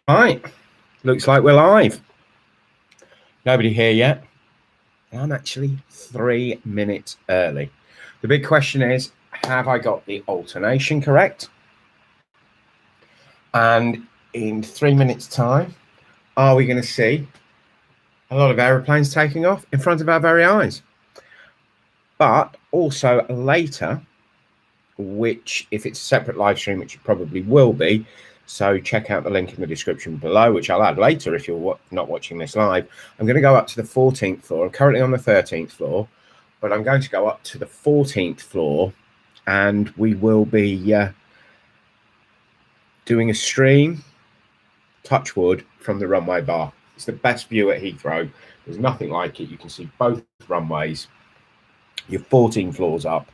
Right, looks like we're live. Nobody here yet. I'm actually 3 minutes early. The big question is, have I got the alternation correct? And in 3 minutes' time, are we going to see a lot of aeroplanes taking off in front of our very eyes? But also later, which if it's a separate live stream, which it probably will be, so check out the link in the description below, which I'll add later if you're not watching this live. I'm going to go up to the 14th floor. I'm currently on the 13th floor, but I'm going to go up to the 14th floor, and we will be doing a stream, touch wood, from the runway bar. It's the best view at Heathrow. There's nothing like it. You can see both runways. You're 14 floors up.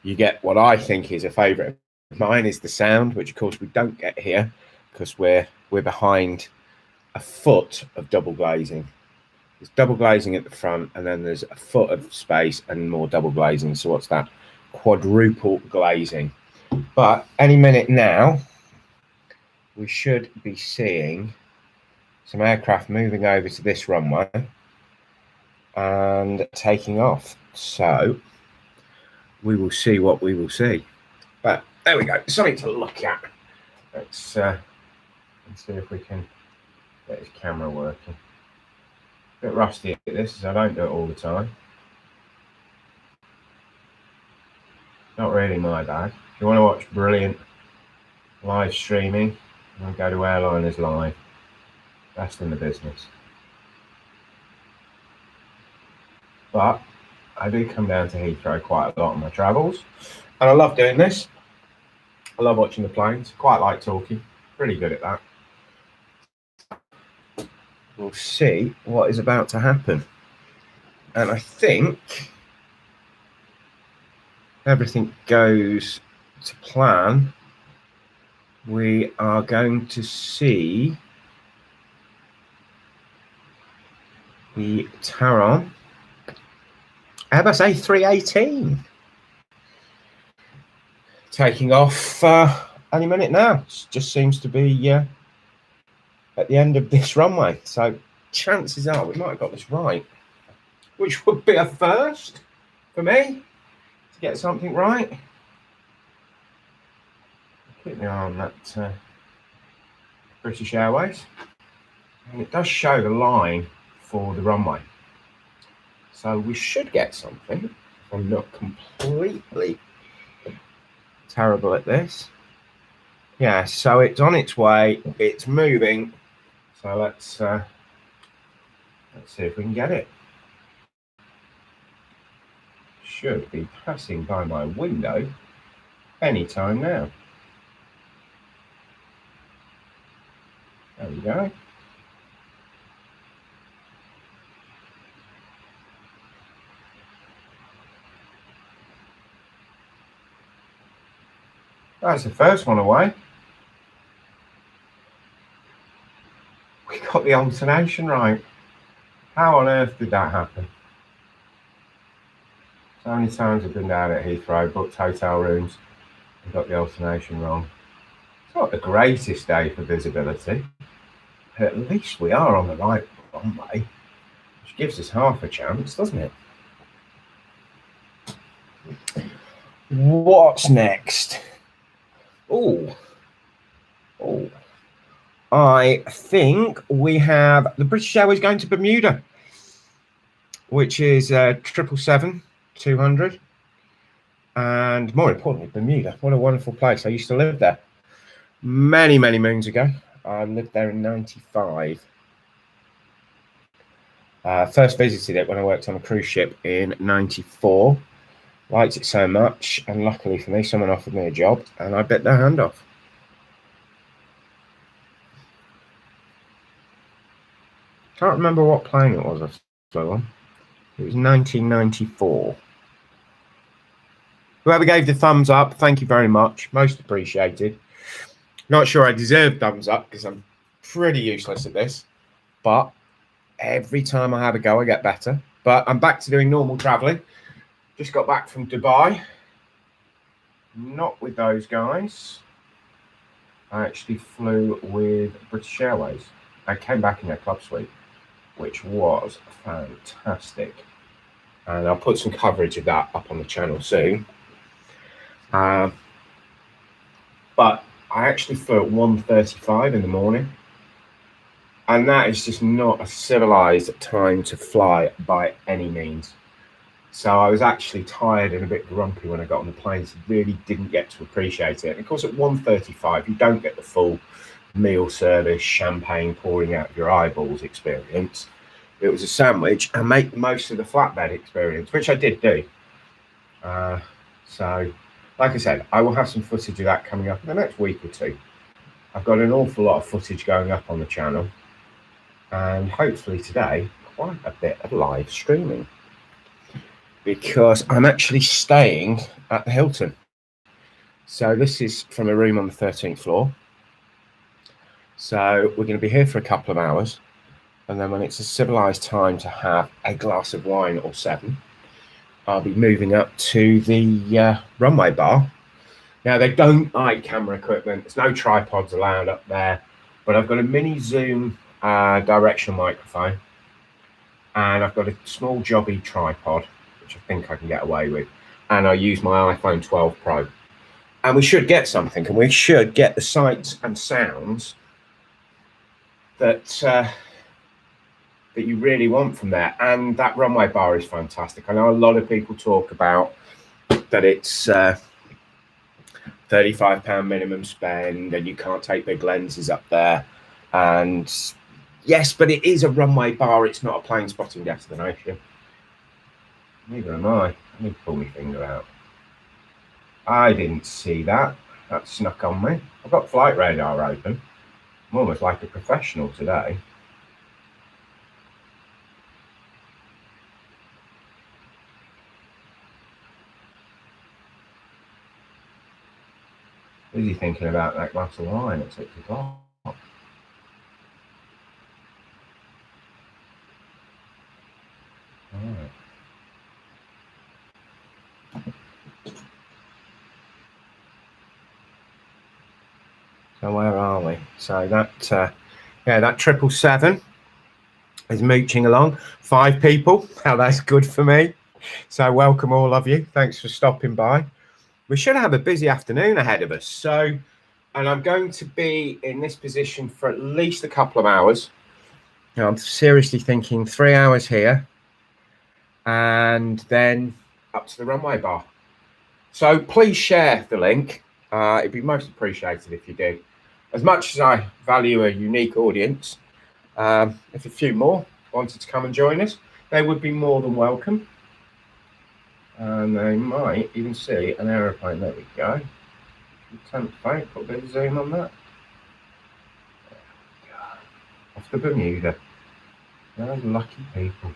You get what I think is a favourite of mine is the sound, which of course we don't get here because we're behind a foot of double glazing. There's double glazing at the front, and then there's a foot of space and more double glazing. So what's that? Quadruple glazing. But any minute now, we should be seeing some aircraft moving over to this runway and taking off. So we will see what we will see. But there we go, something to look at. Let's see if we can get his camera working. A bit rusty at this, as I don't do it all the time. Not really my bag. If you want to watch brilliant live streaming, I'll go to Airliners Live. Best in the business. But I do come down to Heathrow quite a lot on my travels, and I love doing this. I love watching the planes. Quite like talking. Pretty good at that. We'll see what is about to happen. And I think everything goes to plan. We are going to see the Taron Airbus A318 taking off any minute now. It just seems to be at the end of this runway. So chances are we might have got this right, which would be a first for me to get something right. Keep my eye on that British Airways. And it does show the line for the runway. So we should get something. If I'm not completely terrible at this. Yeah, so it's on its way. It's moving. So let's see if we can get it. Should be passing by my window anytime now. There we go. That's the first one away. We got the alternation right. How on earth did that happen? So many times I've been down at Heathrow, booked hotel rooms, and got the alternation wrong. It's not the greatest day for visibility, but at least we are on the right runway, which gives us half a chance, doesn't it? What's next? Oh, I think we have the British Airways going to Bermuda, which is 777-200. And more importantly, Bermuda. What a wonderful place. I used to live there many, many moons ago. I lived there in 95. First visited it when I worked on a cruise ship in 94. Liked it so much, and luckily for me, someone offered me a job, and I bit their hand off. Can't remember what plane it was I flew on. It was 1994. Whoever gave the thumbs up, thank you very much. Most appreciated. Not sure I deserve thumbs up because I'm pretty useless at this, but every time I have a go, I get better. But I'm back to doing normal traveling. Just got back from Dubai. Not with those guys. I actually flew with British Airways. I came back in their club suite, which was fantastic. And I'll put some coverage of that up on the channel soon. But I actually flew at 1:35 in the morning. And that is just not a civilized time to fly by any means. So I was actually tired and a bit grumpy when I got on the plane, so really didn't get to appreciate it. And of course, at 1:35, you don't get the full meal service, champagne pouring out of your eyeballs experience. It was a sandwich and make the most of the flatbed experience, which I did do. So, like I said, I will have some footage of that coming up in the next week or two. I've got an awful lot of footage going up on the channel, and hopefully today, quite a bit of live streaming, because I'm actually staying at the Hilton. So this is from a room on the 13th floor. So we're going to be here for a couple of hours. And then when it's a civilized time to have a glass of wine or 7, I'll be moving up to the runway bar. Now, they don't like camera equipment. There's no tripods allowed up there. But I've got a mini zoom directional microphone. And I've got a small jobby tripod, which I think I can get away with. And I use my iPhone 12 Pro. And we should get something. And we should get the sights and sounds that you really want from there. And that runway bar is fantastic. I know a lot of people talk about that it's £35 minimum spend and you can't take big lenses up there. And yes, but it is a runway bar. It's not a plane spotting destination. Neither am I. I need to pull my finger out. I didn't see that. That snuck on me. I've got flight radar open. I'm almost like a professional today. Busy thinking about that glass of wine at 6 o'clock. All right. So where are we? So that, yeah, that 777 is mooching along. 5 people. Now that's good for me. So welcome all of you. Thanks for stopping by. We should have a busy afternoon ahead of us. So, and I'm going to be in this position for at least a couple of hours. Now, I'm seriously thinking 3 hours here and then up to the runway bar. So please share the link. It'd be most appreciated if you did. As much as I value a unique audience, if a few more wanted to come and join us, they would be more than welcome. And they might even see an aeroplane. There we go. Put a bit of zoom on that. Off to Bermuda. Those lucky people.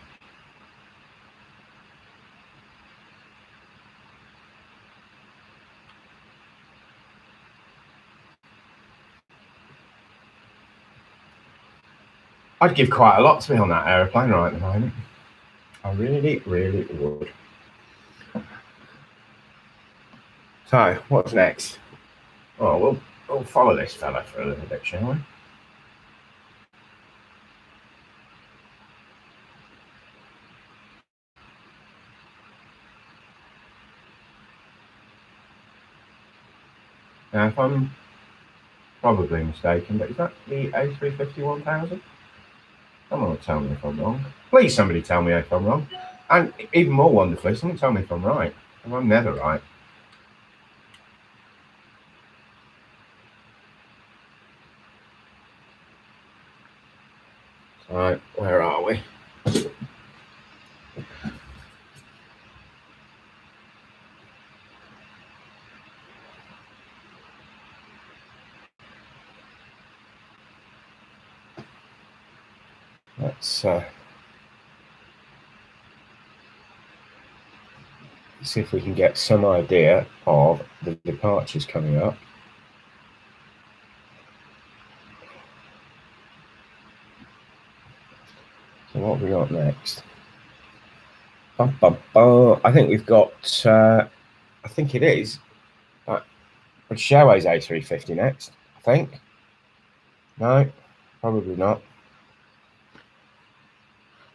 I'd give quite a lot to be on that aeroplane right at the moment. I really, really would. So, what's next? Oh, we'll follow this fella for a little bit, shall we? Now, if I'm probably mistaken, but is that the A350-1000? Someone will tell me if I'm wrong. Please, somebody tell me if I'm wrong. And even more wonderfully, someone tell me if I'm right. And I'm never right. Right, where are we? Let's see if we can get some idea of the departures coming up. So what have we got next? I think we've got, I think it is British Airways A350 next. I think. No, probably not.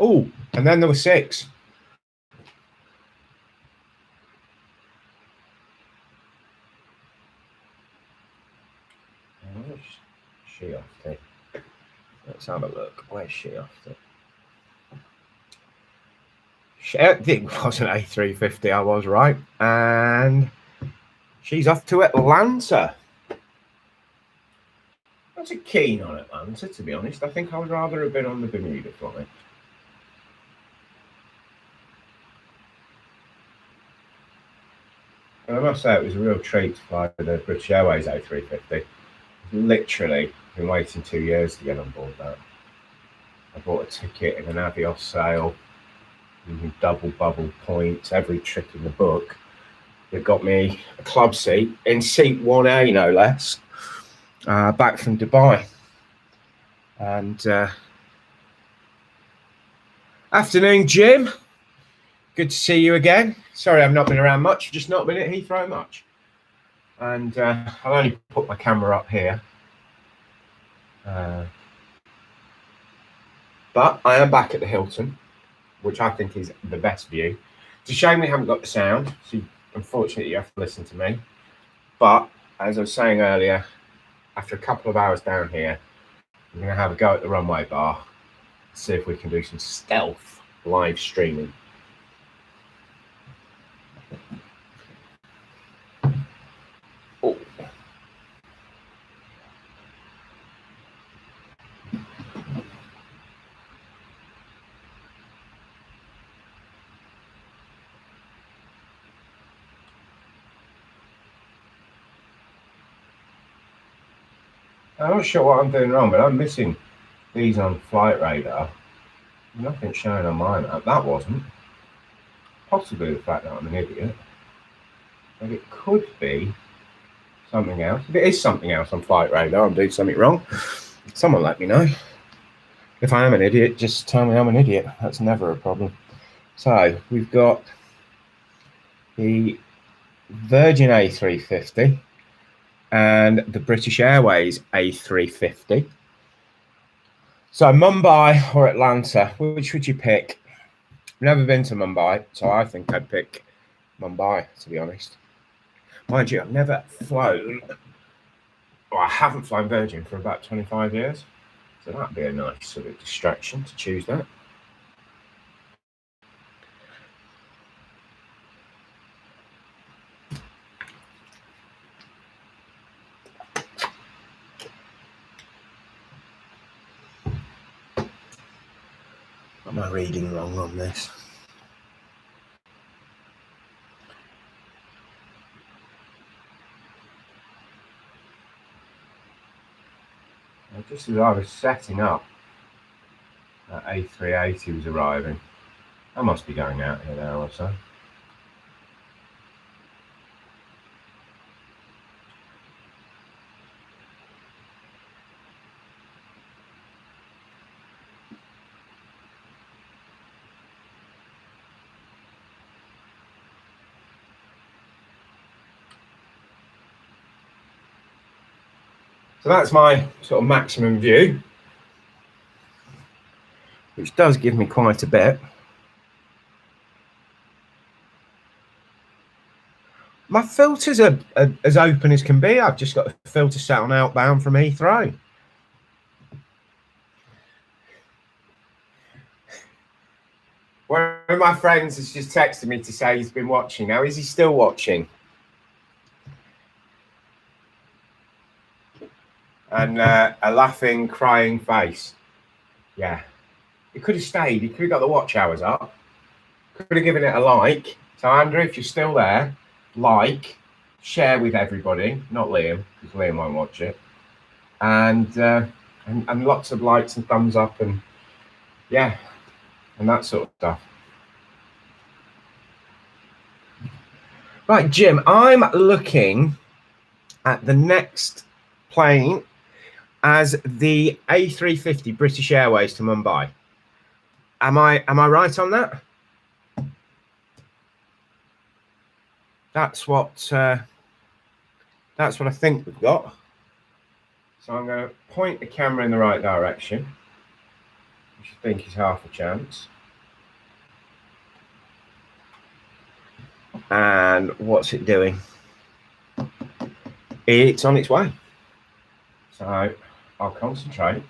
Oh, and then there were 6. Where's she off to? Let's have a look. Where's she off to? It wasn't A350, I was right. And she's off to Atlanta. I wasn't keen on Atlanta, to be honest. I think I would rather have been on the Bermuda flight. And I must say, it was a real treat to fly the British Airways A350. Literally been waiting 2 years to get on board that. I bought a ticket in an Avios sale, using double bubble points, every trick in the book. It got me a club seat in seat 1A, no less, back from Dubai. And afternoon, Jim. Good to see you again. Sorry, I've not been around much. Just not been at Heathrow much. And I'll only put my camera up here. But I am back at the Hilton, which I think is the best view. It's a shame we haven't got the sound, so unfortunately you have to listen to me. But as I was saying earlier, after a couple of hours down here, I'm going to have a go at the runway bar, see if we can do some stealth live streaming. Oh. I'm not sure what I'm doing wrong, but I'm missing these on Flight Radar. Nothing showing on my map. That wasn't. Possibly the fact that I'm an idiot. But it could be something else. If it is something else on Flight Radar, I'm doing something wrong, someone let me know. If I am an idiot, just tell me I'm an idiot. That's never a problem. So we've got the Virgin A350 and the British Airways A350. So Mumbai or Atlanta, which would you pick? I've never been to Mumbai, so I think I'd pick Mumbai, to be honest. Mind you, I've never flown, or I haven't flown Virgin for about 25 years. So that'd be a nice sort of distraction to choose that. Am I reading wrong on this? Just as I was setting up, that A380 was arriving. I must be going out in an hour or so. So that's my sort of maximum view, which does give me quite a bit. My filters are as open as can be. I've just got a filter set on outbound from Heathrow. One of my friends has just texted me to say he's been watching. Now, is he still watching? And a laughing, crying face. Yeah. He could have stayed. He could have got the watch hours up. Could have given it a like. So, Andrew, if you're still there, like, share with everybody. Not Liam, because Liam won't watch it. And lots of likes and thumbs up and, yeah, and that sort of stuff. Right, Jim, I'm looking at the next plane as the A350 British Airways to Mumbai. Am I right on that? That's what I think we've got. So I'm going to point the camera in the right direction, which I think is half a chance. And what's it doing? It's on its way. So I'll concentrate.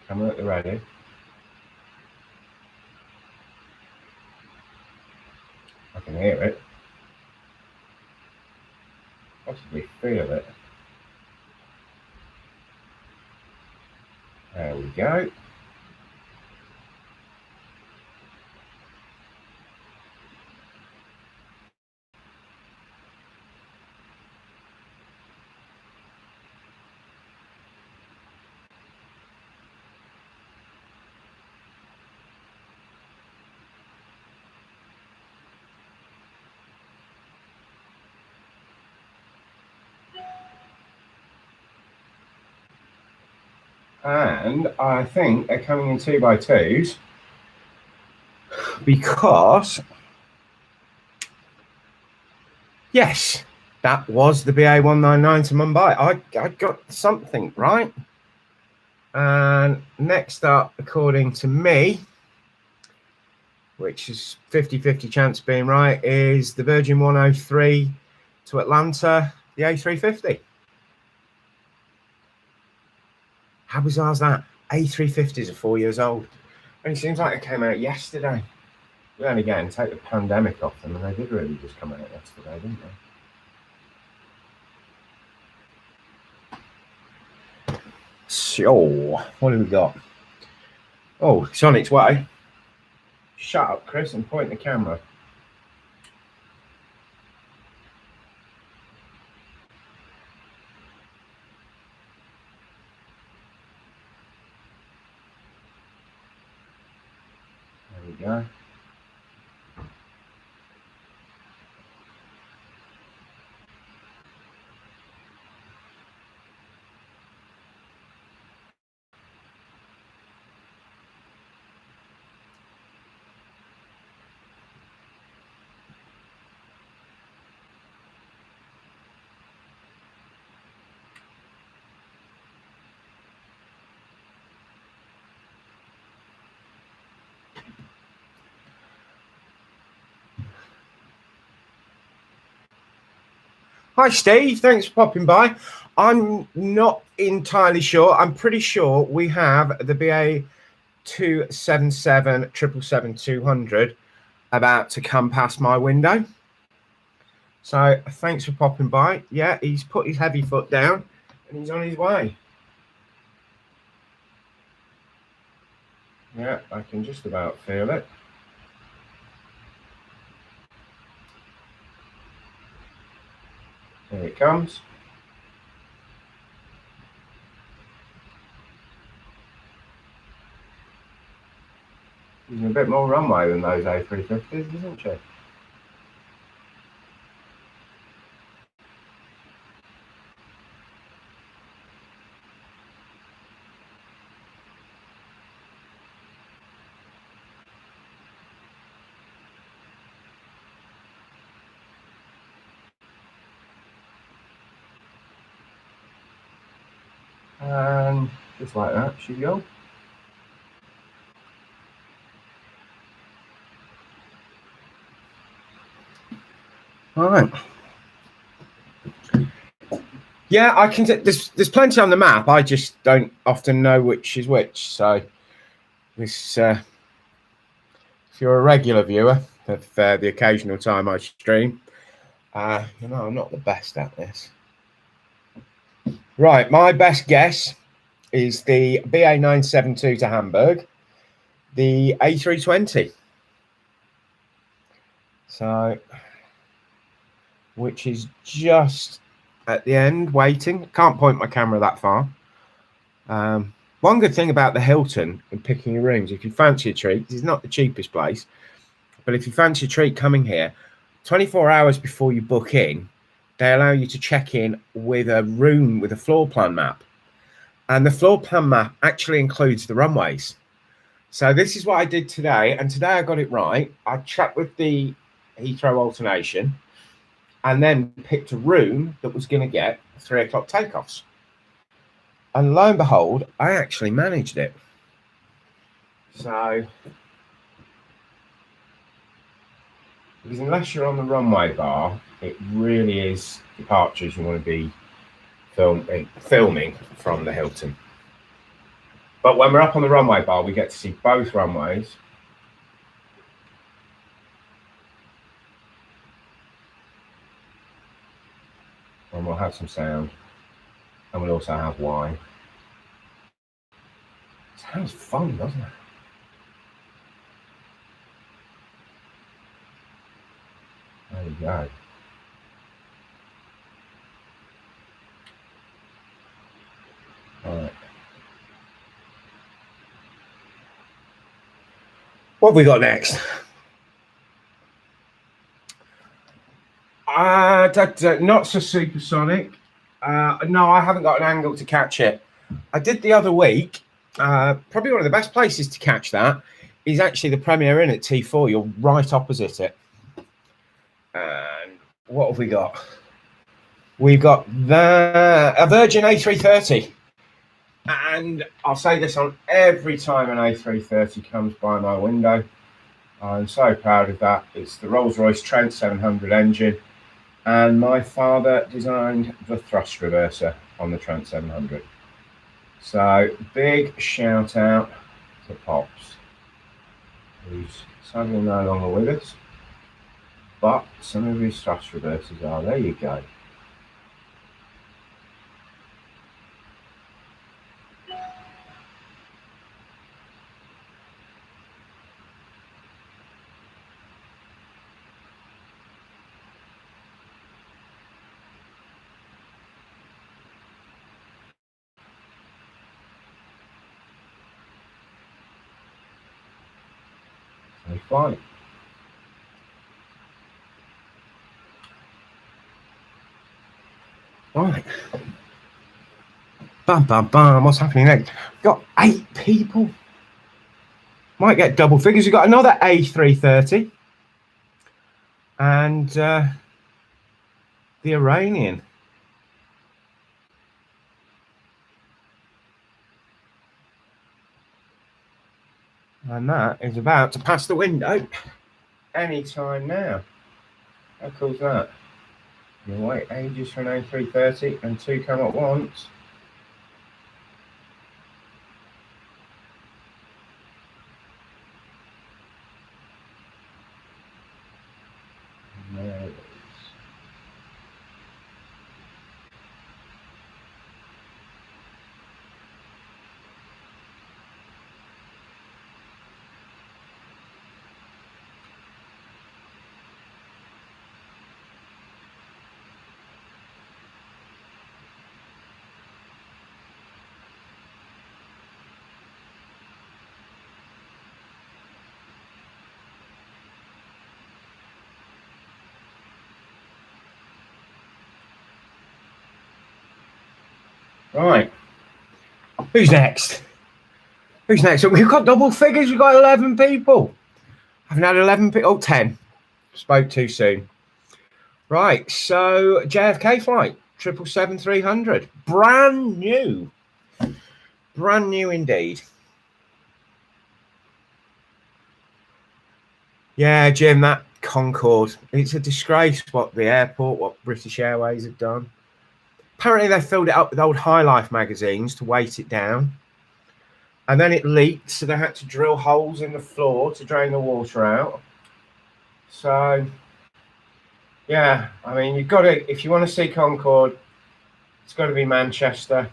Camera at the ready. I can hear it. Possibly feel it. There we go. And I think they're coming in 2x2s because, yes, that was the BA199 to Mumbai. I got something right. And next up, according to me, which is 50-50 chance of being right, is the Virgin 103 to Atlanta, the A350. How bizarre is that? A350s are 4 years old. And it seems like it came out yesterday. But then again, take the pandemic off them, and they did really just come out yesterday, didn't they? So, what have we got? Oh, it's on its way. Shut up, Chris, and point the camera. There we go. Hi, Steve. Thanks for popping by. I'm not entirely sure. I'm pretty sure we have the BA 277 777-200 about to come past my window. So thanks for popping by. Yeah, he's put his heavy foot down and he's on his way. Yeah, I can just about feel it. Here it comes. Using a bit more runway than those A350s, isn't she? And just like that, she go. All right. Yeah, I can. There's plenty on the map. I just don't often know which is which. So this, if you're a regular viewer of the occasional time I stream, you know I'm not the best at this. Right, my best guess is the BA972 to Hamburg, the A320. So, which is just at the end, waiting. Can't point my camera that far. One good thing about the Hilton and picking your rooms, if you fancy a treat, it's not the cheapest place, but if you fancy a treat coming here, 24 hours before you book in, they allow you to check in with a room with a floor plan map. And the floor plan map actually includes the runways. So this is what I did today, and today I got it right. I checked with the Heathrow alternation, and then picked a room that was going to get 3 o'clock takeoffs. And lo and behold, I actually managed it. So, because unless you're on the runway bar, it really is departures you want to be filming from the Hilton. But when we're up on the runway bar, we get to see both runways. And we'll have some sound. And we'll also have wine. Sounds fun, doesn't it? There you go. All right. What have we got next? Not so supersonic. No, I haven't got an angle to catch it. I did the other week. Probably one of the best places to catch that is actually the Premier Inn at T4. You're right opposite it. And what have we got? We've got a Virgin A330. And I'll say this on every time an A330 comes by my window. I'm so proud of that. It's the Rolls-Royce Trent 700 engine. And my father designed the thrust reverser on the Trent 700. So big shout out to Pops, who's sadly no longer with us, but some of his thrust reversers are. There you go. Fine. Right. Bam, bam, bam. What's happening next? We've got 8 people. Might get double figures. We've got another A330. And the Iranian. And that is about to pass the window anytime now. How cool is that? You wait ages for an A330 and 2 come at once. There it is. Right. Who's next? Who's next? So we've got double figures. We've got 11 people. I haven't had 11 people. Oh, 10. Spoke too soon. Right. So JFK flight 777-300. Brand new. Brand new indeed. Yeah, Jim, that Concorde. It's a disgrace what British Airways have done. Apparently they filled it up with old High Life magazines to weight it down. And then it leaked, so they had to drill holes in the floor to drain the water out. So, yeah, I mean, you've got to, if you want to see Concorde, it's got to be Manchester.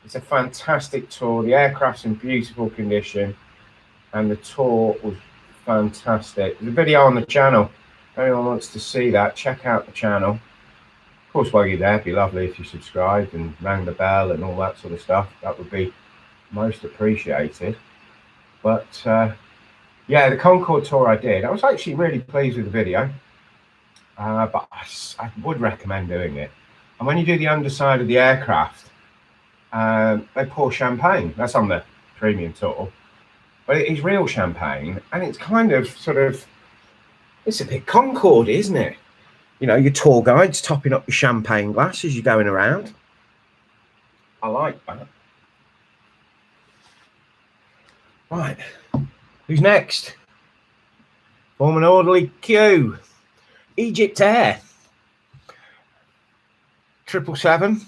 It's a fantastic tour. The aircraft's in beautiful condition, and the tour was fantastic. There's a video on the channel. If anyone wants to see that, check out the channel. Of course, while you're there, it'd be lovely if you subscribed and rang the bell and all that sort of stuff. That would be most appreciated. But yeah, the Concorde tour I did, I was actually really pleased with the video. But I would recommend doing it. And when you do the underside of the aircraft, they pour champagne. That's on the premium tour. But it is real champagne, and it's kind of it's a bit Concorde, isn't it? You know, your tour guides topping up your champagne glass as you're going around. I like that. Right, who's next? Form an orderly queue. Egypt Air 777.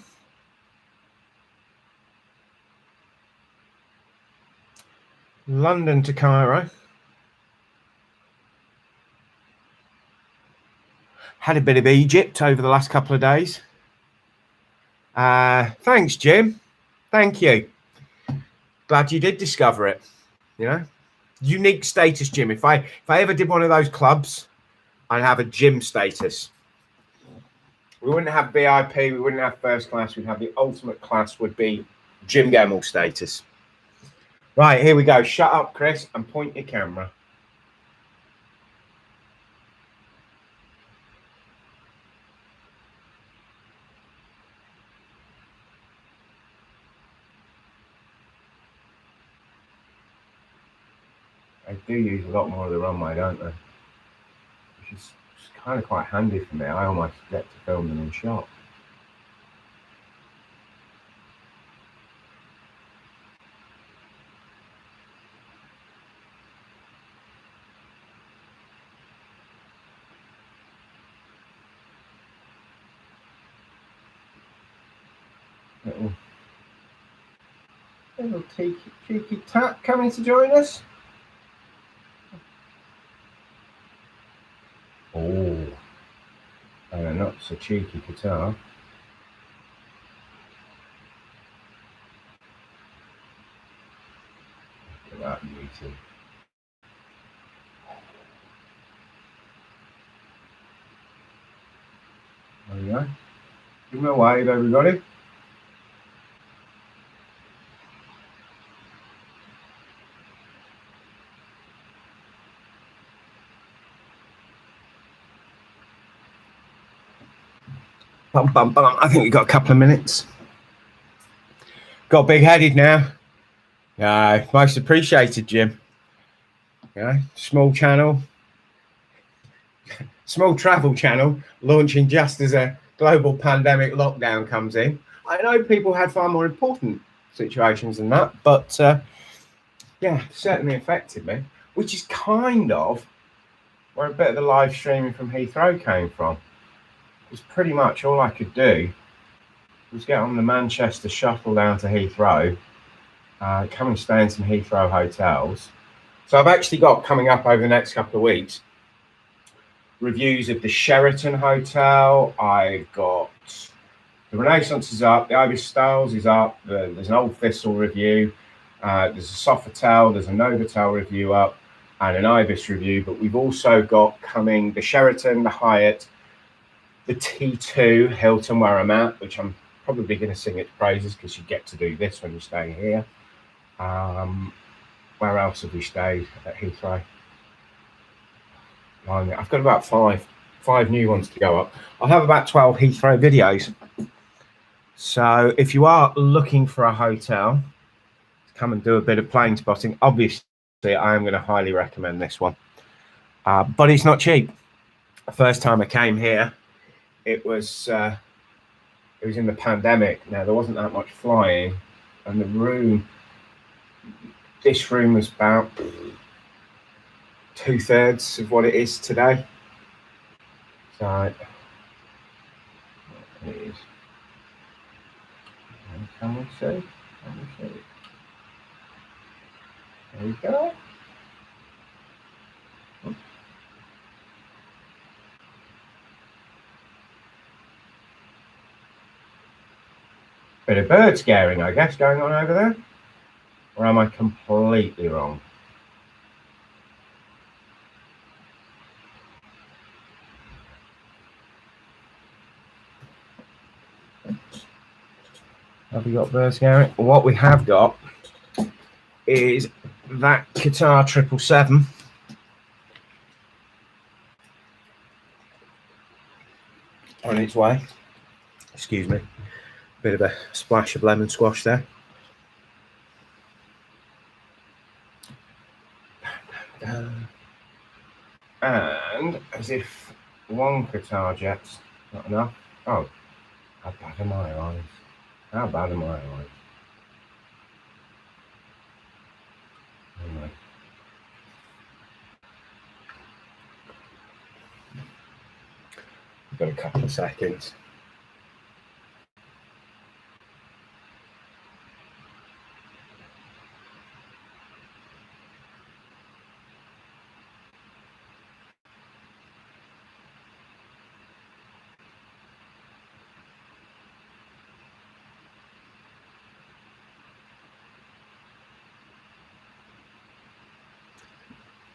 London to Cairo. Had a bit of Egypt over the last couple of days. Thanks, Jim. Thank you. Glad you did discover it. You know, unique status, Jim. If I ever did one of those clubs, I'd have a gym status. We wouldn't have VIP. We wouldn't have first class. We'd have the ultimate class. Would be Jim Gemmell status. Right, here we go. Shut up, Chris, and point your camera. They do use a lot more of the runway, don't they? Which is kind of quite handy for me. I almost get to film them in shot. Little cheeky tat coming to join us. Oh, and a not so cheeky guitar. Look at that beauty. There we go. Give me a wave, everybody. Bum, bum, bum. I think we've got a couple of minutes. Got big-headed now. Yeah, most appreciated, Jim. Yeah, small channel. Small travel channel launching just as a global pandemic lockdown comes in. I know people had far more important situations than that, but yeah, certainly affected me, which is kind of where a bit of the live streaming from Heathrow came from. It was pretty much all I could do was get on the Manchester shuttle down to Heathrow, come and stay in some Heathrow hotels. So I've actually got coming up over the next couple of weeks reviews of the Sheraton Hotel. I've got the Renaissance is up, the Ibis Styles is up, there's an Old Thistle review, there's a Sofitel, there's a Novotel review up, and an Ibis review. But we've also got coming the Sheraton, the Hyatt, the T2 Hilton where I'm at, which I'm probably going to sing its praises because you get to do this when you stay here. Where else have we stayed at Heathrow? I've got about five new ones to go up. I'll have about 12 Heathrow videos. So if you are looking for a hotel, come and do a bit of plane spotting. Obviously, I am going to highly recommend this one. But it's not cheap. The first time I came here, it was in the pandemic. Now, there wasn't that much flying, and this room was about 2/3 of what it is today. So it is. Can we see? There we go. Bit of bird scaring, I guess, going on over there. Or am I completely wrong? Have we got bird scaring? What we have got is that Qatar 777. On its way. Excuse me. Bit of a splash of lemon squash there. And as if one Qatar jet's not enough. Oh, how bad are my eyes? How bad are my eyes? Anyway. We've got a couple of seconds.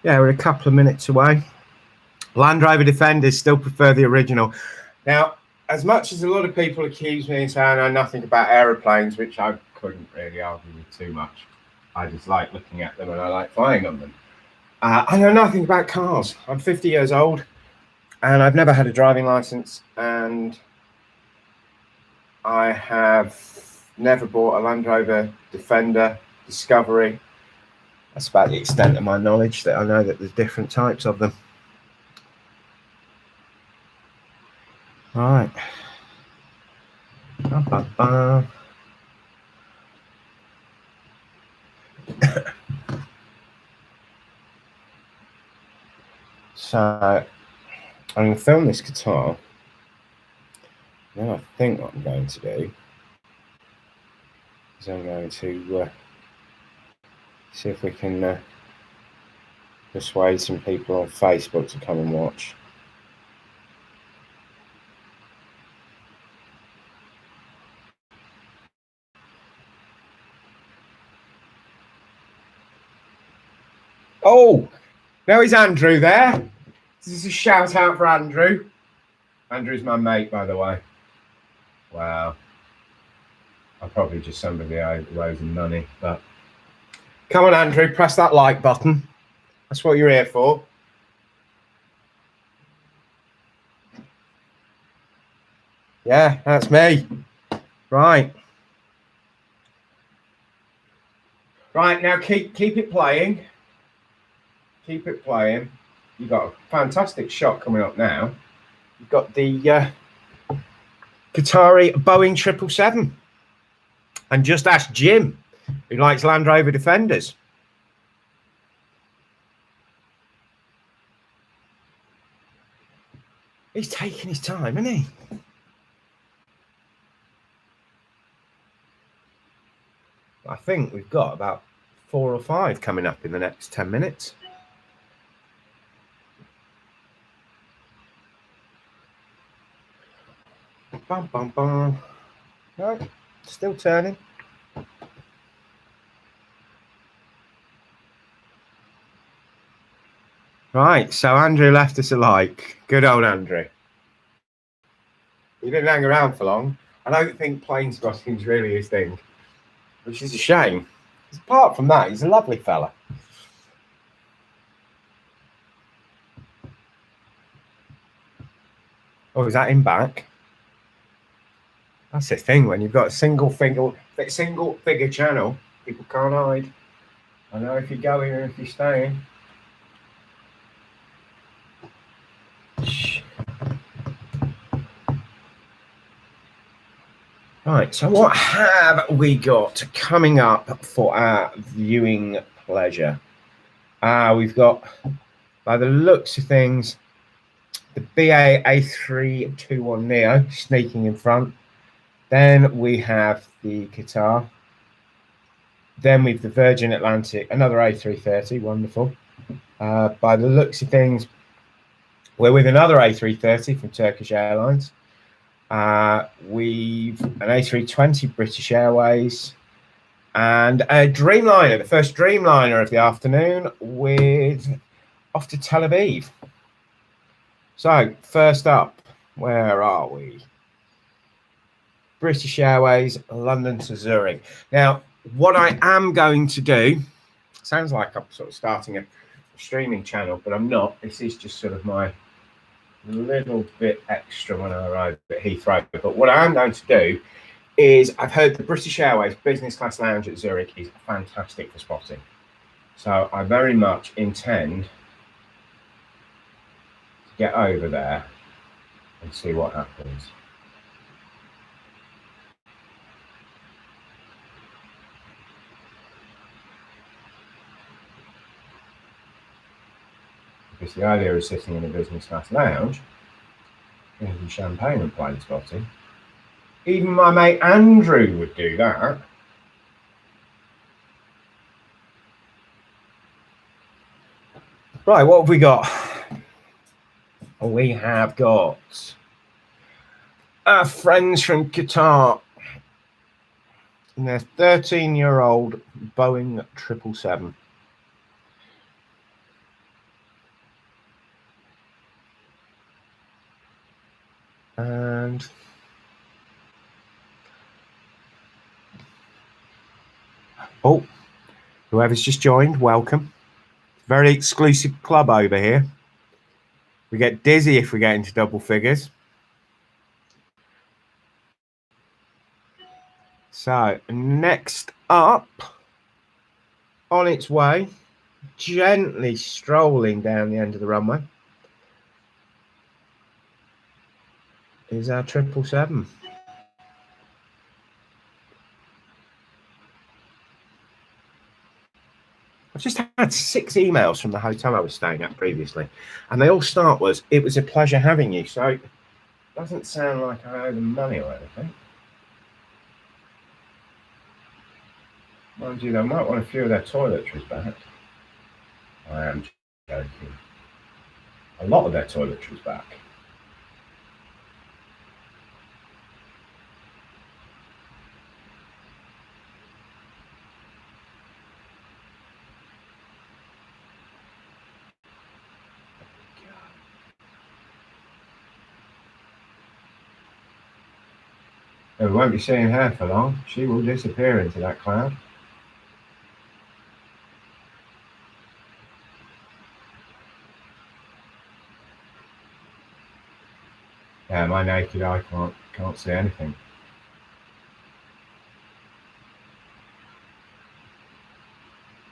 Yeah, we're a couple of minutes away. Land Rover Defenders still prefer the original. Now, as much as a lot of people accuse me and say I know nothing about aeroplanes, which I couldn't really argue with too much. I just like looking at them and I like flying on them. I know nothing about cars. I'm 50 years old and I've never had a driving license, and I have never bought a Land Rover Defender, Discovery. That's about the extent of my knowledge. That I know that there's different types of them. Right. So I'm going to film this guitar. Then I think what I'm going to do is I'm going to see if we can persuade some people on Facebook to come and watch. Oh, now is Andrew there? This is a shout out for Andrew. Andrew's my mate, by the way. Wow. I'm probably just somebody who owes him money, but come on, Andrew, press that like button. That's what you're here for. Yeah, that's me. Right. Right, now keep it playing. Keep it playing. You've got a fantastic shot coming up now. You've got the Qatari Boeing 777. And just ask Jim, who likes Land Rover Defenders. He's taking his time, isn't he? I think we've got about 4 or 5 coming up in the next 10 minutes. Bum, bum, bum. No, still turning. Right, so Andrew left us a like. Good old Andrew. He didn't hang around for long. I don't think plane spotting is really his thing, which is a shame. Apart from that, he's a lovely fella. Oh, is that him back? That's the thing, when you've got a single figure channel, people can't hide. I know if you're going or if you're staying. Right, so what have we got coming up for our viewing pleasure? We've got, by the looks of things, the BA A321 Neo sneaking in front. Then we have the Qatar. Then we've the Virgin Atlantic, another A330, wonderful. By the looks of things, we're with another A330 from Turkish Airlines. We've an A320 British Airways and a Dreamliner, the first Dreamliner of the afternoon, with off to Tel Aviv. So first up, where are we? British Airways, London to Zurich. Now, what I am going to do, sounds like I'm sort of starting a streaming channel, but I'm not. This is just sort of my little bit extra when I arrive at Heathrow. But what I am going to do is, I've heard the British Airways business class lounge at Zurich is fantastic for spotting. So I very much intend to get over there and see what happens. Because the idea of sitting in a business class lounge, drinking champagne and playing spotty. Even my mate Andrew would do that. Right, what have we got? We have got our friends from Qatar and their 13-year-old Boeing 777. And oh, whoever's just joined, welcome. Very exclusive club over here. We get dizzy if we get into double figures. So next up, on its way, gently strolling down the end of the runway, is our 777. I've just had 6 emails from the hotel I was staying at previously, and they all start was, "It was a pleasure having you." So it doesn't sound like I owe them money or anything. Mind you, they might want a few of their toiletries back. I am joking. A lot of their toiletries back. And we won't be seeing her for long. She will disappear into that cloud. Yeah, my naked eye can't see anything.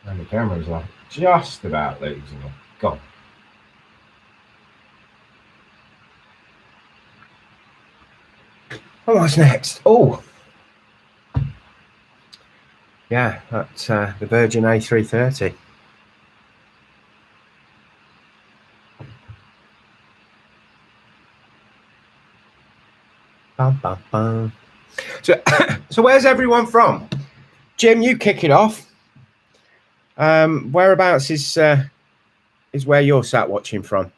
And the camera's like just about losing it. Gone. Oh, what's next? Oh, yeah, that's the Virgin A330. Bum, bum, bum. So where's everyone from? Jim, you kick it off. Whereabouts is where you're sat watching from?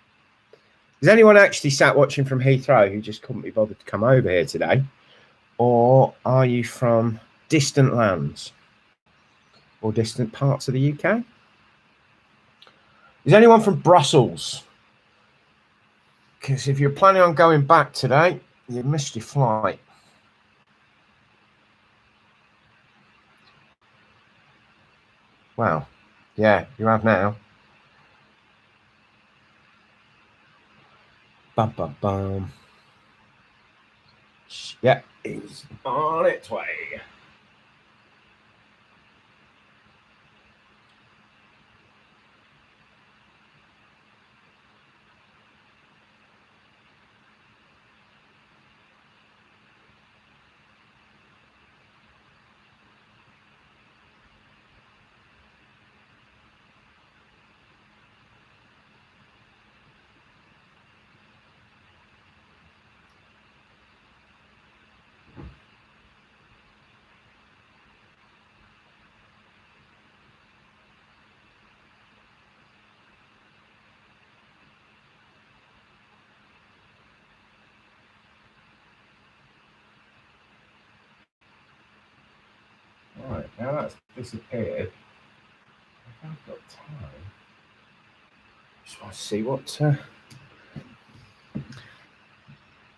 Is anyone actually sat watching from Heathrow who just couldn't be bothered to come over here today? Or are you from distant lands or distant parts of the UK? Is anyone from Brussels? Because if you're planning on going back today, you've missed your flight. Wow. Yeah, you have now. Bum, bum, bum. Yeah, it's on its way. Right, now that's disappeared. If I've got time, just want to see what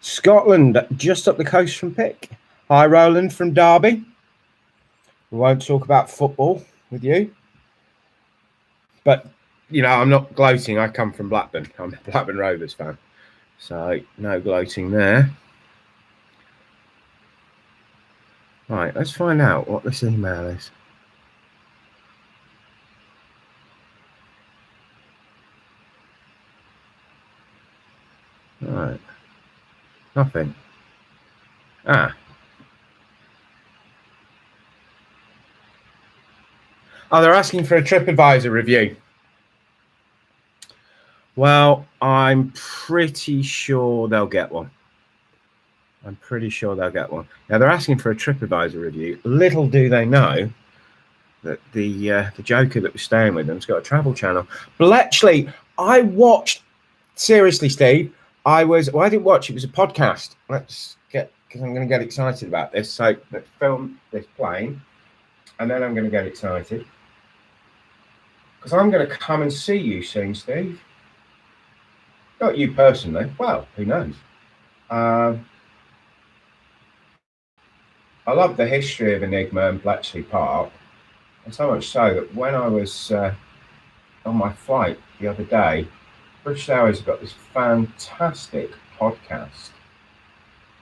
Scotland, just up the coast from Pick. Hi, Roland from Derby. We won't talk about football with you, but you know I'm not gloating. I come from Blackburn. I'm a Blackburn Rovers fan, so no gloating there. Right, let's find out what this email is. Right. Nothing. Ah. Oh, they're asking for a TripAdvisor review. Well, I'm pretty sure they'll get one. I'm pretty sure they'll get one. Now, they're asking for a TripAdvisor review. Little do they know that the joker that was staying with them's got a travel channel. Bletchley, I watched, seriously, Steve, I didn't watch, it was a podcast. Let's get, because I'm going to get excited about this. So let's film this plane, and then I'm going to get excited. Because I'm going to come and see you soon, Steve. Not you personally. Well, who knows? I love the history of Enigma and Bletchley Park. And so much so that when I was on my flight the other day, British Airways have got this fantastic podcast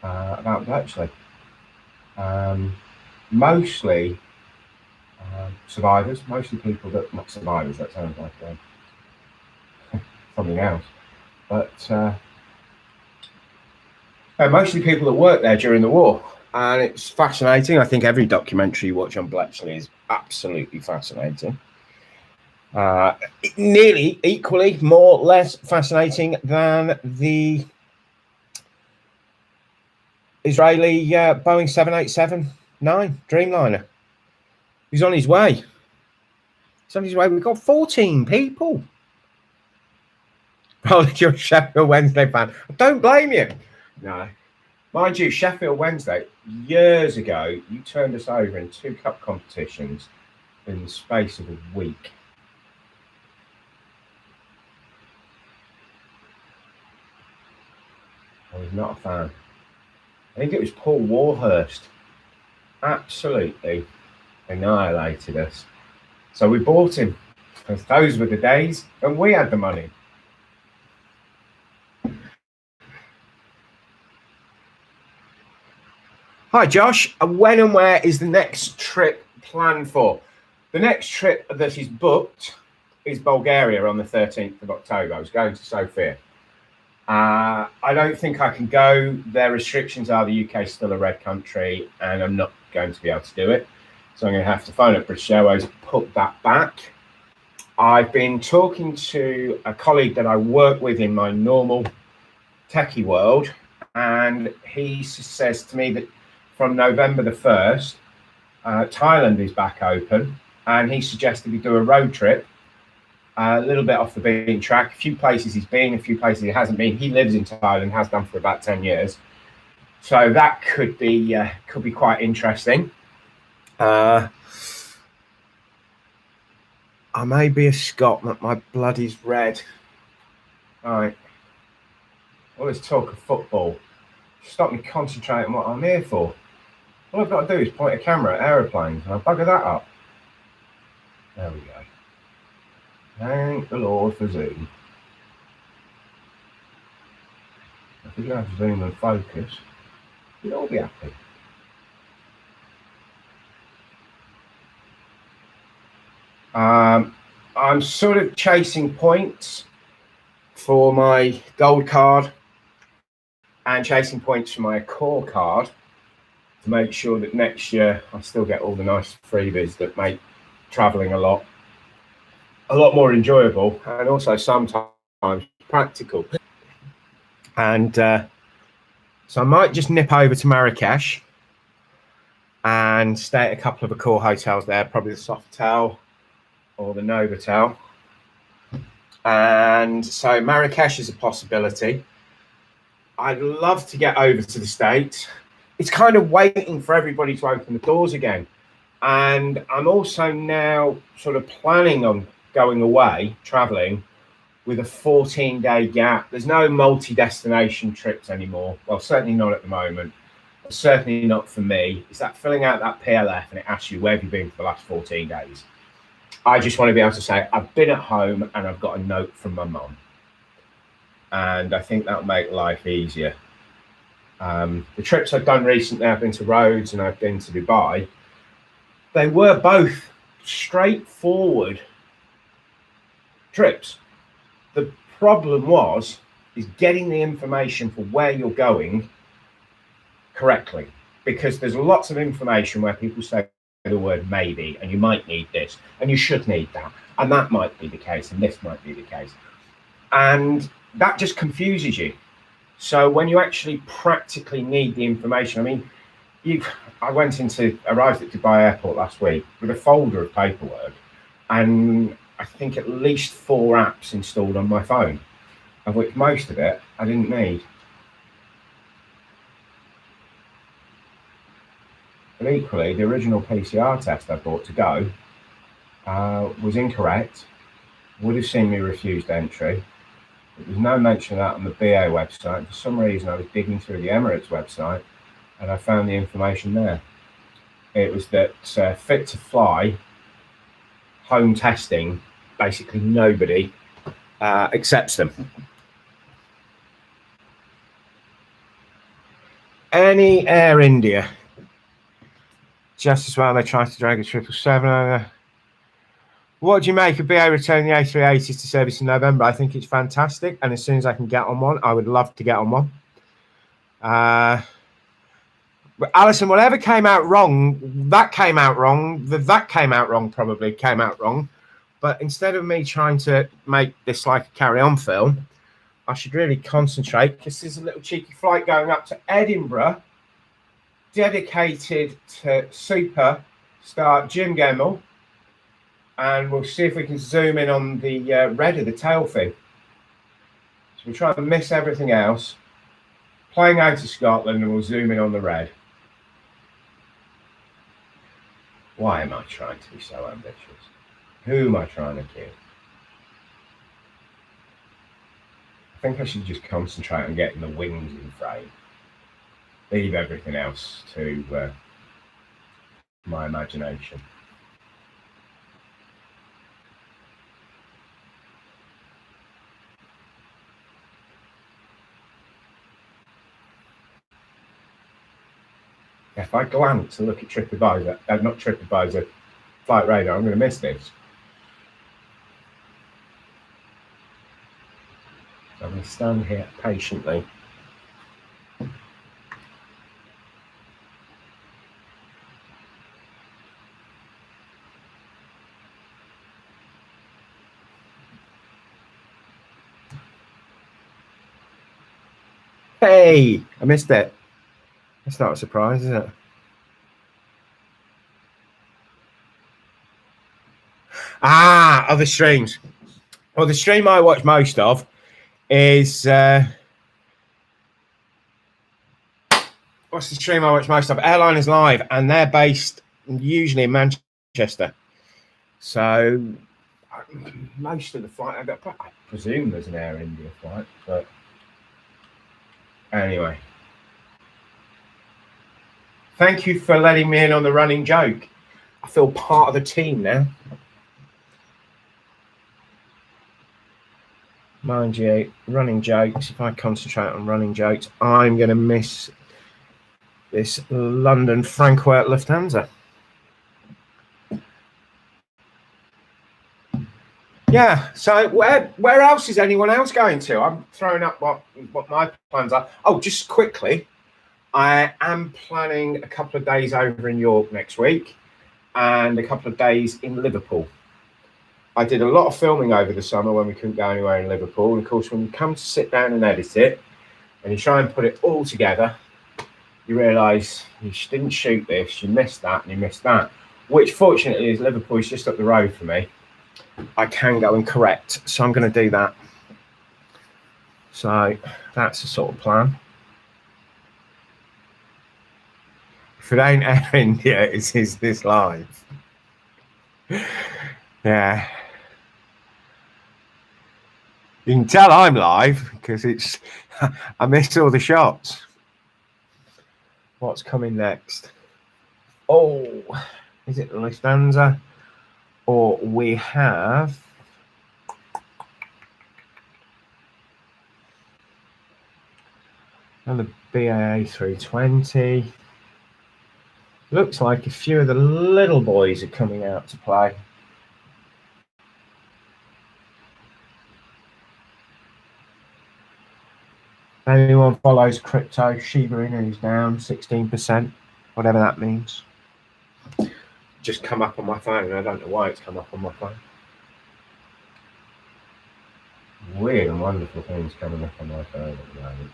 about Bletchley. Mostly survivors, mostly people that, not survivors, that sounds like something else. But mostly people that worked there during the war. And it's fascinating. I think every documentary you watch on Bletchley is absolutely fascinating. Nearly equally, more or less fascinating than the Israeli Boeing 787-9 Dreamliner. He's on his way. He's on his way. We've got 14 people. Probably you're a Sheffield Wednesday fan. I don't blame you. No. Mind you, Sheffield Wednesday, years ago, you turned us over in 2 cup competitions in the space of a week. I was not a fan. I think it was Paul Warhurst. Absolutely annihilated us. So we bought him, because those were the days and we had the money. Hi Josh, when and where is the next trip planned for? The next trip that is booked is Bulgaria on the 13th of October. I was going to Sofia. I don't think I can go. Their restrictions are the UK is still a red country and I'm not going to be able to do it. So I'm going to have to phone up British Airways and put that back. I've been talking to a colleague that I work with in my normal techie world, and he says to me that from November the 1st, Thailand is back open, and he suggested we do a road trip, a little bit off the beaten track. A few places he's been, a few places he hasn't been. He lives in Thailand, has done for about 10 years. So that could be quite interesting. I may be a Scot, but my blood is red. All right. All this talk of football stop me concentrating on what I'm here for. All I've got to do is point a camera at aeroplanes and I'll bugger that up. There we go. Thank the Lord for Zoom. If we can have Zoom and focus, you'd all be happy. I'm sort of chasing points for my gold card and chasing points for my core card to make sure that next year I still get all the nice freebies that make traveling a lot more enjoyable and also sometimes practical. And so I might just nip over to Marrakesh and stay at a couple of Accor hotels there, probably the Sofitel or the Novotel. And so Marrakesh is a possibility. I'd love to get over to the States. It's kind of waiting for everybody to open the doors again. And I'm also now sort of planning on going away, traveling, with a 14-day gap. There's no multi-destination trips anymore. Well, certainly not at the moment. Certainly not for me. It's that filling out that PLF and it asks you, where have you been for the last 14 days? I just want to be able to say, I've been at home and I've got a note from my mum. And I think that'll make life easier. The trips I've done recently, I've been to Rhodes and I've been to Dubai. They were both straightforward trips. The problem is getting the information for where you're going correctly, because there's lots of information where people say the word maybe, and you might need this, and you should need that, and that might be the case, and this might be the case. And that just confuses you. So when you actually practically need the information, I mean, I arrived at Dubai Airport last week with a folder of paperwork, and I think at least 4 apps installed on my phone, of which most of it I didn't need. But equally, the original PCR test I bought to go was incorrect, would have seen me refused entry. There was no mention of that on the BA website. For some reason, I was digging through the Emirates website and I found the information there. It was that fit to fly, home testing, basically nobody accepts them. Any Air India, just as well they try to drag a 777 over. What do you make of BA returning the A380s to service in November? I think it's fantastic, and as soon as I can get on one, I would love to get on one. But Alison, whatever came out wrong, that came out wrong. That came out wrong, probably came out wrong. But instead of me trying to make this like a carry-on film, I should really concentrate, because there's a little cheeky flight going up to Edinburgh, dedicated to superstar Jim Gemmell. And we'll see if we can zoom in on the red of the tail fin. So we'll try and miss everything else. Playing out of Scotland, and we'll zoom in on the red. Why am I trying to be so ambitious? Who am I trying to kid? I think I should just concentrate on getting the wings in frame. Leave everything else to my imagination. If I glance and look at TripAdvisor, not TripAdvisor, Flight Radar, I'm going to miss this. So I'm going to stand here patiently. Hey, I missed it. That's not a surprise, is it? Other streams. Well, the stream I watch most of is what's the stream I watch most of? Airliners Live, and they're based usually in Manchester. So most of the flight, I presume there's an Air India flight, but anyway. Thank you for letting me in on the running joke. I feel part of the team now. Mind you, running jokes, if I concentrate on running jokes, I'm going to miss this London Frankfurt Lufthansa. Yeah, so where else is anyone else going to? I'm throwing up what my plans are. Oh, just quickly, I am planning a couple of days over in York next week and a couple of days in Liverpool. I did a lot of filming over the summer when we couldn't go anywhere in Liverpool. And of course, when you come to sit down and edit it and you try and put it all together, you realise you didn't shoot this, you missed that, and you missed that, which fortunately is Liverpool is just up the road for me. I can go and correct, so I'm going to do that. So that's the sort of plan. If it ain't Air India, is this live? Yeah. You can tell I'm live because it's I missed all the shots. What's coming next? Oh, is it Lufthansa? Or we have another BAA 320. Looks like a few of the little boys are coming out to play. Anyone follows crypto, Shiba Inu's down 16%, whatever that means. Just come up on my phone. I don't know why it's come up on my phone. Weird and wonderful things coming up on my phone at the moment.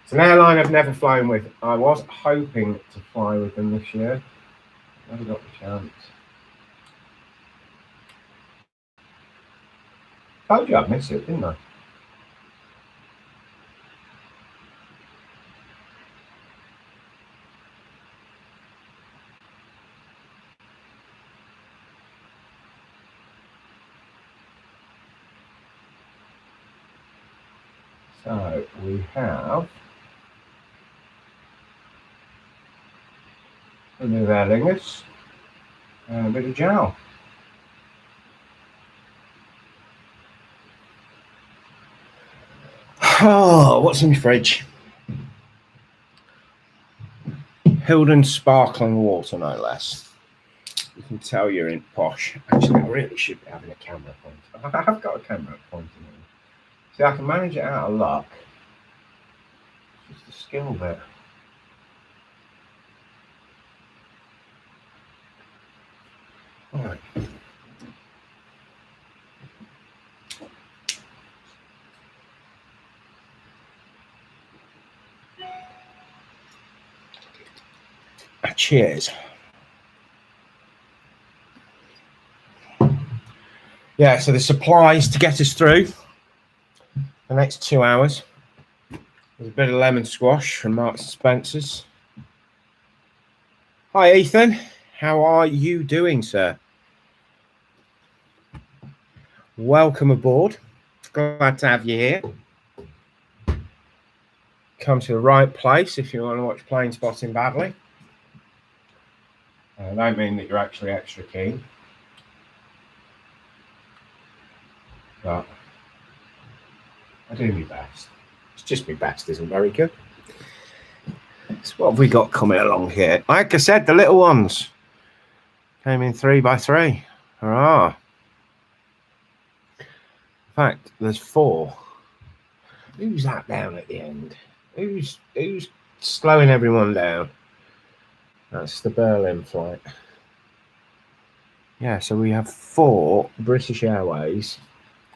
It's an airline I've never flown with. I was hoping to fly with them this year. Never got the chance. Told you I'd miss it, didn't I? So we have a bit of Aer Lingus and a bit of gel. Oh, what's in the fridge? Hilton sparkling water, no less. You can tell you're in posh. Actually, I really should be having a camera point. I have got a camera pointing in. See, I can manage it out of luck. It's just a skill bit. All right. Cheers. Yeah, so the supplies to get us through the next 2 hours. There's a bit of lemon squash from Marks and Spencer's. Hi, Ethan. How are you doing, sir? Welcome aboard. Glad to have you here. Come to the right place if you want to watch Plane Spotting badly. I don't mean that you're actually extra keen. But I do my best. It's just my best isn't very good. So what have we got coming along here? Like I said, the little ones came in 3x3. Hurrah. In fact, there's 4. Who's that down at the end? Who's slowing everyone down? That's the Berlin flight. Yeah, so we have 4 British Airways.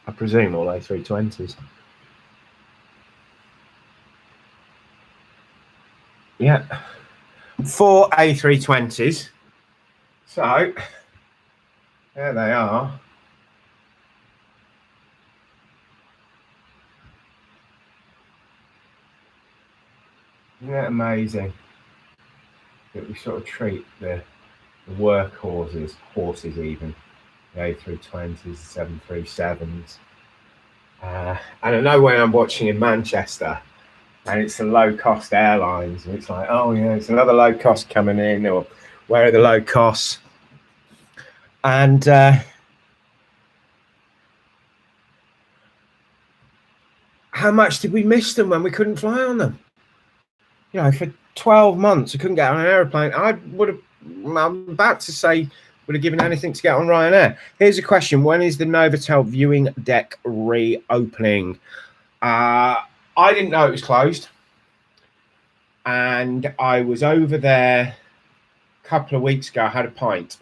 I presume all A320s. Yeah, 4 A320s. So, there they are. Isn't that amazing that we sort of treat the workhorses, horses even, the A320s, the 737s. And I know when I'm watching in Manchester, and it's the low-cost airlines, and it's like, oh yeah, it's another low cost coming in, or where are the low costs? And how much did we miss them when we couldn't fly on them? You know, for 12 months, I couldn't get on an aeroplane. I'm about to say, would have given anything to get on Ryanair. Here's a question. When is the Novotel viewing deck reopening? I didn't know it was closed. And I was over there a couple of weeks ago. I had a pint.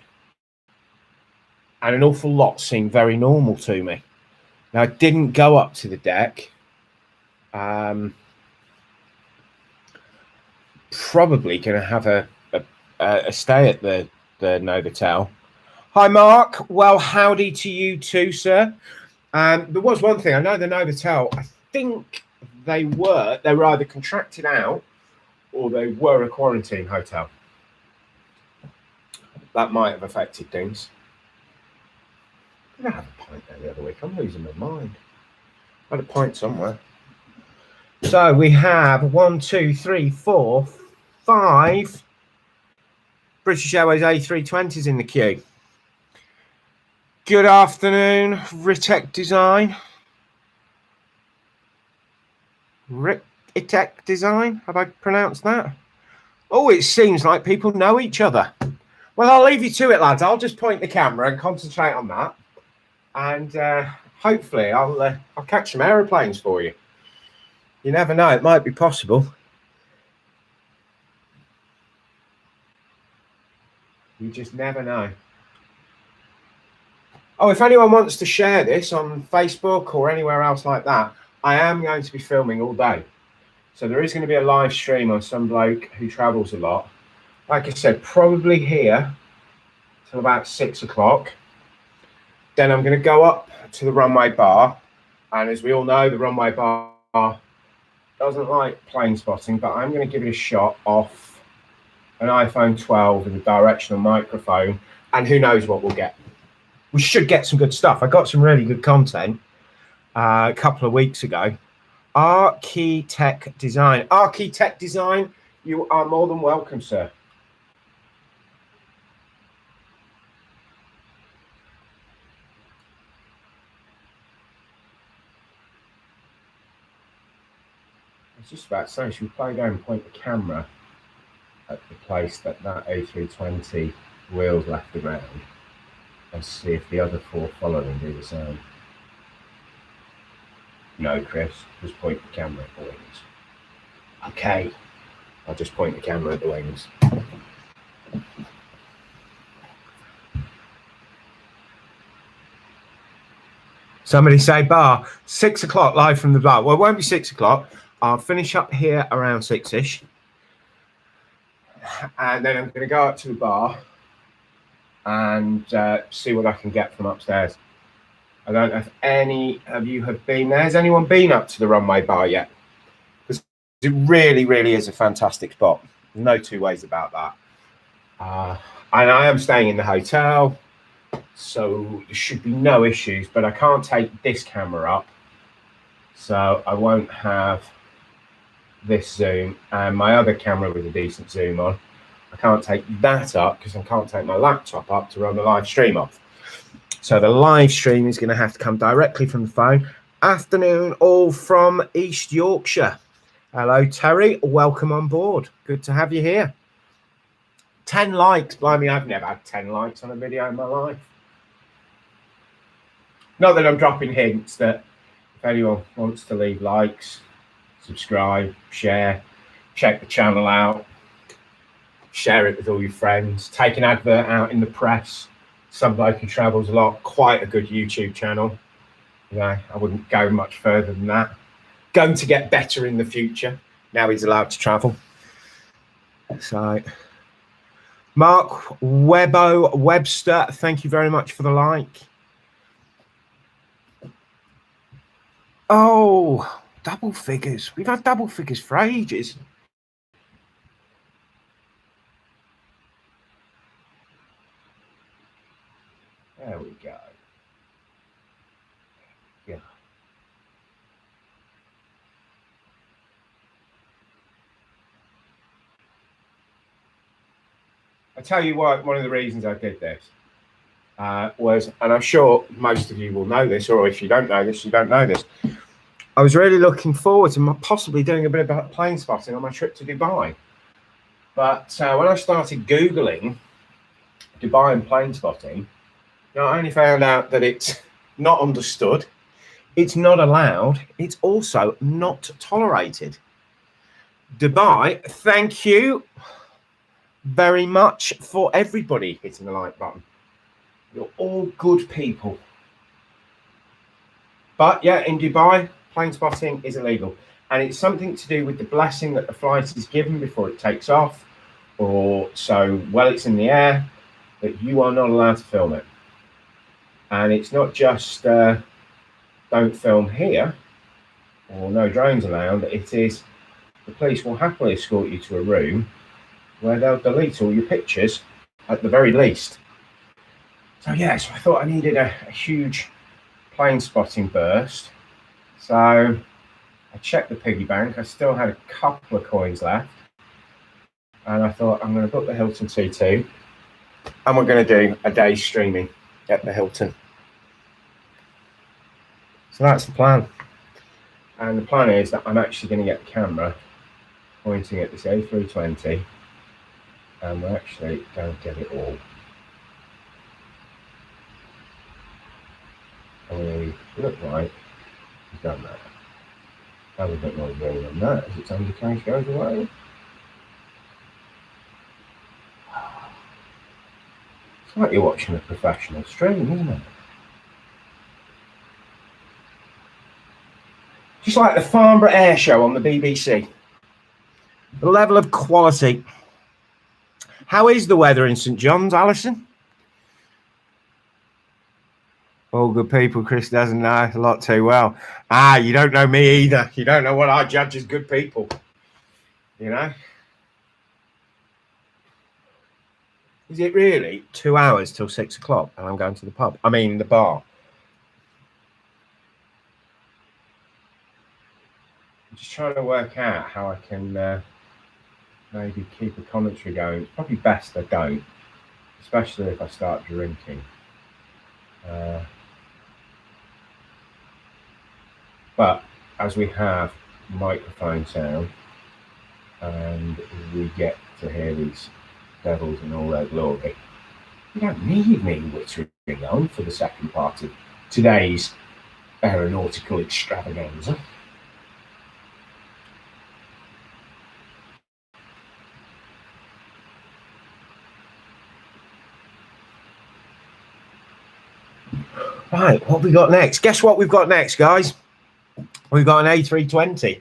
And an awful lot seemed very normal to me. Now, I didn't go up to the deck. Probably going to have a stay at the Novotel. Hi, Mark. Well, howdy to you too, sir. There was one thing. I know the Novotel, I think they were either contracted out or they were a quarantine hotel. That might have affected things. I didn't have a pint there the other week. I'm losing my mind. I had a pint somewhere. So we have 1, 2, 3, 4, 5 British Airways A320s in the queue. Good afternoon, Ritek Design. Ritek Design, have I pronounced that? Oh, it seems like people know each other. Well, I'll leave you to it, lads. I'll just point the camera and concentrate on that, and hopefully I'll catch some aeroplanes for you. You never know; it might be possible. You just never know. Oh, if anyone wants to share this on Facebook or anywhere else like that, I am going to be filming all day. So there is going to be a live stream on SomeBloke who travels a lot. Like I said, probably here till about 6 o'clock. Then I'm going to go up to the runway bar. And as we all know, the runway bar doesn't like plane spotting, but I'm going to give it a shot off an iPhone 12 with a directional microphone. And who knows what we'll get. We should get some good stuff. I got some really good content a couple of weeks ago. Architect Design. Architect Design, you are more than welcome, sir. I was just about to say, should we play down and point the camera at the place that A320 wheels left around and see if the other four following do the same? No, Chris, just point the camera at the wings. Okay, I'll just point the camera at the wings. Somebody say bar. 6 o'clock live from the bar. Well, it won't be 6 o'clock. I'll finish up here around 6-ish. And then I'm going to go up to the bar and see what I can get from upstairs. I don't know if any of you have been there. Has anyone been up to the runway bar yet? Because it really, really is a fantastic spot. There's no two ways about that. And I am staying in the hotel, so there should be no issues, but I can't take this camera up. So I won't have this zoom and my other camera with a decent zoom on. I can't take that up because I can't take my laptop up to run the live stream off. So the live stream is going to have to come directly from the phone. Afternoon, all from East Yorkshire. Hello, Terry. Welcome on board. Good to have you here. 10 likes. Blimey, I've never had 10 likes on a video in my life. Not that I'm dropping hints that if anyone wants to leave likes, subscribe, share, check the channel out, share it with all your friends, take an advert out in the press. SomeBloke who travels a lot, quite a good YouTube channel. You know, I wouldn't go much further than that. Going to get better in the future. Now he's allowed to travel. So, Mark Webster, thank you very much for the like. Oh, double figures. We've had double figures for ages. There we go. Yeah. I tell you what, one of the reasons I did this was, and I'm sure most of you will know this, or if you don't know this, you don't know this. I was really looking forward to possibly doing a bit of plane spotting on my trip to Dubai. But when I started Googling Dubai and plane spotting, I only found out that it's not understood, it's not allowed, it's also not tolerated. Dubai, thank you very much for everybody hitting the like button. You're all good people. But yeah, in Dubai, plane spotting is illegal. And it's something to do with the blessing that the flight is given before it takes off, or so while it's in the air, that you are not allowed to film it. And it's not just don't film here or no drones allowed. It is the police will happily escort you to a room where they'll delete all your pictures at the very least. So yes, I thought I needed a huge plane spotting burst. So I checked the piggy bank. I still had a couple of coins left. And I thought I'm going to book the Hilton T2 and we're going to do a day streaming at the Hilton. So that's the plan. And the plan is that I'm actually going to get the camera pointing at this A320 and we actually don't get it all. And we look like we've done that. Have a bit more green on that as its undercase goes away. It's like you're watching a professional stream, isn't it? Just like the Farnborough Air Show on the BBC. The level of quality. How is the weather in St John's, Alison? All good people. Chris doesn't know a lot too well. You don't know me either. You don't know what I judge as good people. You know? Is it really 2 hours till 6 o'clock and I'm going to the pub? I mean, the bar. I'm just trying to work out how I can maybe keep a commentary going. It's probably best I don't, especially if I start drinking. But as we have microphone sound and we get to hear these devils in all their glory, you don't need me whittering on for the second part of today's aeronautical extravaganza. Right, what have we got next? Guess what we've got next, guys? We've got an A320.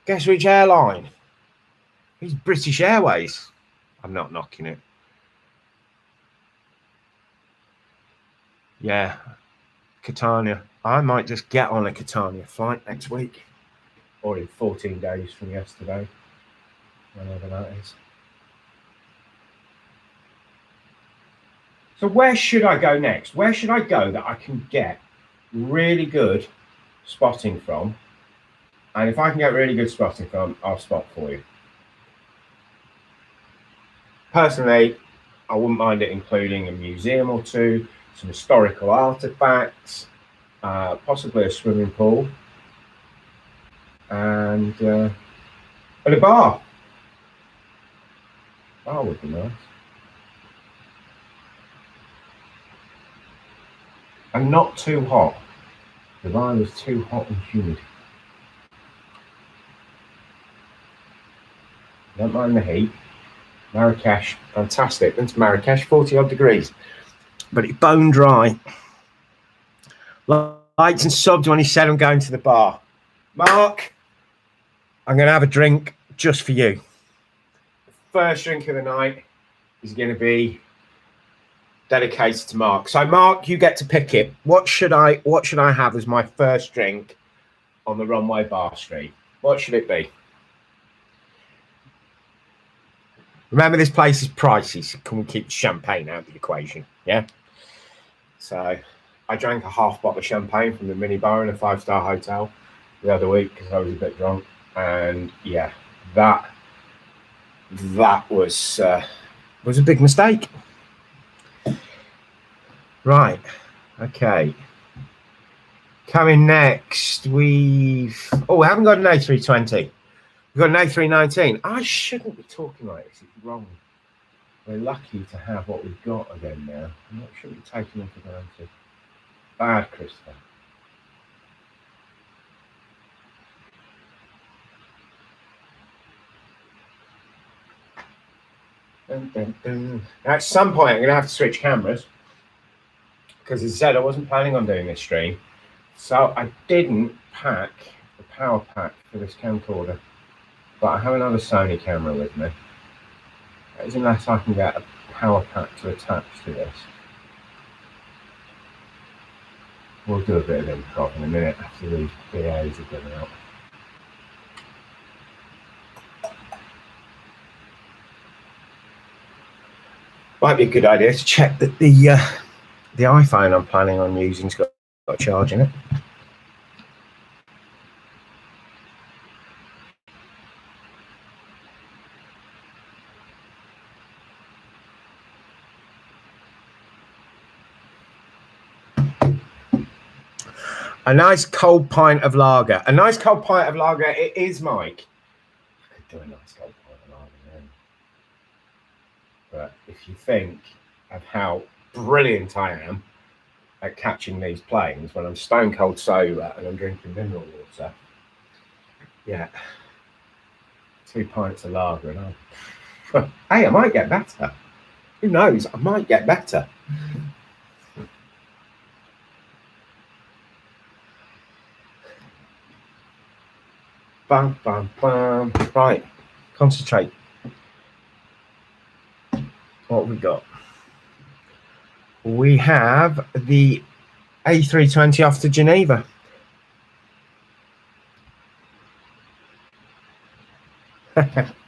Guess which airline? It's British Airways. I'm not knocking it. Yeah, Catania. I might just get on a Catania flight next week. Or in 14 days from yesterday. Whenever that is. So where should I go next? Where should I go that I can get really good spotting from? And if I can get really good spotting from, I'll spot for you. Personally, I wouldn't mind it including a museum or two, some historical artifacts, possibly a swimming pool, and a bar. Bar would be nice. And not too hot. The bar was too hot and humid. Don't mind the heat. Marrakesh, fantastic. Been to Marrakesh, 40 odd degrees. But it's bone dry. Liked and subbed when he said I'm going to the bar. Mark, I'm going to have a drink just for you. The first drink of the night is going to be dedicated to Mark. So Mark, you get to pick it. What should I have as my first drink on the Runway Bar Street? What should it be? Remember, this place is pricey, so can we keep champagne out of the equation? Yeah. So I drank a half bottle of champagne from the mini bar in a 5-star hotel the other week because I was a bit drunk, and yeah, that was a big mistake. Right. Okay. Coming next, we haven't got an A320. We've got an A319. I shouldn't be talking like this. It's wrong. We're lucky to have what we've got again now. I'm not sure we're taking them for granted. Bad, Christopher. Dun, dun, dun. At some point, I'm going to have to switch cameras because, as I said, I wasn't planning on doing this stream. So I didn't pack the power pack for this camcorder. But I have another Sony camera with me. That is unless I can get a power pack to attach to this. We'll do a bit of improv in a minute after these BAs have been out. Might be a good idea to check that the iPhone I'm planning on using's got a charge in it. A nice cold pint of lager. A nice cold pint of lager it is, Mike. I could do a nice cold pint of lager then. But if you think of how brilliant I am at catching these planes when I'm stone cold sober and I'm drinking mineral water, yeah, 2 pints of lager and hey, I might get better. Who knows? I might get better. Bam, bam, bam. Right, concentrate. What have we got? We have the A320 off to Geneva. Right.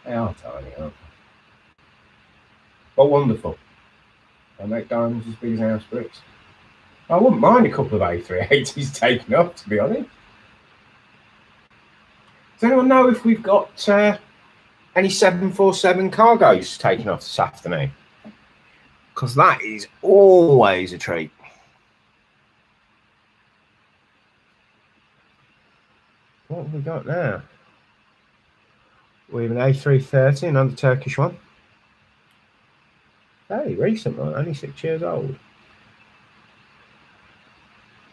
They are tiny, aren't they? But wonderful. They make diamonds as big as house bricks. I wouldn't mind a couple of A380s taken up, to be honest. Does anyone know if we've got any 747 cargoes taken off this afternoon? Because that is always a treat. What have we got now? We have an A330, another Turkish one. Very recent one, only 6 years old.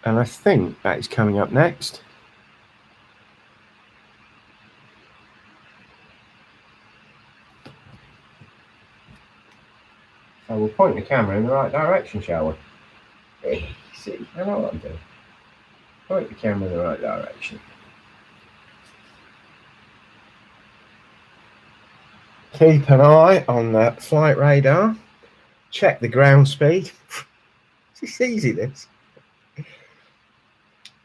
And I think that is coming up next. So we'll point the camera in the right direction, shall we? See, I know what I'm doing. Point the camera in the right direction. Keep an eye on the flight radar. Check the ground speed. It's easy, this.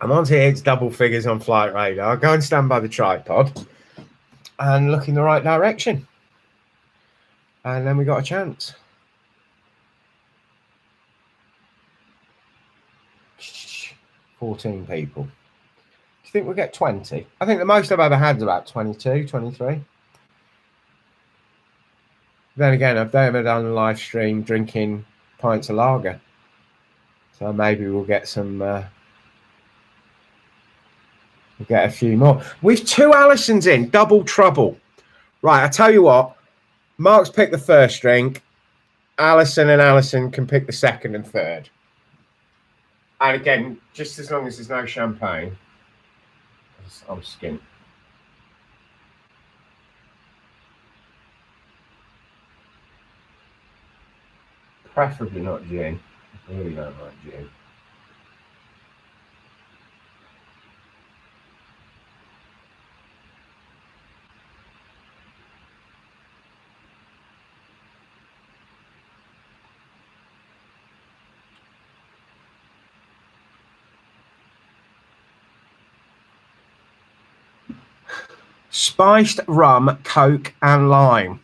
And once it hits double figures on flight radar, go and stand by the tripod and look in the right direction. And then we got a chance. $14 people. Do you think we'll get 20? I think the most I've ever had is about 22, 23. Then again, I've never done a live stream drinking pints of lager. So maybe we'll get some, we'll get a few more. We've 2 Allisons in, double trouble. Right, I tell you what, Mark's picked the first drink. Alison and Alison can pick the second and third. And again, just as long as there's no champagne, I'm skint. Preferably not gin. I really don't like gin. Spiced rum, Coke, and lime.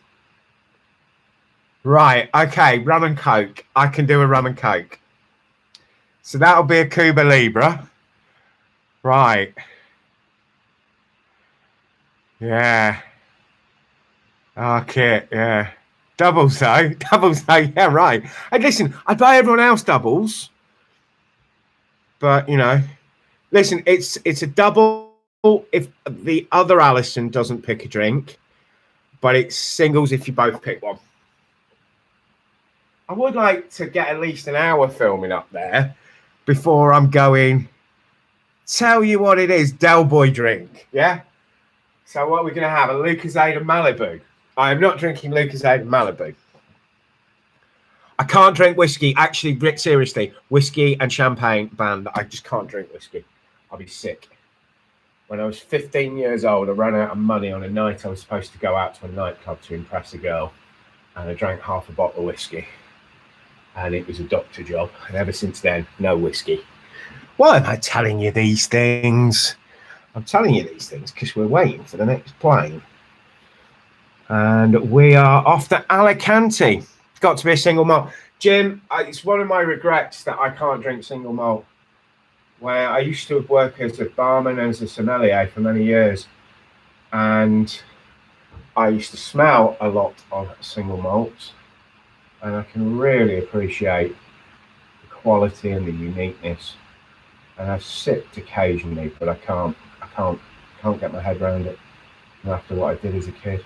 Right, okay, rum and Coke. I can do a rum and Coke. So that'll be a Cuba Libre. Right. Yeah. Okay, yeah. Doubles though. Doubles though, yeah, right. And listen, I buy everyone else doubles. But, you know, listen, it's a double if the other Alison doesn't pick a drink, but it's singles if you both pick one. I would like to get at least an hour filming up there before I'm going, tell you what it is, Del Boy drink, yeah? So what we're going to have, a Lucozade and Malibu. I am not drinking Lucozade and Malibu. I can't drink whiskey. Actually, seriously, whiskey and champagne banned. I just can't drink whiskey. I'll be sick. When I was 15 years old, I ran out of money on a night I was supposed to go out to a nightclub to impress a girl. And I drank half a bottle of whiskey. And it was a doctor job. And ever since then, no whiskey. Why am I telling you these things? I'm telling you these things because we're waiting for the next plane. And we are off to Alicante. Got to be a single malt. Jim, it's one of my regrets that I can't drink single malt. Where I used to work as a barman and as a sommelier for many years. And I used to smell a lot of single malts. And I can really appreciate the quality and the uniqueness. And I've sipped occasionally, but I can't get my head around it after what I did as a kid.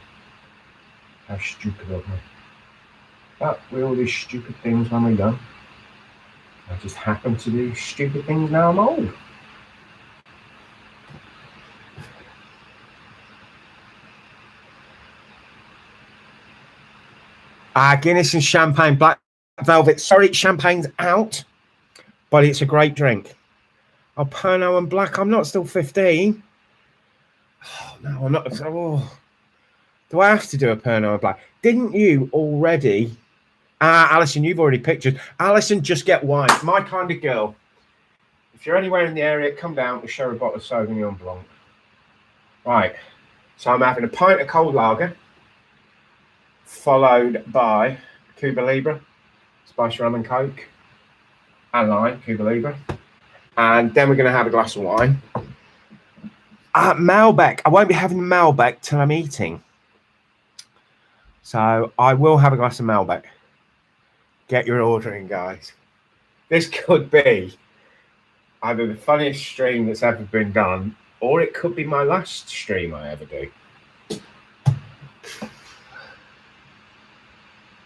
How stupid of me. But we all do stupid things when we're young. I just happen to do stupid things now I'm old. Guinness and champagne, black velvet. Sorry, champagne's out, but it's a great drink. Oh, Pernod and black. I'm not still 15. Oh, no, I'm not. Oh. Do I have to do a Pernod and black? Didn't you already? Alison, you've already pictured. Alison, just get wine. My kind of girl. If you're anywhere in the area, come down and share a bottle of Sauvignon Blanc. Right. So I'm having a pint of cold lager, followed by Cuba Libre, spiced rum and coke, and lime, Cuba Libre. And then we're going to have a glass of wine. Malbec. I won't be having Malbec till I'm eating. So I will have a glass of Malbec. Get your order in, guys. This could be either the funniest stream that's ever been done, or it could be my last stream I ever do.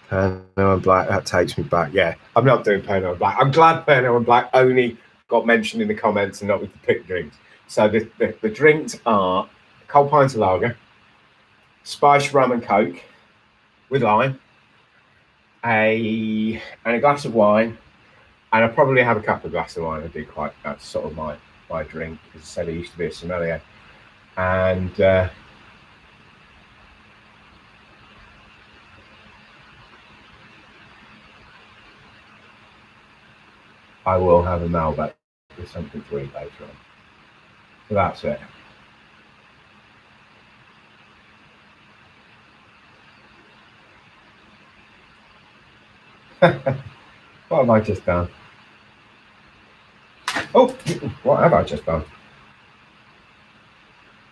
Pernod and black, that takes me back. Yeah, I'm not doing Pernod and black. I'm glad Pernod and black only got mentioned in the comments and not with the pick drinks. So the drinks are a cold pint of lager, spiced rum and coke with lime, and a glass of wine, and I'll probably have a couple of glasses of wine. I do quite, that's sort of my drink. As I said, I used to be a sommelier. And I will have a Malbec with something to eat later on. So that's it. What have I just done? Oh, what have I just done?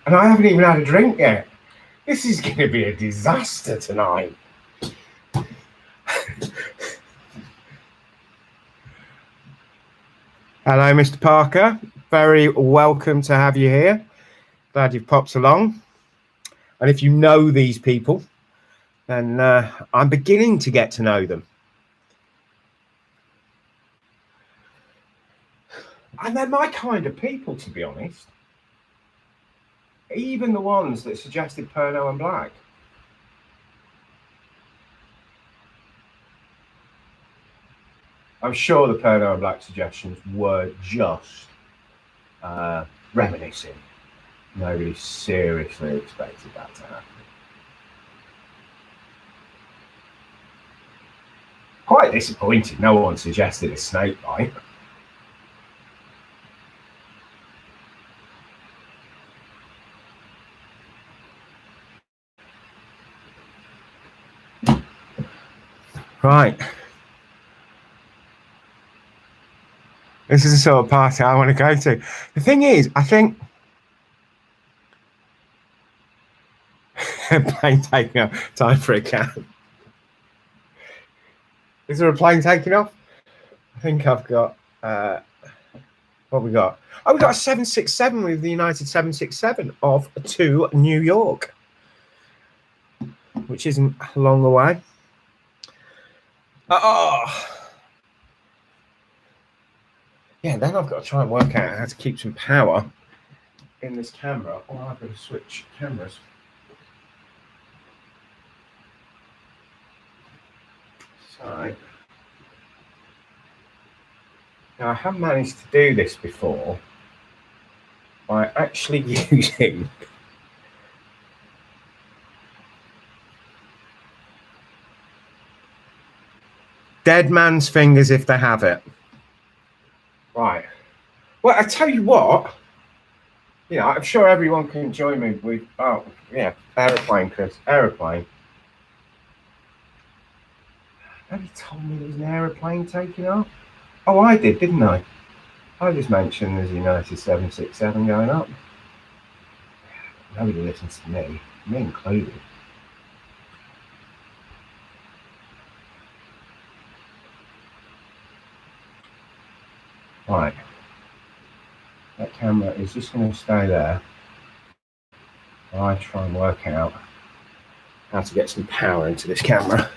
And I haven't even had a drink yet. This is going to be a disaster tonight. Hello, Mr. Parker. Very welcome to have you here. Glad you've popped along. And if you know these people, then I'm beginning to get to know them. And they're my kind of people, to be honest. Even the ones that suggested Pernod and black. I'm sure the Pernod and black suggestions were just reminiscing. Nobody seriously expected that to happen. Quite disappointed no one suggested a snake bite. Right. This is the sort of party I want to go to. The thing is, I think plane taking off. Time for a cab. Is there a plane taking off? I think I've got what we got. Oh, we got a 767 with the United 767 off to New York, which isn't long away. Yeah, then I've got to try and work out how to keep some power in this camera, or I've got to switch cameras. So, now I have managed to do this before by actually using dead man's fingers if they have it. Right. Well, I tell you what, you know, I'm sure everyone can join me with, oh, yeah, aeroplane, Chris, aeroplane. Nobody told me there was an aeroplane taking off. Oh, I did, didn't I? I just mentioned there's a United 767 going up. Nobody listens to me included. Right. That camera is just going to stay there while I try and work out how to get some power into this camera.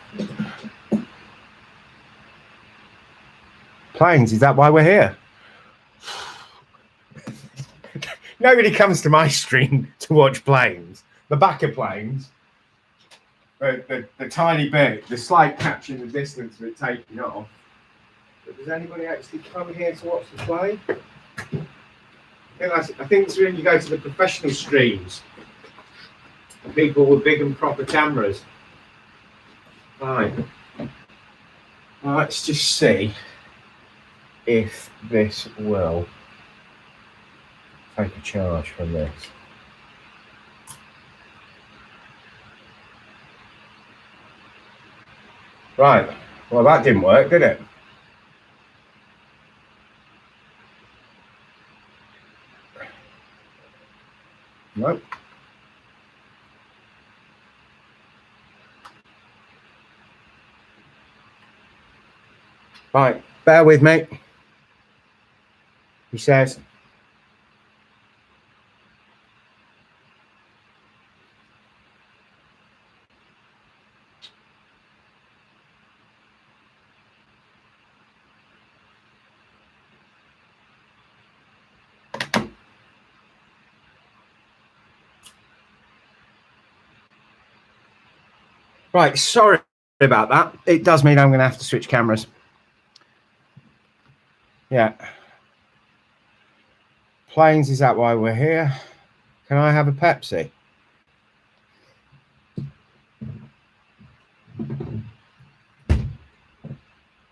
Planes, is that why we're here? Nobody comes to my stream to watch planes. The back of planes, the tiny bit, the slight capturing the distance of it taking off. But does anybody actually come here to watch the plane? I think it's when you go to the professional streams. People with big and proper cameras. Right. Well, let's just see if this will take a charge from this. Right. Well, that didn't work, did it? Nope. Right, bear with me. He says, right, sorry about that. It does mean I'm going to have to switch cameras. Yeah. Planes, is that why we're here? Can I have a Pepsi?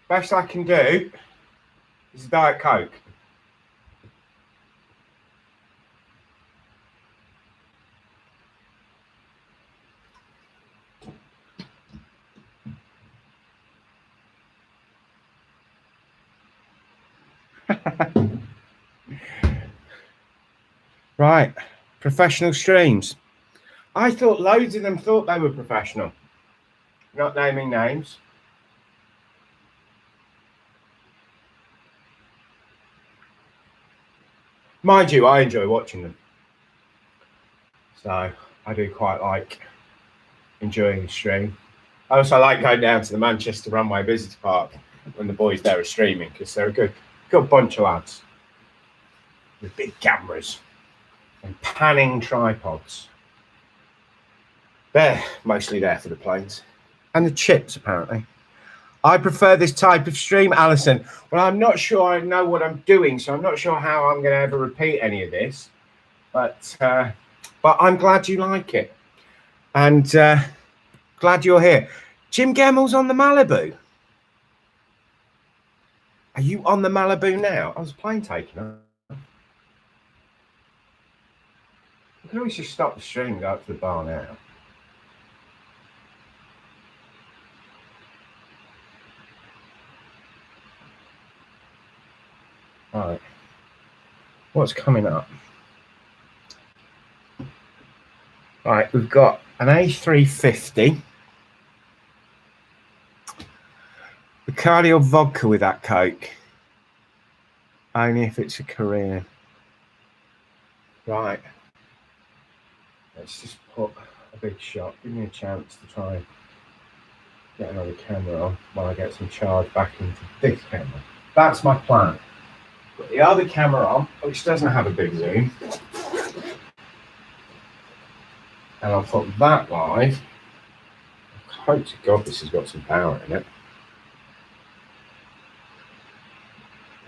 Best I can do is a Diet Coke. Right, professional streams. I thought loads of them thought they were professional. Not naming names. Mind you, I enjoy watching them. So I do quite like enjoying the stream. I also like going down to the Manchester Runway Business Park when the boys there are streaming, because they're a good bunch of lads with big cameras and panning tripods. They're mostly there for the planes and the chips, apparently. I prefer this type of stream, Alison. Well, I'm not sure I know what I'm doing, so I'm not sure how I'm going to ever repeat any of this. But I'm glad you like it, and glad you're here. Jim Gemmel's on the Malibu. Are you on the Malibu now? I was plane taking off. You can always just stop the stream and go up to the bar now. Right. What's coming up? Right, we've got an A350. Bacardi or vodka with that Coke? Only if it's a Korean. Right. Let's just put a big shot. Give me a chance to try and get another camera on while I get some charge back into this camera. That's my plan. Put the other camera on, which doesn't have a big zoom. And I'll put that live. I hope to God this has got some power in it.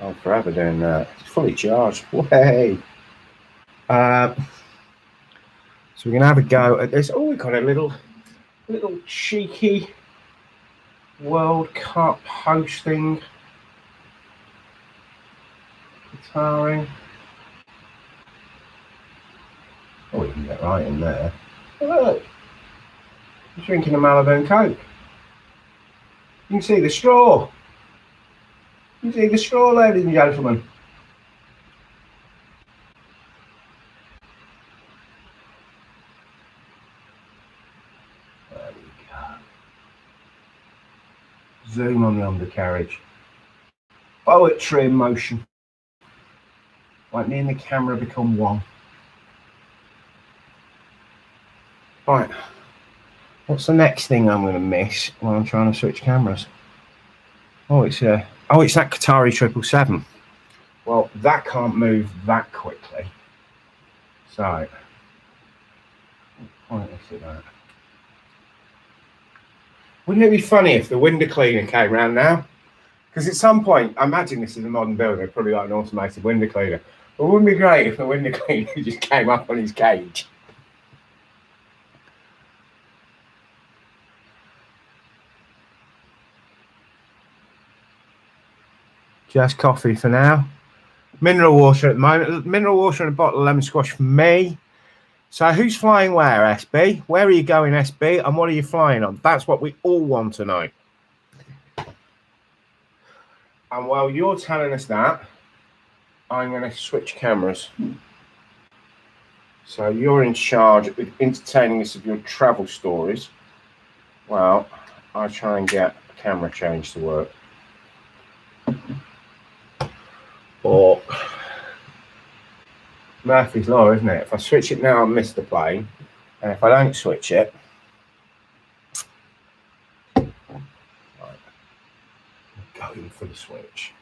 I'm forever doing that. It's fully charged. Way. So we're gonna have a go at this. Oh, we've got a little cheeky World Cup hosting guitaring. Oh, we can get right in there. Oh, look, he's drinking a Malibu and Coke. You can see the straw. You can see the straw, ladies and gentlemen. There we go. Zoom on the undercarriage. Poetry in motion. Like me and the camera become one. Right. What's the next thing I'm going to miss while I'm trying to switch cameras? Oh, it's that Qatari 777. Well, that can't move that quickly. So, pointless at that. Wouldn't it be funny if the window cleaner came around now? Because at some point, I imagine this is a modern building, probably like an automated window cleaner. But wouldn't it be great if the window cleaner just came up on his cage? Just coffee for now. Mineral water at the moment. Mineral water and a bottle of lemon squash for me. So who's flying where, SB? Where are you going, SB? And what are you flying on? That's what we all want to know. And while you're telling us that, I'm going to switch cameras. So you're in charge of entertaining us of your travel stories. Well, I try and get a camera change to work. Or Murphy's Law, isn't it? If I switch it now, I'll miss the plane. And if I don't switch it, right, I'm going for the switch.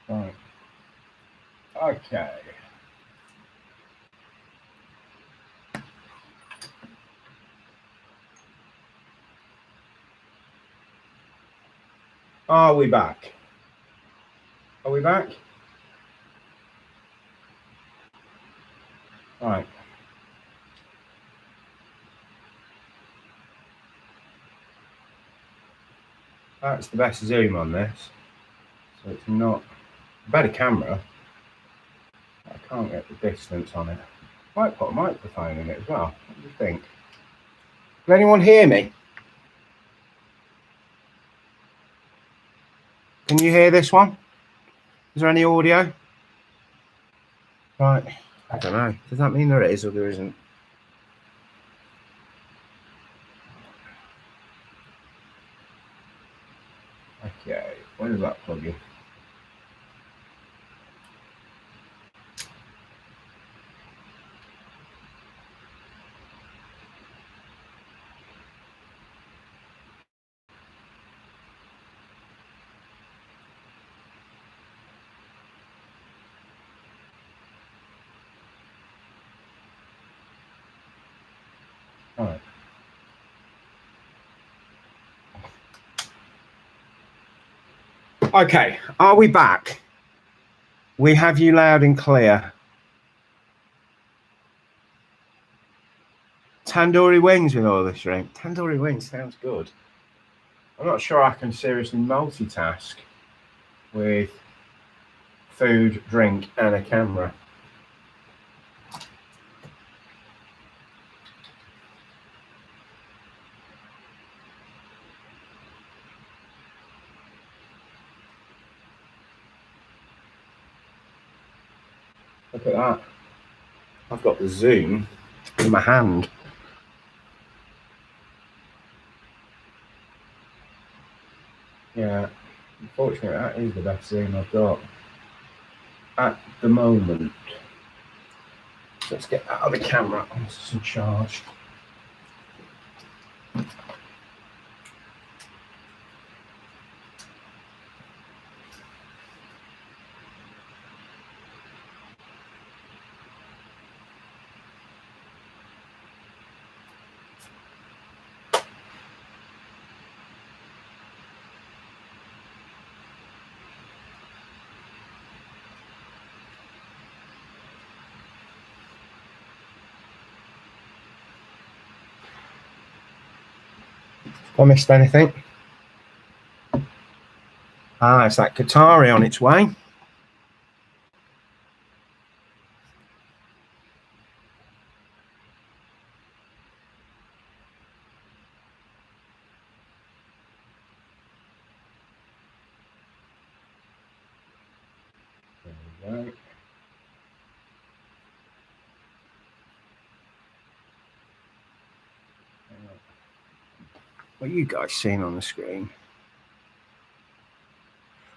Right. Okay. Are we back? Are we back? Right. That's the best zoom on this. So it's not a better camera. I can't get the distance on it. Might put a microphone in it as well. What do you think? Can anyone hear me? Can you hear this one? Is there any audio? Right. I don't know. Does that mean there is or there isn't? Okay. When does that plug in? All right. Okay, are we back? We have you loud and clear. Tandoori wings with all this drink. Tandoori wings sounds good. I'm not sure I can seriously multitask with food, drink, and a camera. Look at that. I've got the zoom in my hand. Yeah, unfortunately, that is the best zoom I've got at the moment. So let's get out of the camera onto some charge. I missed anything? Ah, it's that Qatari on its way. There we go. What are you guys seeing on the screen?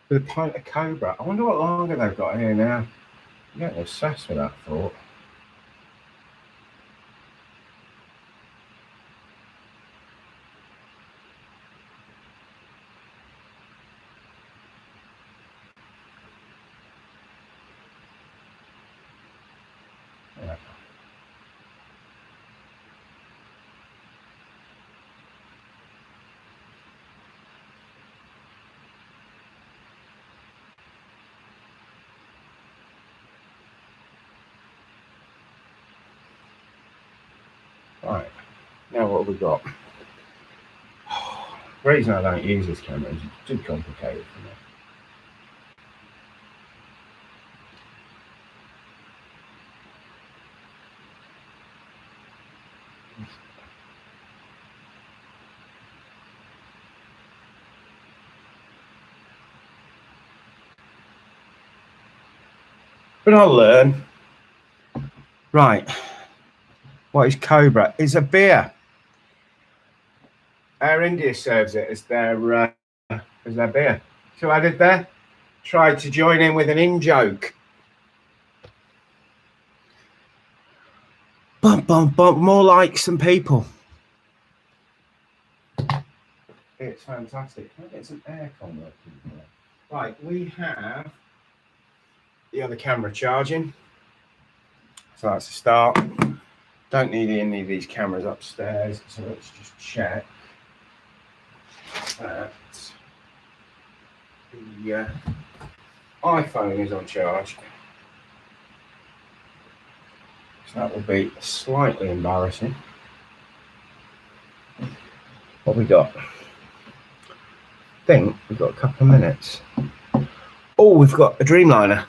With a pint of Cobra. I wonder what longer they've got here now. I'm getting obsessed with that thought. Yeah. Right, now what have we got? The reason I don't use this camera is it's too complicated for me. But I'll learn. Right, what is Cobra? It's a beer. Air India serves it as their beer. So what I did there? Tried to join in with an in-joke. Bump, bump, bump. More likes than people. It's fantastic. Can I get some aircon working here? Right, we have the other camera charging. So that's a start. Don't need any of these cameras upstairs. So let's just check that the iPhone is on charge. So that will be slightly embarrassing. What we got? I think we've got a couple of minutes. Oh, we've got a Dreamliner.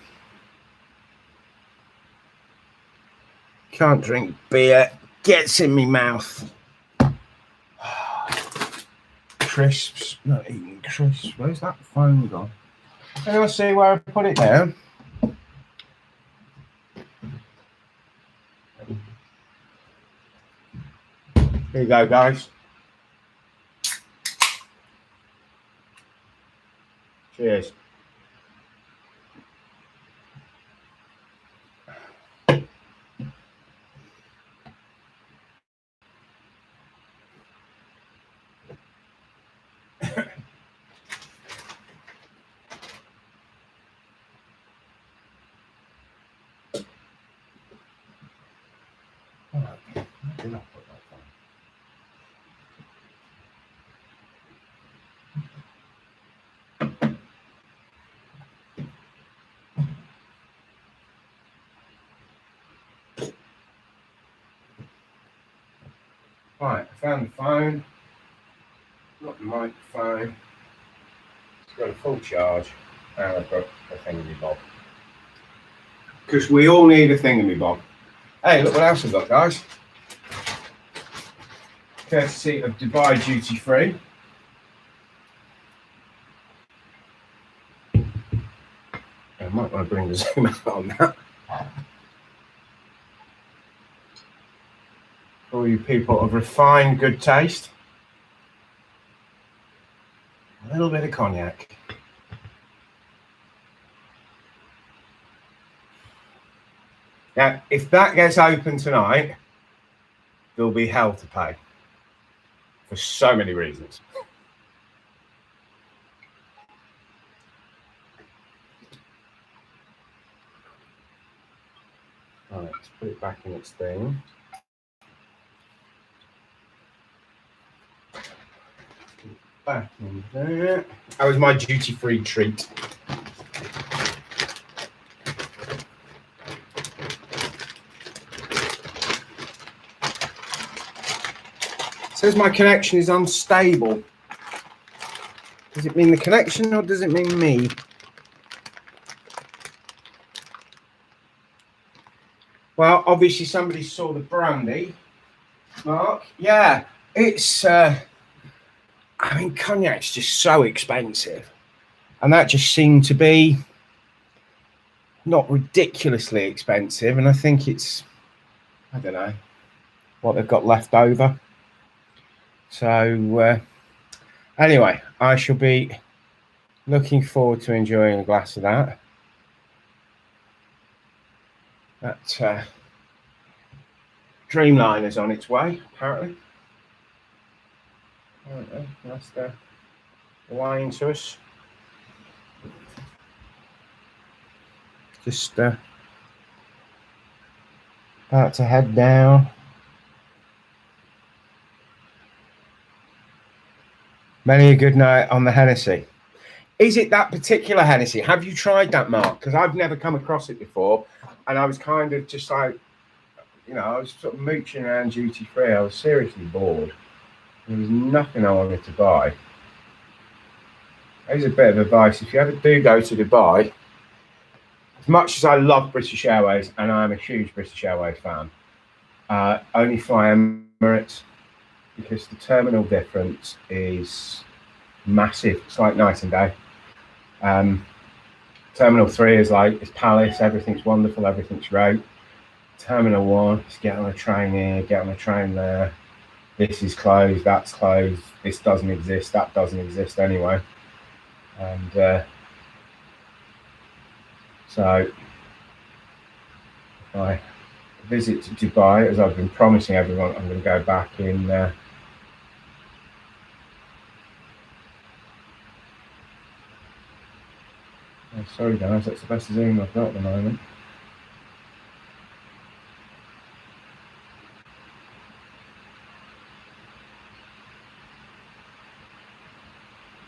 Can't drink beer. Gets in me mouth. Crisps. Not eating crisps. Where's that phone gone? Anyone see where I put it down? Here you go, guys. Cheers. Right, I found the phone. Got the microphone. It's got a full charge. And I've got a thingamabob. Because we all need a thingamabob. Hey, look what else I've got, guys. Courtesy of Dubai Duty Free. I might want to bring the zoom out on that. For all you people of refined good taste. A little bit of cognac. Now, if that gets open tonight, there'll be hell to pay. For so many reasons. All right, let's put it back in its thing. Back in there. That was my duty-free treat. says my connection is unstable. Does it mean the connection or does it mean me? Well, obviously somebody saw the brandy. Mark, yeah, it's, I mean, cognac's just so expensive. And that just seemed to be not ridiculously expensive. And I think it's, I don't know, what they've got left over. So anyway, I shall be looking forward to enjoying a glass of that. That Dreamliner's on its way, apparently. I don't know, that's the wine to us. Just about to head down. Many a good night on the Hennessy. Is it that particular Hennessy? Have you tried that, Mark? Because I've never come across it before. And I was kind of just like, you know, I was sort of mooching around duty free. I was seriously bored. There was nothing I wanted to buy. Here's a bit of advice. If you ever do go to Dubai, as much as I love British Airways, and I'm a huge British Airways fan, only fly Emirates, because the terminal difference is massive. It's like night and day. Terminal 3 is like, it's palace, everything's wonderful, everything's great. Terminal 1 is get on a train here, get on a train there. This is closed, that's closed, this doesn't exist, that doesn't exist anyway. And so if I visit Dubai, as I've been promising everyone, I'm going to go back in oh, sorry guys, that's the best Zoom I've got at the moment.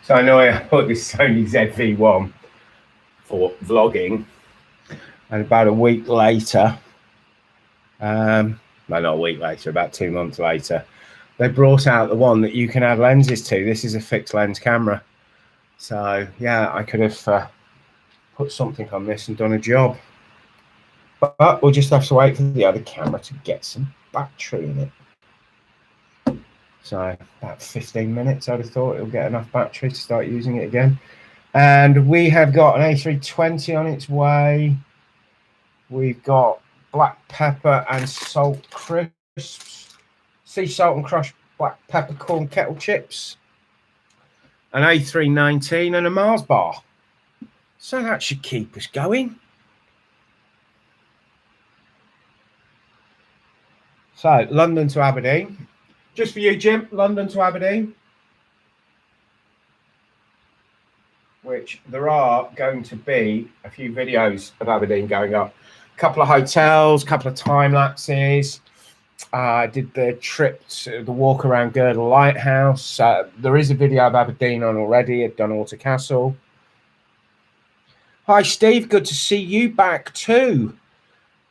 So I know I bought this Sony ZV-1 for vlogging, and about a week later, no, not a week later, about 2 months later, they brought out the one that you can add lenses to. This is a fixed lens camera. So yeah, I could have put something on this and done a job. But we'll just have to wait for the other camera to get some battery in it. So about 15 minutes, I'd have thought it'll get enough battery to start using it again. And we have got an A320 on its way. We've got black pepper and salt crisps, sea salt and crushed black peppercorn kettle chips, an A319 and a Mars bar. So that should keep us going. So London to Aberdeen. Just for you, Jim, London to Aberdeen. Which there are going to be a few videos of Aberdeen going up. A couple of hotels, a couple of time lapses. I did the trip to the walk around Girdle Lighthouse. There is a video of Aberdeen on already at Dunwater Castle. Hi, Steve. Good to see you back too.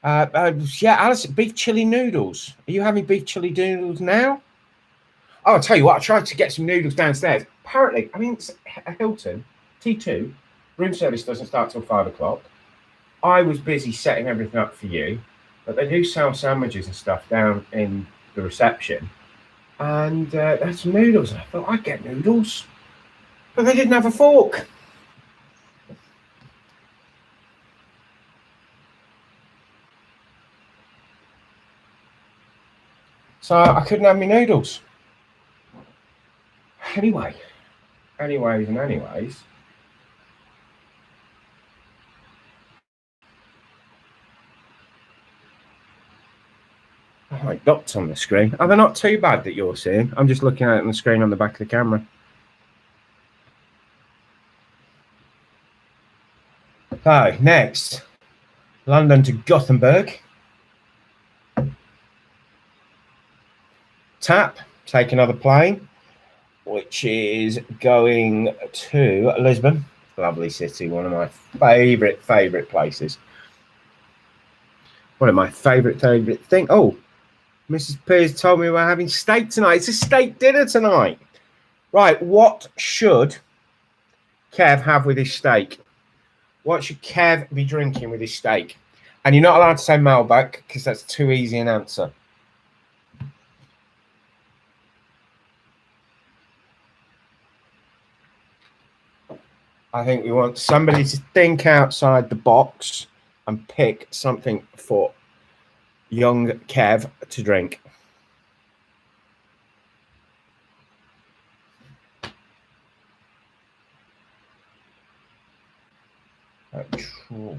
Yeah, Alison, beef chili noodles. Are you having beef chili noodles now? Oh, I'll tell you what, I tried to get some noodles downstairs. Apparently, I mean, it's a Hilton T2. Room service doesn't start till 5 o'clock. I was busy setting everything up for you, but they do sell sandwiches and stuff down in the reception. And there's some noodles. And I thought, I'd get noodles. But they didn't have a fork. So I couldn't have my noodles. Anyways. Oh, like dots on the screen. Are they not too bad that you're seeing? I'm just looking at it on the screen on the back of the camera. So, next, London to Gothenburg. Tap, take another plane, which is going to Lisbon. Lovely city, one of my favourite places. One of my favourite things. Oh, Mrs. P has told me we're having steak tonight. It's a steak dinner tonight. Right, what should Kev have with his steak? What should Kev be drinking with his steak? And you're not allowed to say Malbec because that's too easy an answer. I think we want somebody to think outside the box and pick something for young Kev to drink.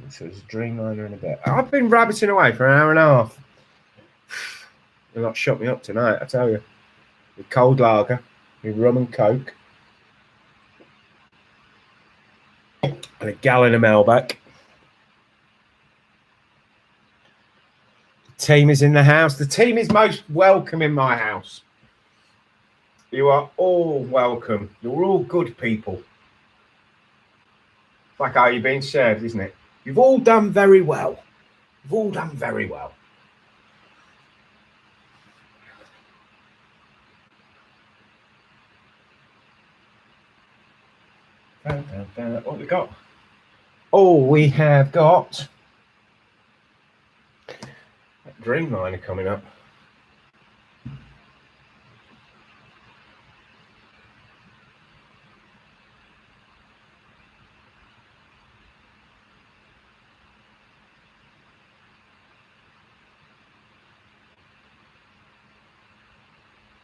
So there's a Dreamliner in a bit. I've been rabbiting away for an hour and a half. They'll not shut me up tonight, I tell you. With cold lager, with rum and coke, and a gallon of Malbec. The team is in the house. The team is most welcome in my house. You are all welcome. You're all good people. It's like how you're being served, isn't it? You've all done very well. You've all done very well. What we got? Oh, we have got that Dreamliner coming up.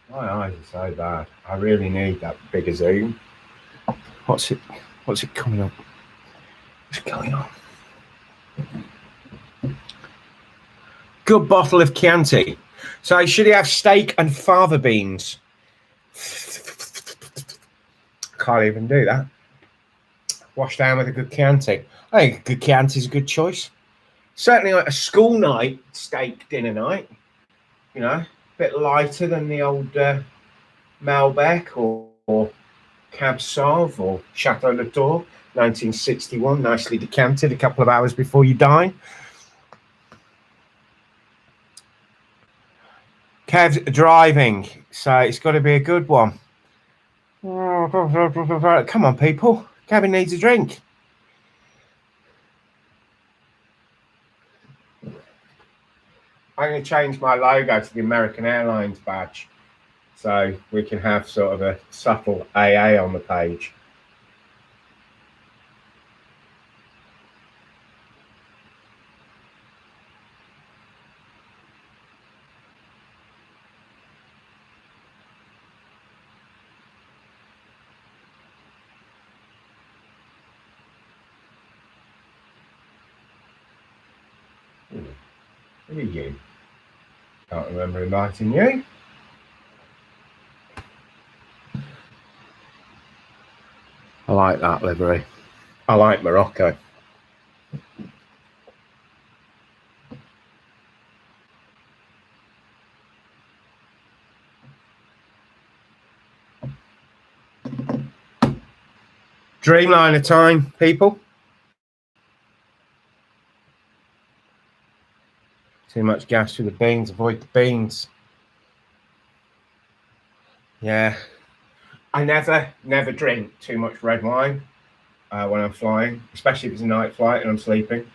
My eyes are so bad. I really need that bigger zoom. What's it coming up? What's going on? Good bottle of Chianti. So should he have steak and fava beans? Can't even do that. Wash down with a good Chianti. I think a good Chianti is a good choice. Certainly like a school night, steak dinner night. You know, a bit lighter than the old Malbec or Cab Sauv or Chateau Latour, 1961, nicely decanted a couple of hours before you dine. Kev's driving, so it's got to be a good one. Come on, people. Kevin needs a drink. I'm going to change my logo to the American Airlines badge so we can have sort of a subtle AA on the page. Who are you? Can't remember inviting you. I like that livery. I like Morocco. Dreamliner time, people. Too much gas with the beans. Avoid the beans. Yeah. I never drink too much red wine when I'm flying, especially if it's a night flight and I'm sleeping,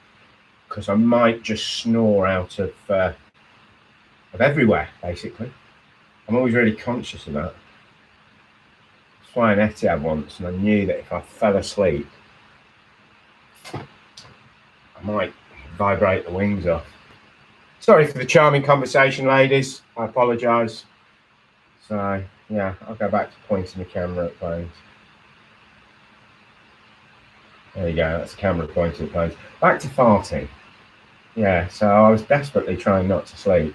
because I might just snore out of everywhere, basically. I'm always really conscious of that. I was flying Etihad once, and I knew that if I fell asleep, I might vibrate the wings off. Sorry for the charming conversation, ladies. I apologise. So, yeah, I'll go back to pointing the camera at planes. There you go, that's the camera pointing at planes. Back to farting. Yeah, so I was desperately trying not to sleep.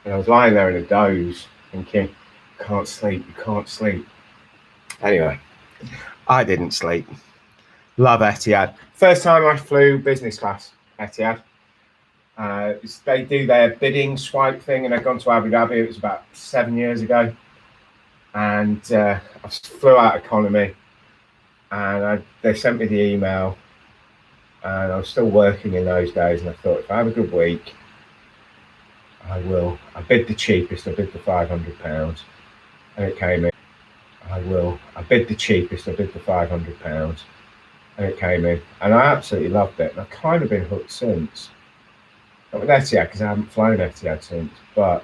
And I was lying there in a doze, thinking, can't sleep, you can't sleep. Anyway, I didn't sleep. Love Etihad. First time I flew business class, Etihad. They do their bidding swipe thing, and I'd gone to Abu Dhabi. It was about 7 years ago, and I flew out economy, and they sent me the email, and I was still working in those days, and I thought, if I have a good week, I will I bid the cheapest. I bid the £500, and it came in. I bid the cheapest. I bid the £500, and it came in, and I absolutely loved it. And I've kind of been hooked since. Not with Etihad, because I haven't flown Etihad since, but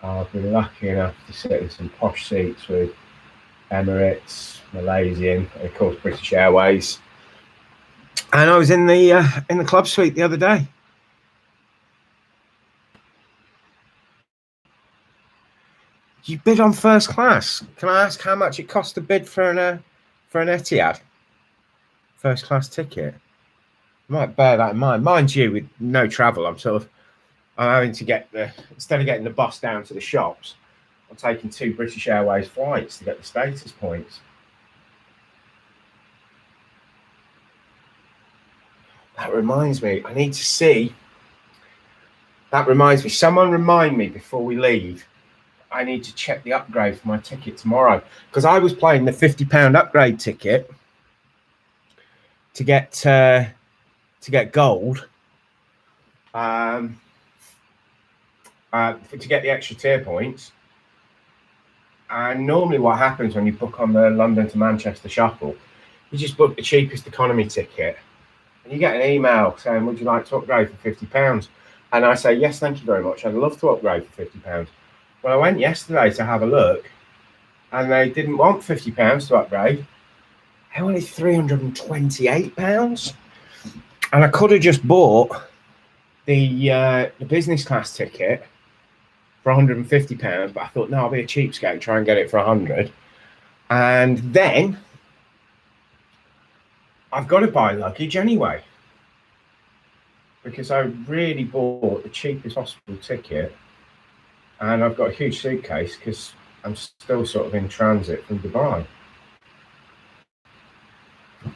I've been lucky enough to sit in some posh seats with Emirates, Malaysian, and of course British Airways. And I was in the club suite the other day. You bid on first class. Can I ask how much it cost to bid for an Etihad first class ticket? I might bear that in mind. Mind you, with no travel, I'm having to instead of getting the bus down to the shops, I'm taking 2 British Airways flights to get the status points. That reminds me, I need to see. That reminds me, someone remind me before we leave. I need to check the upgrade for my ticket tomorrow, because I was playing the £50 upgrade ticket to get gold, to get the extra tier points. And normally what happens when you book on the London to Manchester shuttle, you just book the cheapest economy ticket, and you get an email saying, would you like to upgrade for £50? And I say, yes, thank you very much. I'd love to upgrade for £50. Well, I went yesterday to have a look, and they didn't want £50 to upgrade. They wanted £328. And I could have just bought the business class ticket for £150, but I thought, no, I'll be a cheapskate, try and get it for £100. And then I've got to buy luggage anyway, because I really bought the cheapest possible ticket, and I've got a huge suitcase because I'm still sort of in transit from Dubai.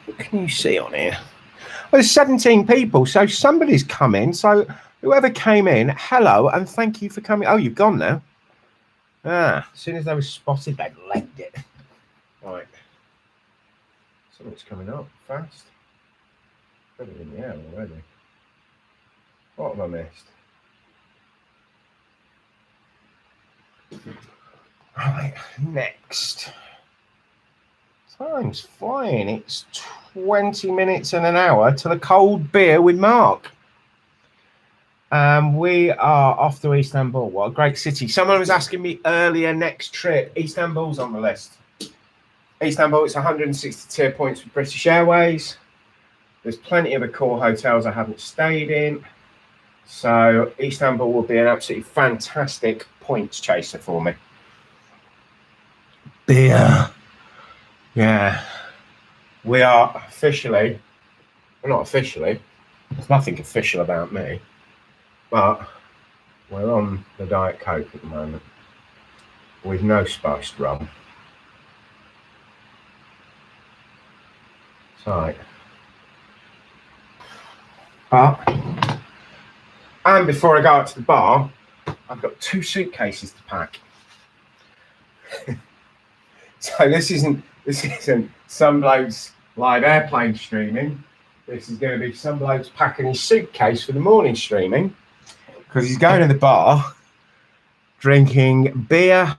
What can you see on here? Well, there's 17 people, so somebody's come in. So whoever came in, hello, and thank you for coming. Oh, you've gone now. As soon as they were spotted, they legged it. Right. Something's coming up fast. Put it in the air already. What have I missed? Right, next. Time's flying. It's 20 minutes and an hour to the cold beer with Mark. We are off to Istanbul. What a great city. Someone was asking me earlier, next trip. Istanbul's on the list. Istanbul, it's 160 tier points with British Airways. There's plenty of the core hotels I haven't stayed in. So Istanbul will be an absolutely fantastic points chaser for me. Beer. Yeah. We are officially, well, not officially, there's nothing official about me, but we're on the Diet Coke at the moment with no spiced rum. Right. And before I go out to the bar, I've got 2 suitcases to pack. So this isn't SomeBloke's live airplane streaming. This is going to be SomeBloke's packing his suitcase for the morning streaming, because he's going to the bar, drinking beer,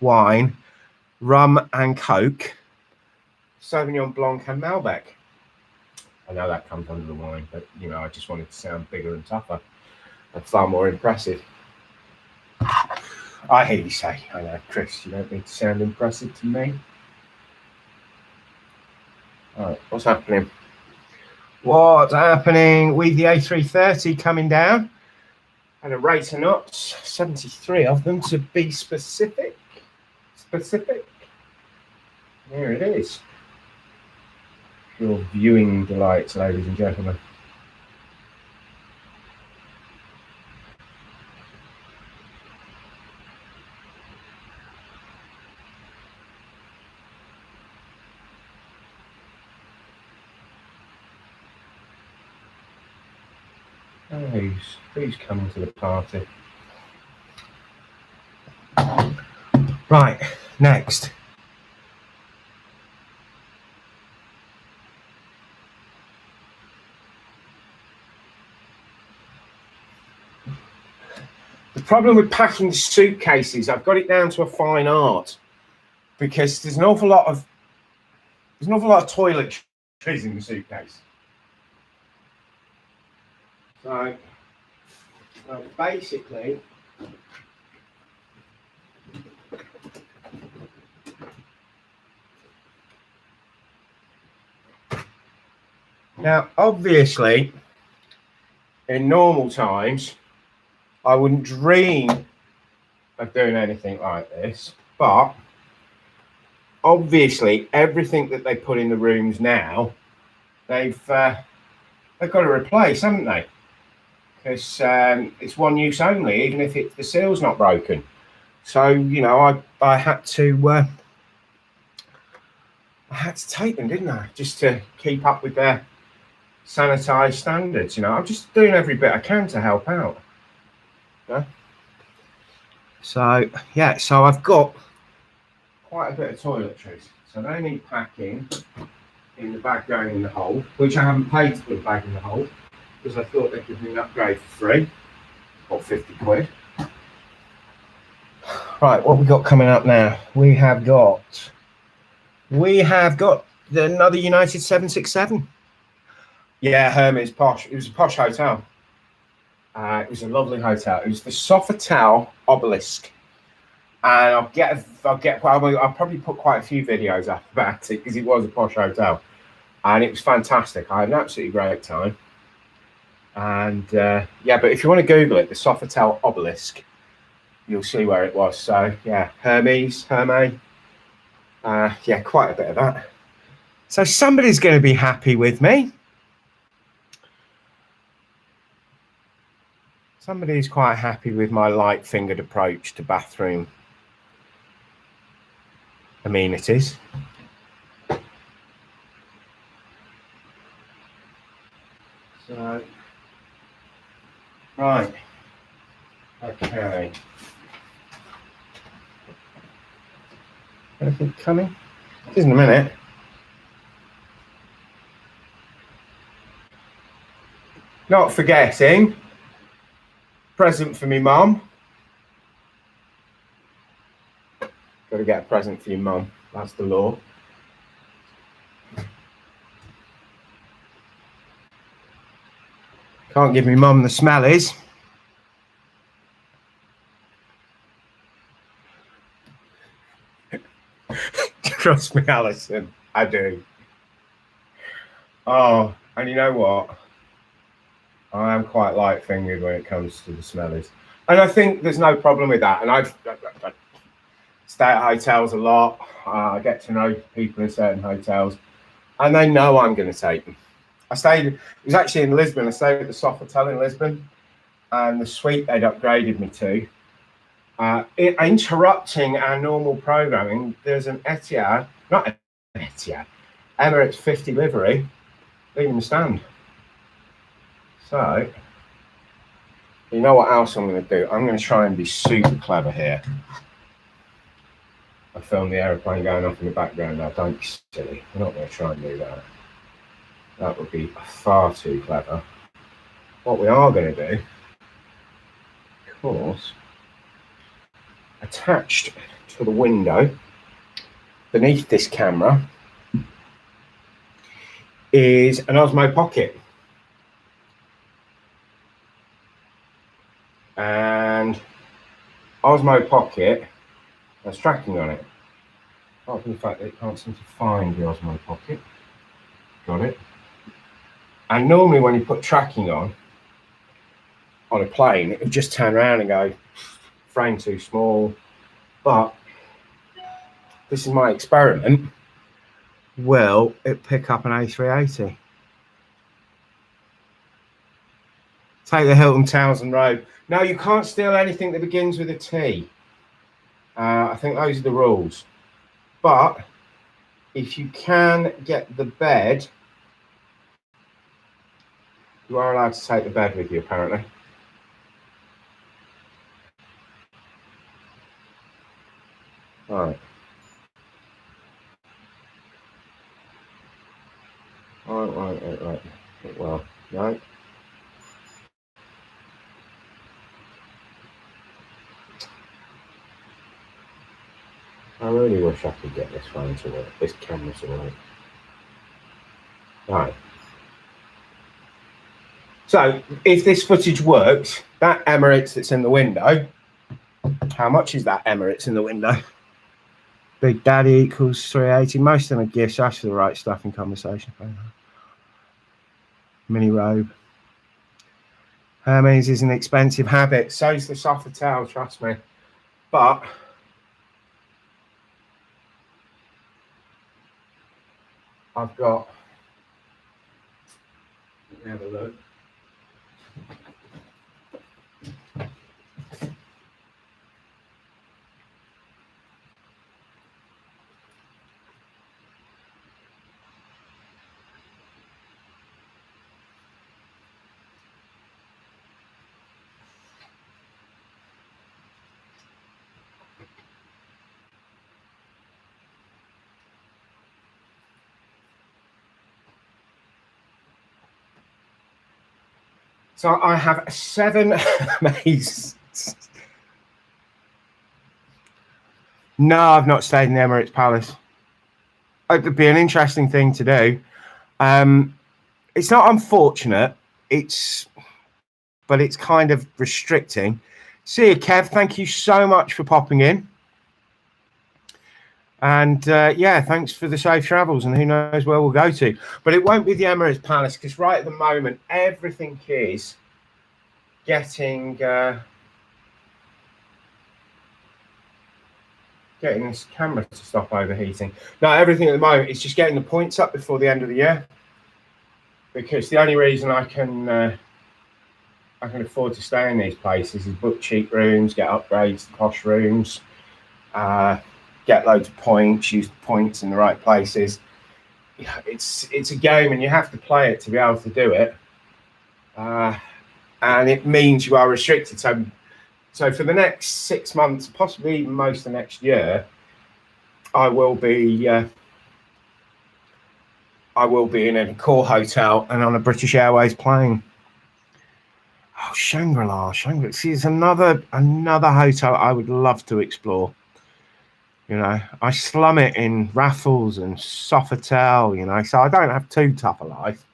wine, rum and Coke, Sauvignon Blanc and Malbec. I know that comes under the wine, but you know, I just wanted to sound bigger and tougher and far more impressive. I hear you say, I know, Chris, you don't need to sound impressive to me. All right, what's happening? What's happening with the A330 coming down? And a rate of knots, 73 of them to be specific. There it is. Your viewing delights, ladies and gentlemen. Who's coming to the party? Right, next. The problem with packing suitcases, I've got it down to a fine art, because there's an awful lot of toiletries in the suitcase. So basically, now obviously in normal times I wouldn't dream of doing anything like this, but obviously everything that they put in the rooms now, they've got to replace, haven't they? Because it's one use only, even if the seal's not broken. So you know, I had to take them, didn't I, just to keep up with their sanitized standards. You know, I'm just doing every bit I can to help out. Yeah. So yeah, so I've got quite a bit of toiletries. So they need packing in the bag going in the hold, which I haven't paid to put a bag in the hold, because I thought they'd give me an upgrade for free, or 50 quid. Right, what we got coming up now? We have got another United 767. Yeah, Hermes, posh. It was a posh hotel. It was a lovely hotel. It was the Sofitel Obelisk, and I'll probably put quite a few videos up about it, because it was a posh hotel, and it was fantastic. I had an absolutely great time. And yeah, but if you want to Google it, the Sofitel Obelisk, you'll see where it was. So yeah, Hermes, yeah, quite a bit of that. So somebody's going to be happy with me. Somebody's quite happy with my light-fingered approach to bathroom amenities. So, right, okay. Anything coming? It is in a minute. Not forgetting, present for me mum. Got to get a present for your mum. That's the law. Can't give me mum the smellies. Trust me, Alison, I do. Oh, and you know what? I am quite light-fingered when it comes to the smellies. And I think there's no problem with that. And I stay at hotels a lot. I get to know people in certain hotels, and they know I'm going to take them. It was actually in Lisbon. I stayed at the Sofitel in Lisbon, and the suite they'd upgraded me to, interrupting our normal programming, there's an Emirates 50 livery leaving the stand. So, you know what else I'm going to do? I'm going to try and be super clever here. I filmed the aeroplane going off in the background now. Don't be silly. We're not going to try and do that. That would be far too clever. What we are going to do, of course, attached to the window beneath this camera is an Osmo Pocket. And Osmo Pocket has tracking on it. Apart from the fact that it can't seem to find the Osmo Pocket. Got it. And normally when you put tracking on a plane, it will just turn around and go, frame too small. But this is my experiment. Will it pick up an A380? Take the Hilton Townsend Road. No, you can't steal anything that begins with a T. I think those are the rules. But if you can get the bed, you are allowed to take the bed with you, apparently. Right. Right. Well, no. I really wish I could get this phone to work, this camera to work. Right. So if this footage works, that Emirates that's in the window, how much is that Emirates in the window? Big Daddy equals 380. Most of them are gifts. Ask for the right stuff in conversation. Mini robe. Hermes is an expensive habit. So's the Sofitel, trust me. But I've got. Let me have a look. So I have 7 Hermes. No, I've not stayed in the Emirates Palace. It would be an interesting thing to do. It's not unfortunate. But it's kind of restricting. See you, Kev. Thank you so much for popping in. And yeah, thanks for the safe travels. And who knows where we'll go to. But it won't be the Emirates Palace because right at the moment, everything is getting this camera to stop overheating. No, everything at the moment is just getting the points up before the end of the year. Because the only reason I can afford to stay in these places is book cheap rooms, get upgrades to posh rooms, get loads of points, use the points in the right places. It's a game and you have to play it to be able to do it. And it means you are restricted. So for the next 6 months, possibly even most of next year, I will be in a core hotel and on a British Airways plane. Oh, Shangri-La. See, it's another hotel I would love to explore. You know, I slum it in Raffles and Sofitel, you know, so I don't have too tough a life.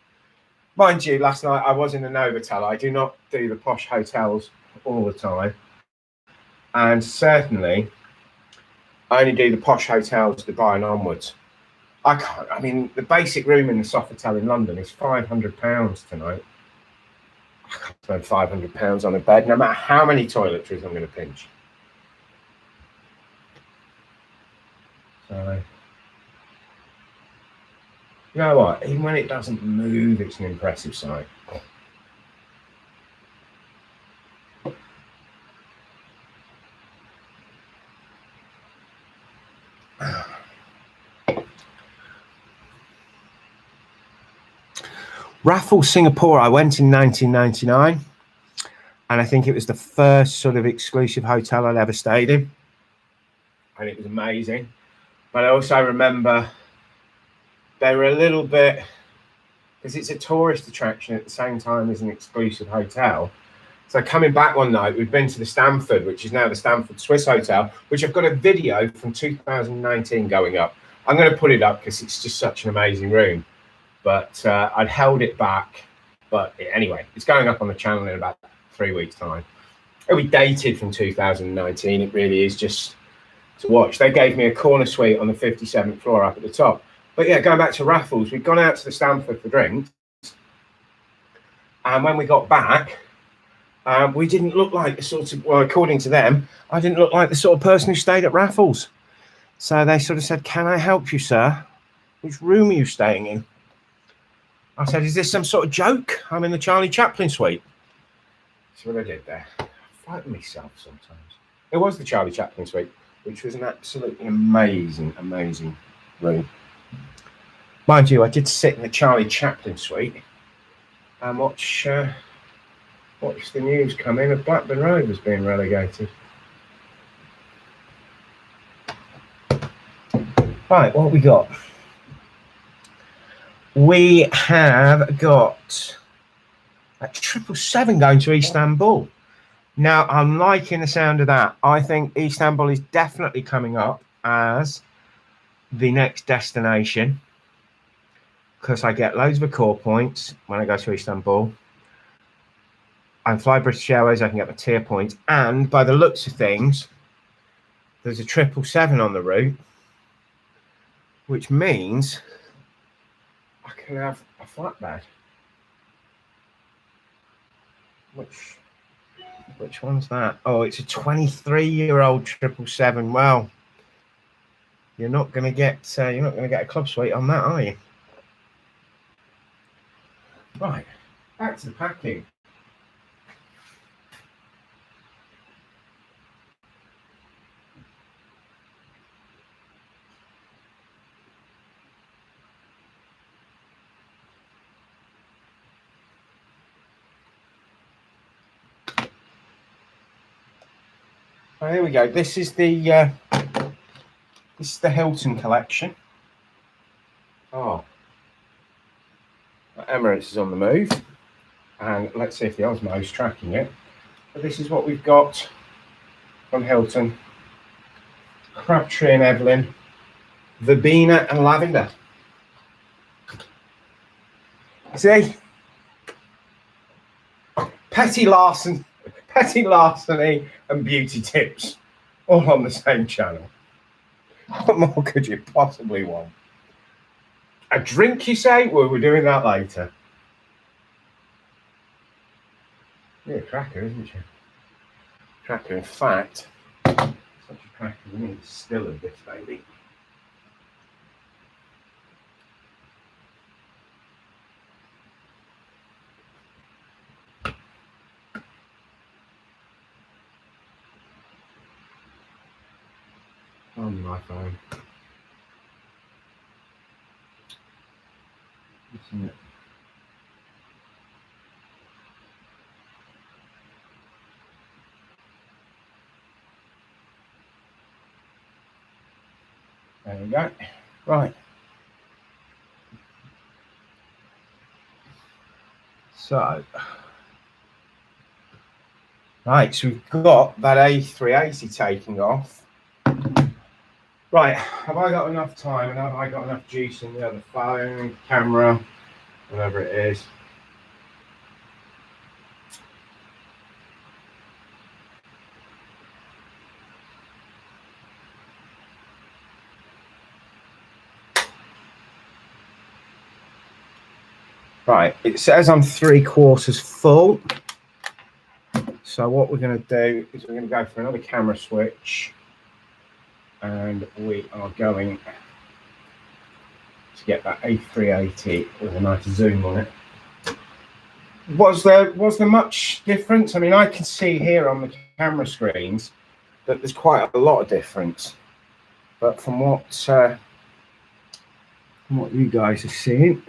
Mind you, last night I was in a Novotel. I do not do the posh hotels all the time. And certainly, I only do the posh hotels Dubai and onwards. I mean, the basic room in the Sofitel in London is £500 tonight. I can't spend £500 on a bed, no matter how many toiletries I'm going to pinch. So, you know what? Even when it doesn't move, it's an impressive sight. Raffles Singapore, I went in 1999, and I think it was the first sort of exclusive hotel I'd ever stayed in, and it was amazing. But I also remember they were a little bit, because it's a tourist attraction at the same time as an exclusive hotel. So coming back one night, we'd been to the Stamford, which is now the Stamford Swiss Hotel, which I've got a video from 2019 going up. I'm going to put it up because it's just such an amazing room. But I'd held it back. But anyway, it's going up on the channel in about 3 weeks' time. It'll be dated from 2019. It really is just to watch. They gave me a corner suite on the 57th floor up at the top. But yeah, going back to Raffles, we'd gone out to the Stamford for drinks. And when we got back, we didn't look like the sort of, well, according to them, I didn't look like the sort of person who stayed at Raffles. So they sort of said, "Can I help you, sir? Which room are you staying in?" I said, "Is this some sort of joke? I'm in the Charlie Chaplin suite." That's what I did there. I frighten myself sometimes. It was the Charlie Chaplin suite, which was an absolutely amazing, amazing room. Mind you, I did sit in the Charlie Chaplin suite and watch the news come in of Blackburn Rovers being relegated. Right, what have we got? We have got a 777 going to Istanbul. Now, I'm liking the sound of that. I think Istanbul is definitely coming up as the next destination because I get loads of Accor points when I go to Istanbul. I fly British Airways, I can get my tier points, and by the looks of things, there's a 777 on the route, which means I can have a flatbed. Which one's that? Oh, it's a 23-year-old 777. Well, you're not going to get a club suite on that, are you? Right, back to the packing. Oh, here we go. This is the Hilton collection. Oh, Emirates is on the move, and let's see if the Osmo is tracking it. But this is what we've got from Hilton: Crabtree and Evelyn, Verbena and Lavender. See, petty larceny and beauty tips, all on the same channel. What more could you possibly want? A drink, you say? Well, we're doing that later. You're a cracker, isn't you? Cracker. In fact, such a cracker, we need still of this baby. On my phone. Isn't it? There we go. Right. So we've got that A380 taking off. Right, have I got enough time and have I got enough juice in the other phone, camera, whatever it is? Right, it says I'm 3/4 full. So what we're going to do is we're going to go for another camera switch, and we are going to get that A380 with a nice zoom on it. Was there much difference? I mean, I can see here on the camera screens that there's quite a lot of difference, but from what you guys are seeing.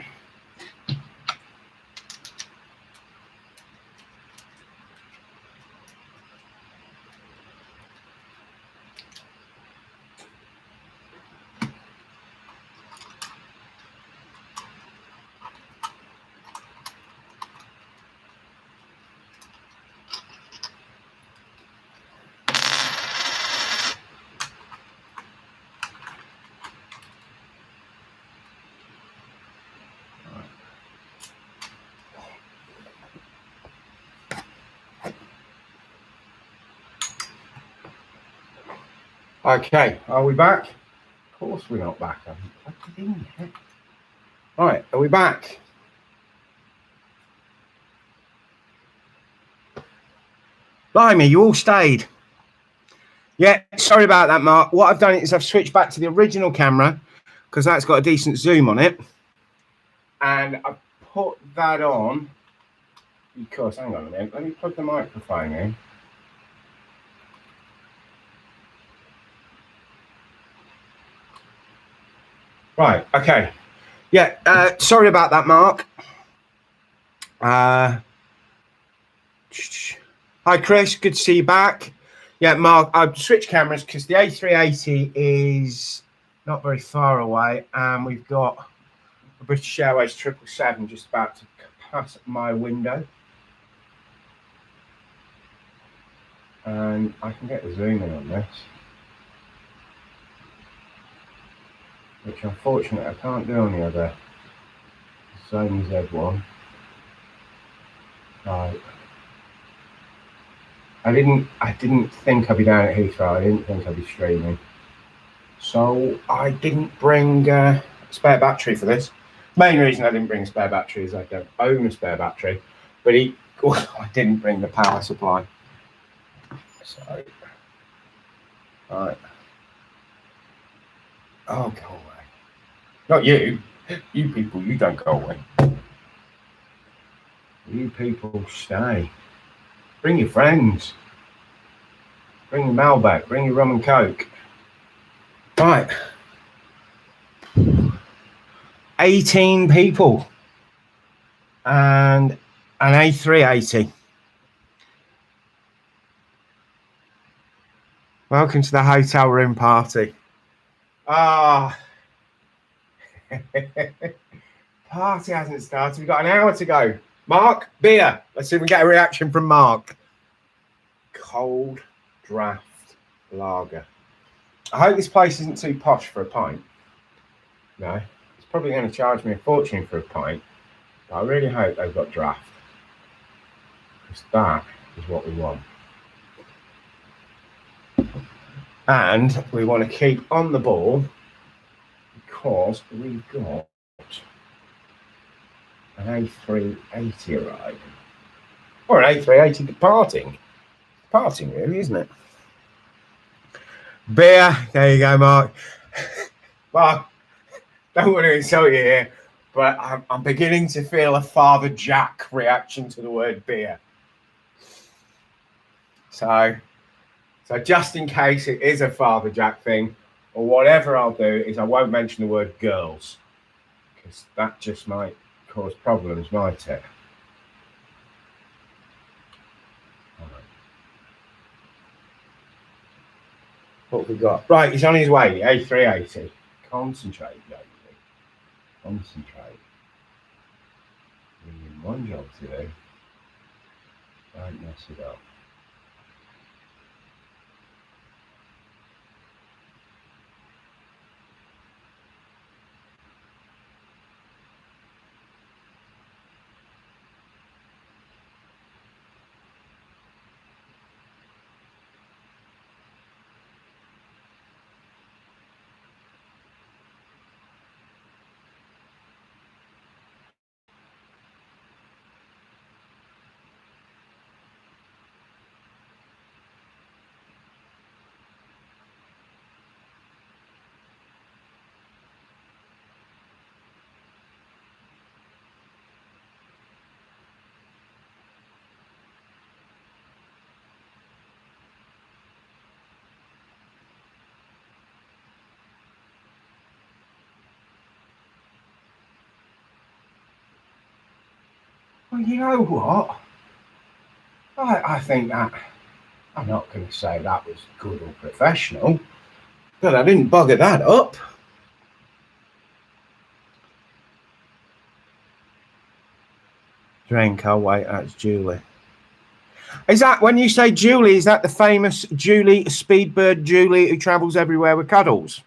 Okay, are we back? Of course we're not back. I haven't plugged it in yet. Right, are we back? Blimey, you all stayed. Yeah, sorry about that, Mark. What I've done is I've switched back to the original camera because that's got a decent zoom on it. And I've put that on because, hang on a minute, let me plug the microphone in. Right, okay. Yeah, sorry about that, Mark. Hi, Chris, good to see you back. Yeah, Mark, I've switched cameras because the A380 is not very far away, and we've got a British Airways 777 just about to pass my window. And I can get the zoom in on this. which unfortunately I can't do on the other Sony Z1. Right. I didn't think I'd be down at Heathrow. I didn't think I'd be streaming. So I didn't bring a spare battery for this. Main reason I didn't bring a spare battery is I don't own a spare battery, but I didn't bring the power supply. So, right. Oh, go away. Not you. You people, you don't go away. You people stay. Bring your friends. Bring your Malbec. Bring your rum and coke. Right. 18 people. And an A380. Welcome to the hotel room party. Party hasn't started. We've got an hour to go. Mark, beer. Let's see if we get a reaction from Mark. Cold draft lager. I hope this place isn't too posh for a pint. No, it's probably going to charge me a fortune for a pint. But I really hope they've got draft. Because that is what we want. And we want to keep on the ball because we've got an A380 arriving. Or an A380 departing. Departing, really, isn't it? Beer. There you go, Mark. Mark, don't want to insult you here, but I'm beginning to feel a Father Jack reaction to the word beer. So just in case it is a Father Jack thing, or whatever I'll do is I won't mention the word girls, because that just might cause problems, might it? What have we got? Right, he's on his way, A380. Concentrate, baby. Concentrate. We've got one job to do. Don't mess it up. Well, you know what? I think that, I'm not going to say that was good or professional, but I didn't bugger that up. Drink, I'll wait, that's Julie. Is that, when you say Julie, is that the famous Julie, Speedbird Julie, who travels everywhere with cuddles?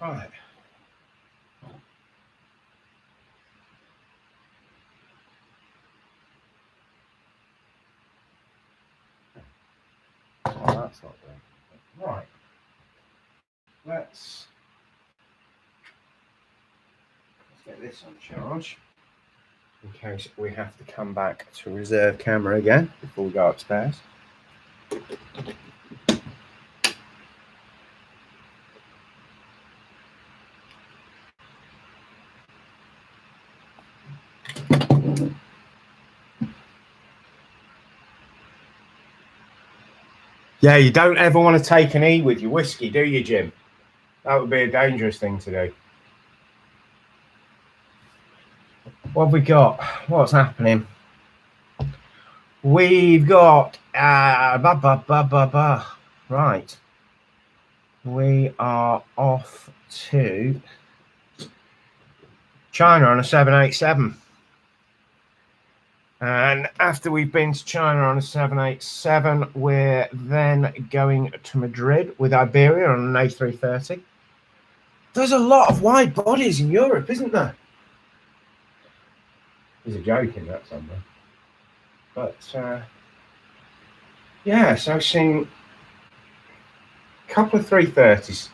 Right. Oh, that's not good. Right. Let's get this on charge in case we have to come back to reserve camera again before we go upstairs. Yeah, you don't ever want to take an E with your whiskey, do you, Jim? That would be a dangerous thing to do. What have we got? What's happening? We've got right. We are off to China on a 787. And after we've been to China on a 787, we're then going to Madrid with Iberia on an A330. There's a lot of wide bodies in Europe, isn't there? There's a joke in that somewhere. But yeah, so I've seen a couple of 330s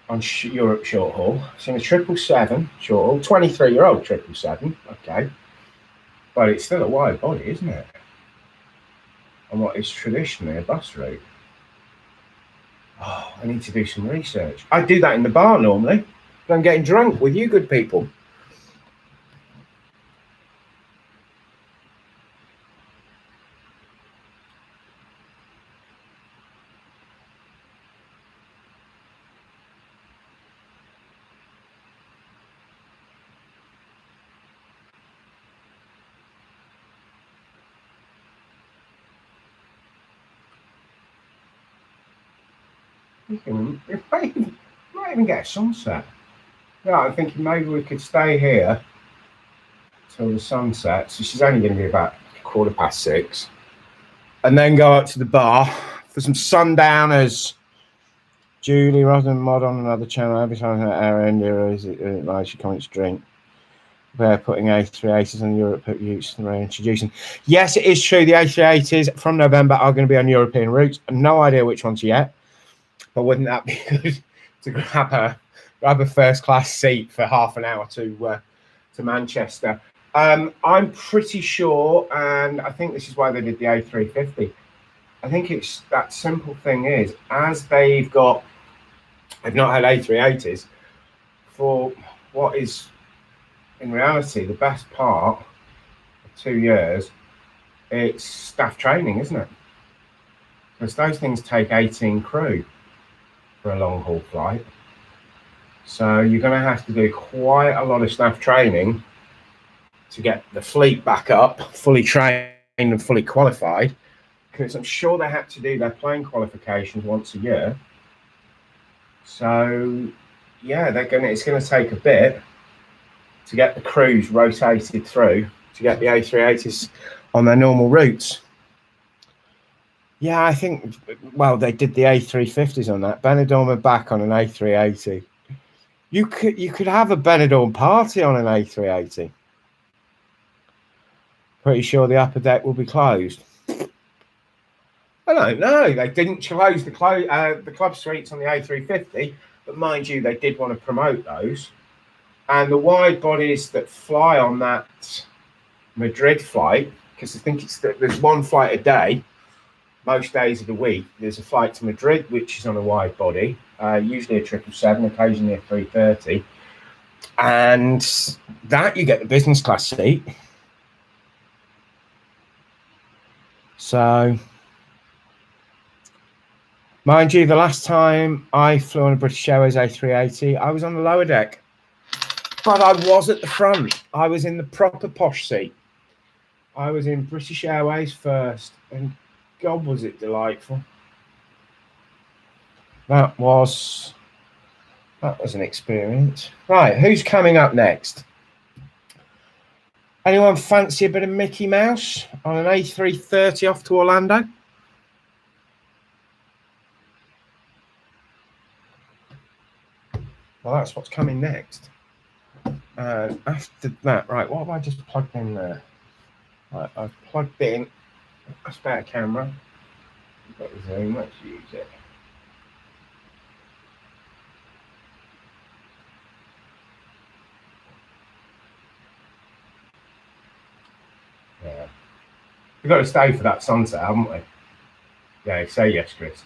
on Europe short haul. I've seen a 777 short haul, 23-year-old 777, okay. But it's still a wide body, isn't it? On what is traditionally a bus route. Oh, I need to do some research. I do that in the bar normally. I'm getting drunk with you good people. You might even get a sunset. Yeah, I'm thinking maybe we could stay here till the sun sets. So she's only going to be about 6:15, and then go up to the bar for some sundowners. Julie, rather than mod on another channel, every time her India is like she comments drink. They're putting A380s on Europe routes and they're introducing. Yes, it is true. The A380s from November are going to be on European routes. No idea which ones yet. But wouldn't that be good to grab a first class seat for half an hour to Manchester? I'm pretty sure, and I think this is why they did the A350. I think it's that simple thing is, as they've not had A380s for what is in reality the best part of 2 years, it's staff training, isn't it? Because those things take 18 crew for a long haul flight. So you're going to have to do quite a lot of staff training to get the fleet back up, fully trained and fully qualified, because I'm sure they have to do their plane qualifications once a year. So yeah, it's going to take a bit to get the crews rotated through to get the A380s on their normal routes. Yeah, I think, well, they did the A350s on that. Benidorm are back on an A380. You could have a Benidorm party on an A380. Pretty sure the upper deck will be closed. I don't know. They didn't close the club suites on the A350, but mind you, they did want to promote those. And the wide bodies that fly on that Madrid flight, because I think there's one flight a day. Most days of the week, there's a flight to Madrid, which is on a wide body, usually a 777, occasionally a 330. And that you get the business class seat. So, mind you, the last time I flew on a British Airways A380, I was on the lower deck. But I was at the front. I was in the proper posh seat. I was in British Airways first, and God, was it delightful. That was an experience. Right, who's coming up next? Anyone fancy a bit of Mickey Mouse on an A330 off to Orlando? Well, that's what's coming next. After that, right, what have I just plugged in there? Right, I've plugged in a spare camera. We've got the zoom, let's use it. Yeah. We've got to stay for that sunset, haven't we? Yeah, say yes, Chris.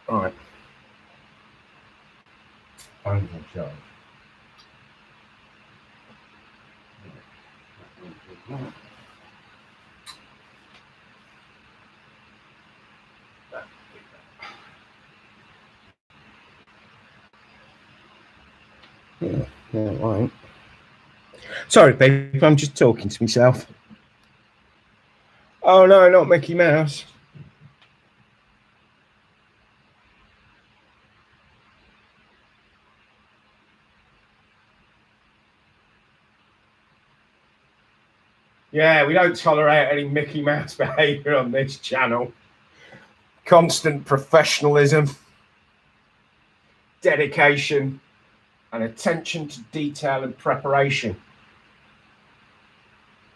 All right. I'm in charge. Yeah, right. Sorry, babe, I'm just talking to myself. Oh no, not Mickey Mouse. Yeah, we don't tolerate any Mickey Mouse behaviour on this channel. Constant professionalism, dedication, and attention to detail and preparation.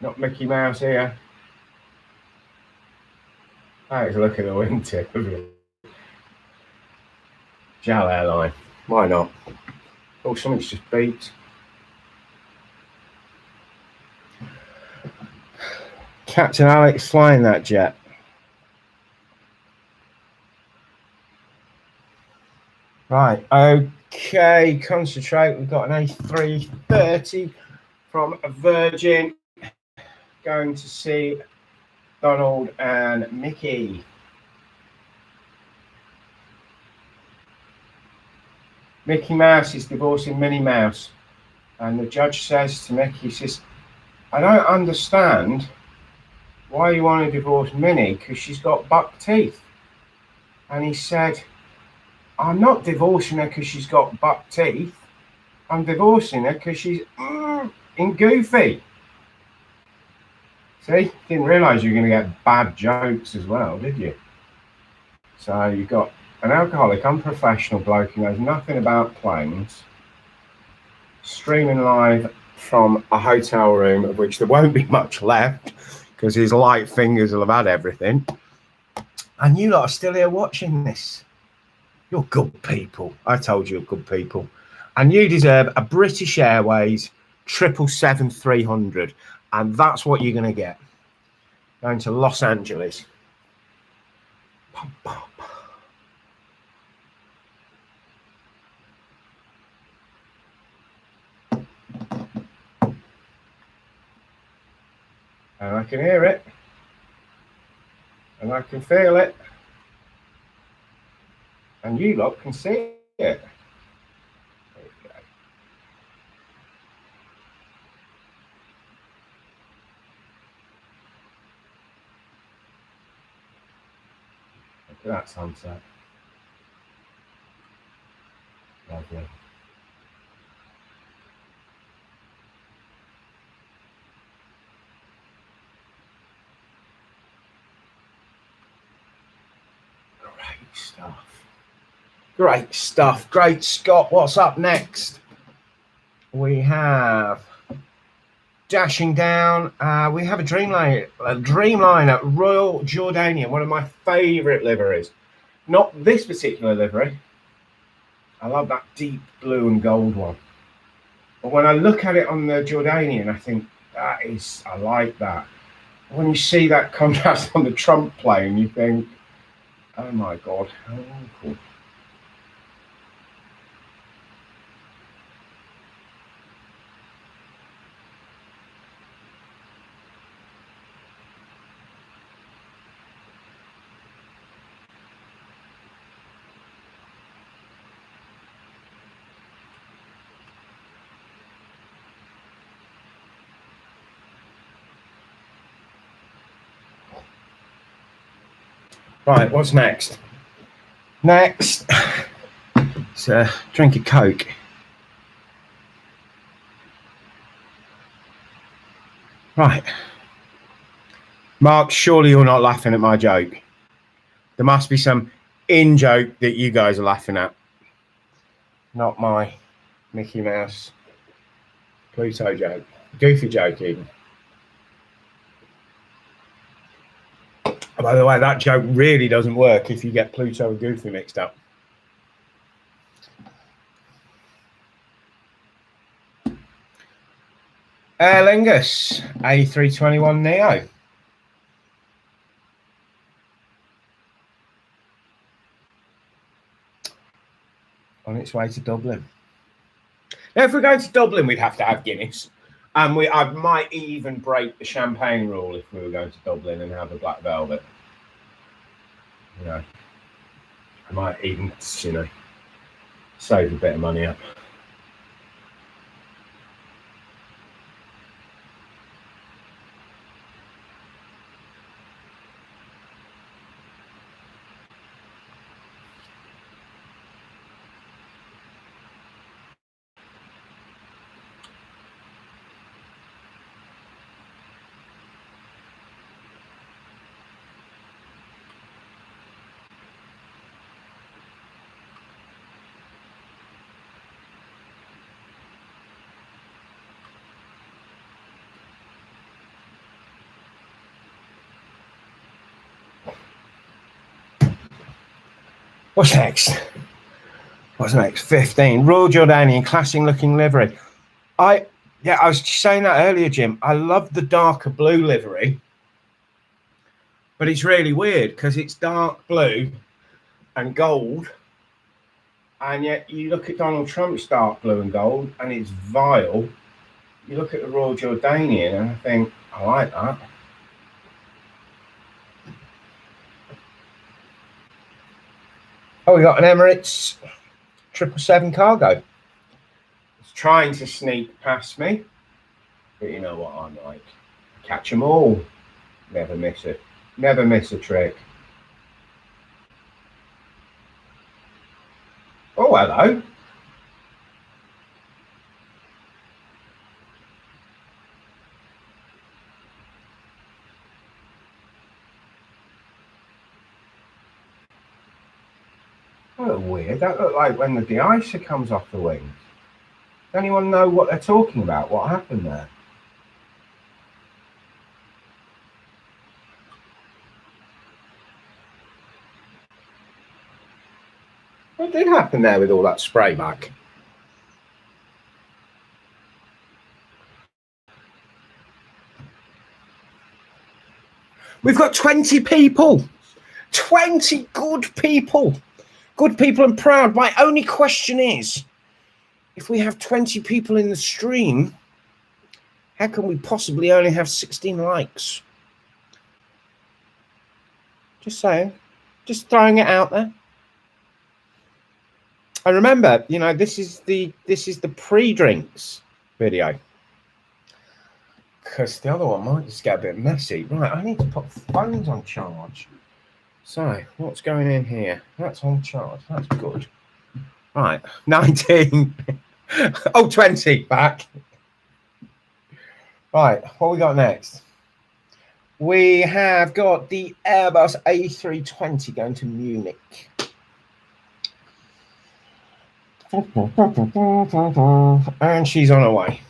Not Mickey Mouse here. Let's look at the wingtip of it. JAL airline. Why not? Oh, something's just beeped. Captain Alex flying that jet. Right, okay, concentrate. We've got an A330 from Virgin going to see Donald and Mickey. Mickey Mouse is divorcing Minnie Mouse. And the judge says to Mickey, he says, I don't understand why you want to divorce Minnie, because she's got buck teeth. And he said, I'm not divorcing her because she's got buck teeth. I'm divorcing her because she's in goofy. See, didn't realise you were going to get bad jokes as well, did you? So you've got an alcoholic, unprofessional bloke who knows nothing about planes, streaming live from a hotel room, of which there won't be much left because his light fingers will have had everything. And you lot are still here watching this. You're good people. I told you you're good people. And you deserve a British Airways 777-300. And that's what you're going to get. Going to Los Angeles. Pum, pum. And I can hear it. And I can feel it. And you lot can see it. There you go. Look at that sunset. Lovely. Great stuff. Great stuff. Great Scott. What's up next? We have dashing down. We have a Dreamliner Royal Jordanian, one of my favourite liveries. Not this particular livery. I love that deep blue and gold one. But when I look at it on the Jordanian, I think I like that. When you see that contrast on the Trump plane, you think, oh my God, how awful. Right, what's next? Next, it's a drink of Coke. Right. Mark, surely you're not laughing at my joke. There must be some in-joke that you guys are laughing at. Not my Mickey Mouse Pluto joke. Goofy joke even. By the way, that joke really doesn't work if you get Pluto and Goofy mixed up. Aer Lingus A321neo. On its way to Dublin. Now, if we're going to Dublin, we'd have to have Guinness. And I might even break the champagne rule if we were going to Dublin and have a black velvet. You know, I might even, save a bit of money up. What's next? What's next? 15. Royal Jordanian classic looking livery. I was saying that earlier, Jim. I love the darker blue livery, but it's really weird because it's dark blue and gold, and yet you look at Donald Trump's dark blue and gold, and it's vile. You look at the Royal Jordanian, and I think I like that. Oh, we got an Emirates 777 cargo. It's trying to sneak past me, but you know what I'm like. Catch them all. Never miss it. Never miss a trick. Oh, hello. Oh, weird. That looked like when the de-icer comes off the wings. Does anyone know what they're talking about? What happened there? What did happen there with all that spray back? We've got 20 people. 20 good people. Good people and proud. My only question is, if we have 20 people in the stream, how can we possibly only have 16 likes? Just saying. Just throwing it out there. And remember, you know, this is the pre-drinks video. Because the other one might just get a bit messy. Right, I need to put phones on charge. So, what's going in here? That's on charge. That's good. Right, 19. Oh, 20 back. Right, what we got next? We have got the Airbus A320 going to Munich. And she's on her way.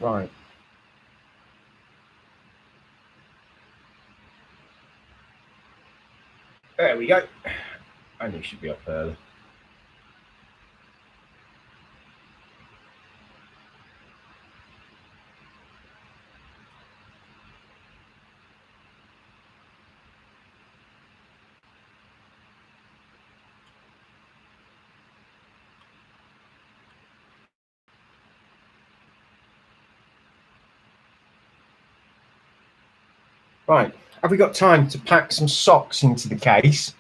Right. There we go. And you should be up early. Right. Have we got time to pack some socks into the case?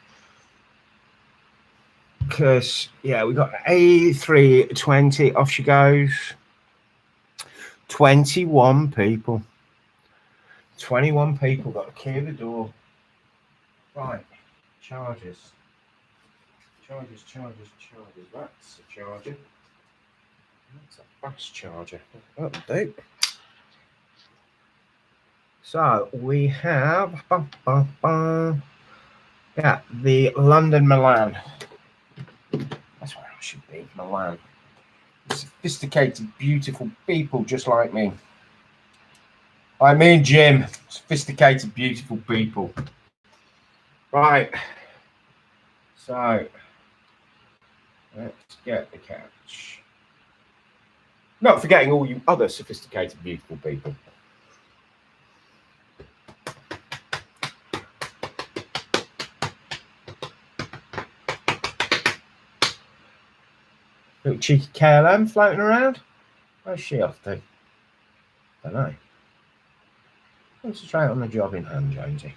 Because, yeah, we got A320. Off she goes. 21 people. 21 people got to clear the door. Right. Chargers. Chargers. That's a charger. That's a fast charger. That'll do. So we have the London Milan. That's where I should be, Milan. Sophisticated, beautiful people just like me. I mean, Jim. Sophisticated, beautiful people. Right. So let's get the couch. Not forgetting all you other sophisticated, beautiful people. Little cheeky KLM floating around. Where's she off to? Don't know. Concentrate on the job in hand, Jonesy.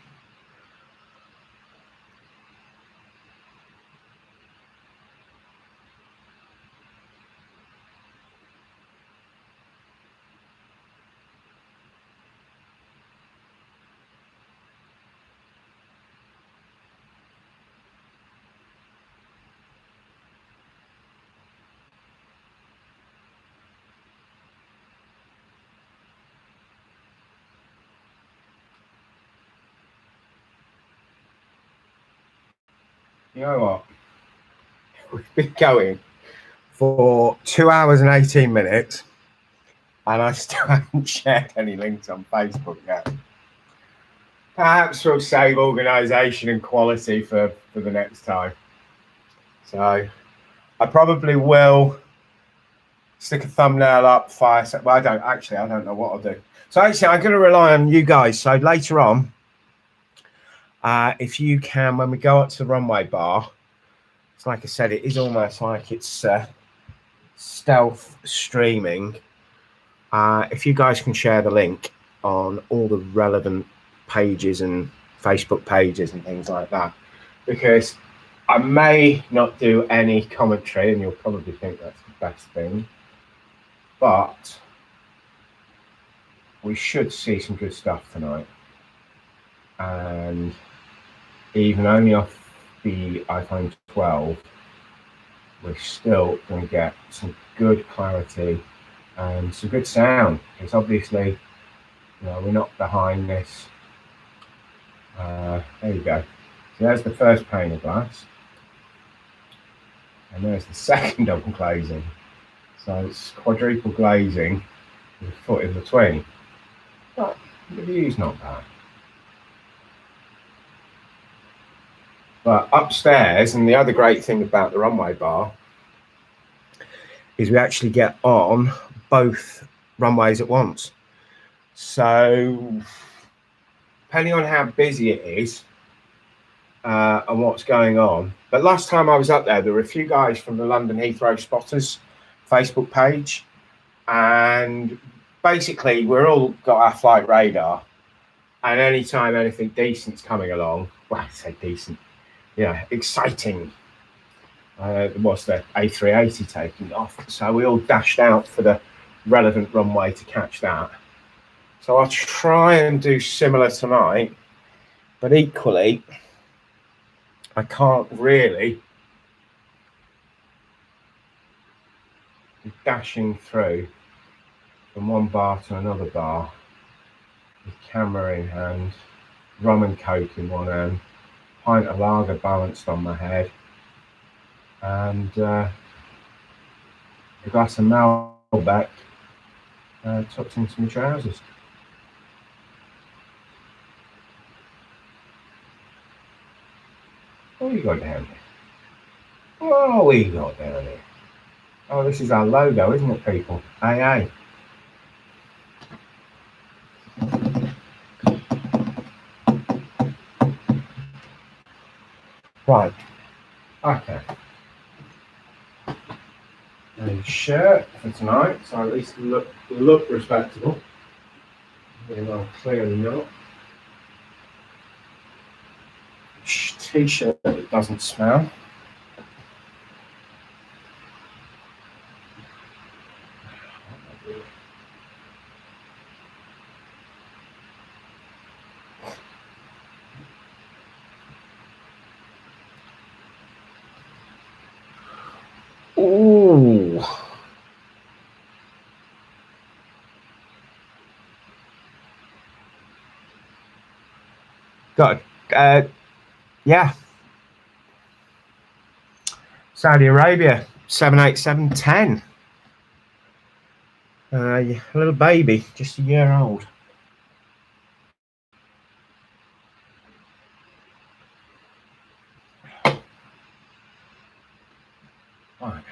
You know what? We've been going for 2 hours and 18 minutes, and I still haven't shared any links on Facebook yet. Perhaps we'll save organisation and quality for the next time. So I probably will stick a thumbnail up, well, I don't know what I'll do. So actually, I'm going to rely on you guys. So later on, if you can, when we go up to the runway bar, it's like I said, it is almost like it's stealth streaming. If you guys can share the link on all the relevant pages and Facebook pages and things like that, because I may not do any commentary, and you'll probably think that's the best thing, but we should see some good stuff tonight. And even only off the iPhone 12, we're still going to get some good clarity and some good sound. It's obviously, you know, we're not behind this. There you go. So there's the first pane of glass, and there's the second double glazing. So it's quadruple glazing with a foot in between. But the view's not bad. But upstairs, and the other great thing about the runway bar is we actually get on both runways at once. So depending on how busy it is and what's going on. But last time I was up there were a few guys from the London Heathrow Spotters Facebook page, and basically we're all got our flight radar, and anytime anything decent's coming along, well, I say decent, yeah, exciting, was the A380 taking off, so we all dashed out for the relevant runway to catch that. So I'll try and do similar tonight, but equally I can't really be dashing through from one bar to another bar with camera in hand, rum and coke in one hand, pint of lager balanced on my head, and a glass of Malbec tucked into my trousers. What have we got down here? What have we got down here? Oh, this is our logo, isn't it, people? AA. Right. Okay. A shirt for tonight, so at least look respectable. Even though clearly not. T-shirt that doesn't smell. Ooh. Got yeah. Saudi Arabia, 787-10. A little baby, just a year old. Right.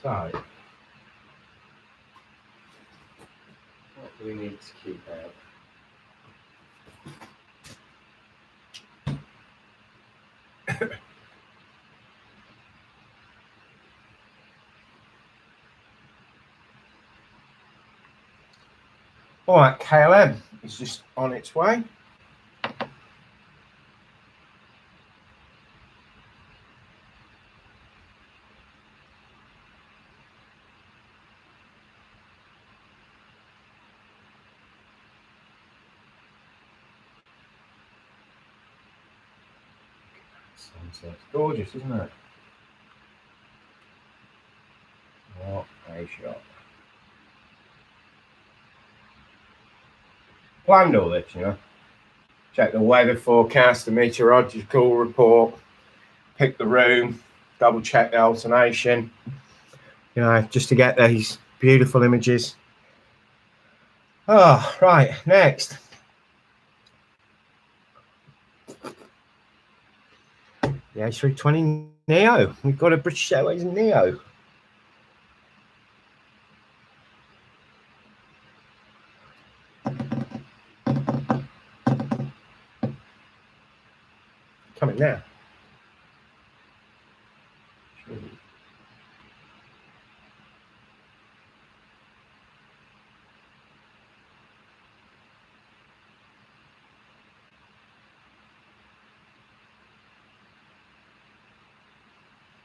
So, what do we need to keep out? All right, KLM is just on its way. Sunset's gorgeous, isn't it? What a shot. Planned all this, you know. check the weather forecast, the meteorological report, pick the room, double check the alternation, you know, just to get these beautiful images. Oh, right, next. The A320 Neo. We've got a British Airways Neo. Coming now.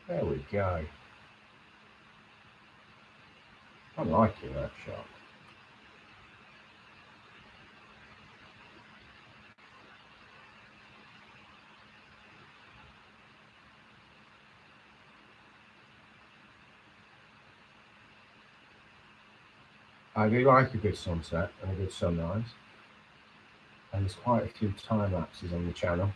There we go. I'm liking that shot. I do like a good sunset and a good sunrise. And there's quite a few time lapses on the channel.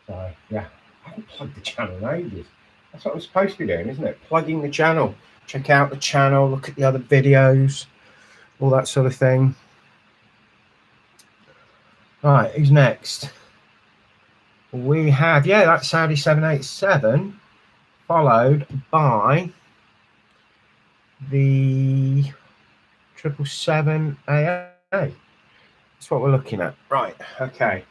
So, yeah, I haven't plugged the channel in ages. That's what I'm supposed to be doing, isn't it? Plugging the channel. Check out the channel, look at the other videos, all that sort of thing. Right, who's next? We have, yeah, that's Saudi 787, followed by the 777AA. That's what we're looking at. Right, okay.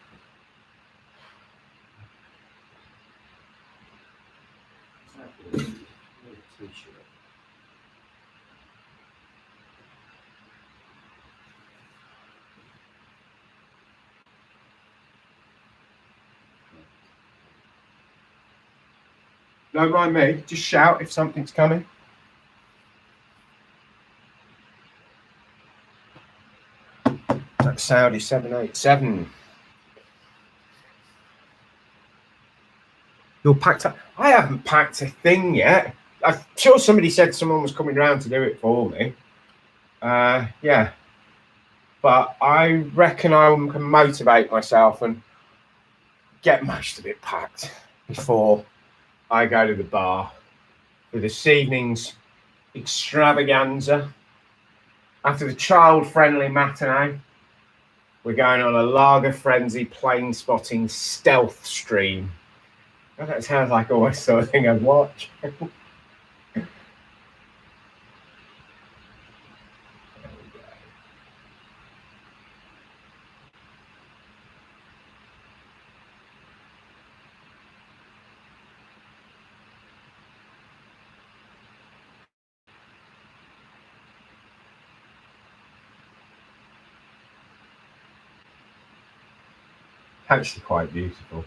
Don't mind me, just shout if something's coming. That's Saudi 787. You're packed up. I haven't packed a thing yet. I'm sure somebody said someone was coming around to do it for me. Yeah. But I reckon I can motivate myself and get most of it packed before I go to the bar for this evening's extravaganza. After the child-friendly matinee, we're going on a lager frenzy plane spotting stealth stream. That sounds like almost sort of thing I'd watch. Actually quite beautiful.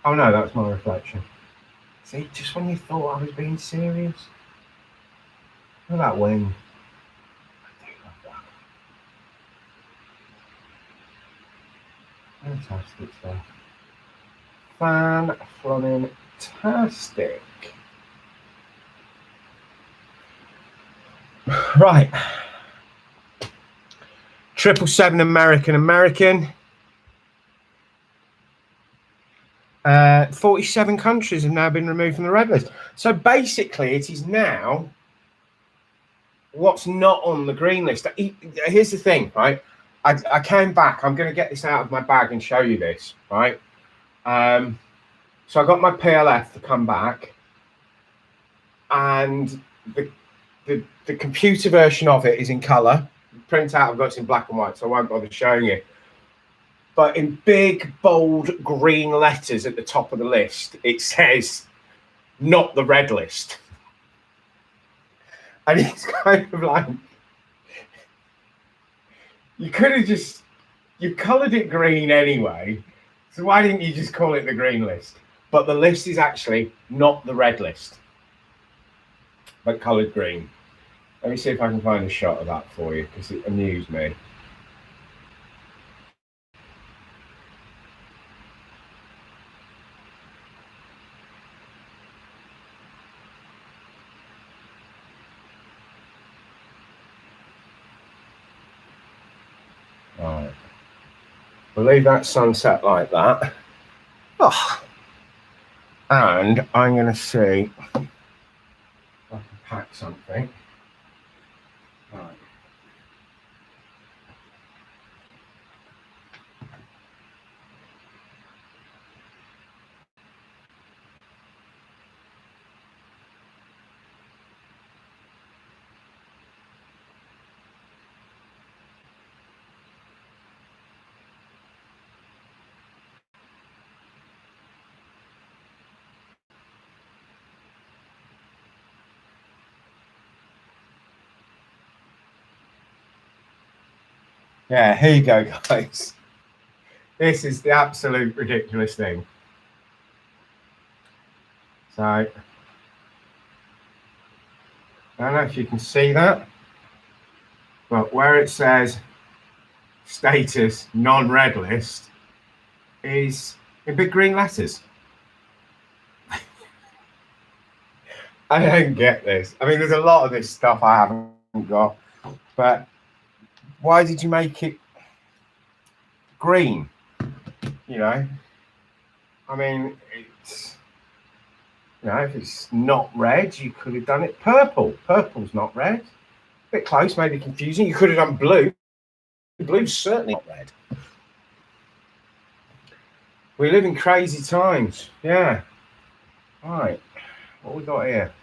Oh no, that's my reflection. See, just when you thought I was being serious. Look at that wing. I do love that. Fantastic stuff. Fan-tastic. Right. 777 American. 47 countries have now been removed from the red list. So basically, it is now what's not on the green list. Here's the thing, right? I came back. I'm going to get this out of my bag and show you this, right? So I got my PLF to come back, and the computer version of it is in color. Print out, I've got it in black and white, so I won't bother showing you. But in big, bold green letters at the top of the list, it says, not the red list. And it's kind of like, you could have just, you coloured it green anyway, so why didn't you just call it the green list? But the list is actually not the red list, but coloured green. Let me see if I can find a shot of that for you, because it amused me. Right. We'll leave that sunset like that. Oh. And I'm going to see if I can pack something. Right. Yeah, here you go, guys. This is the absolute ridiculous thing. So, I don't know if you can see that, but where it says status non-red list is in big green letters. I don't get this. I mean, there's a lot of this stuff I haven't got, but why did you make it green? You know, I mean, it's, you know, if it's not red, you could have done it purple. Purple's not red. A bit close, maybe confusing. You could have done blue. Blue's certainly not red. We live in crazy times. Yeah. All right. What we got here?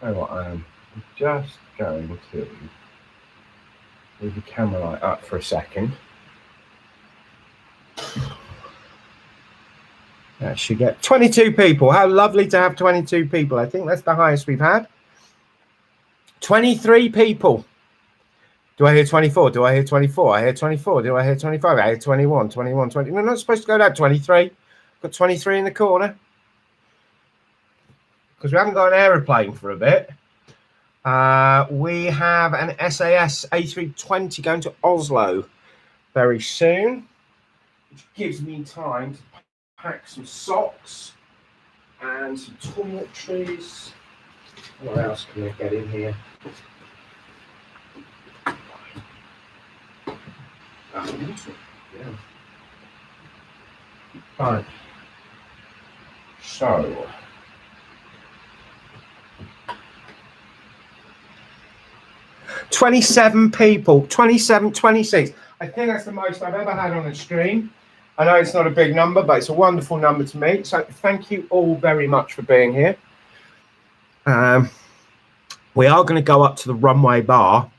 Oh, what I am just going to leave the camera light up for a second. That should get 22 people. How lovely to have 22 people. I think that's the highest we've had. 23 people. Do I hear 24? Do I hear 24? I hear 24. Do I hear 25? I hear 21, 21, 20. We're not supposed to go down 23. Got 23 in the corner. Because we haven't got an aeroplane for a bit. We have an SAS A320 going to Oslo very soon, which gives me time to pack some socks and some toiletries. What else can I get in here? Yeah. Right. So. $27 people, 27, 26. I think that's the most I've ever had on a stream. I know it's not a big number, but it's a wonderful number to me. So thank you all very much for being here. We are going to go up to the runway bar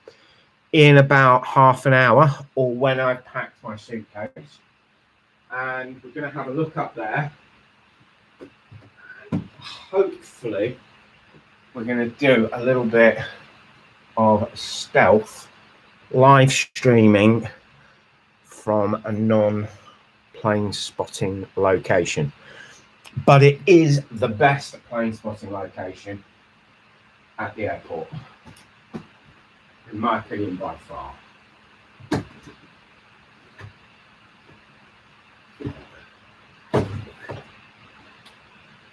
in about half an hour, or when I've packed my suitcase. And we're going to have a look up there. And hopefully, we're going to do a little bit of stealth live streaming from a non-plane spotting location, but it is the best plane spotting location at the airport, in my opinion, by far.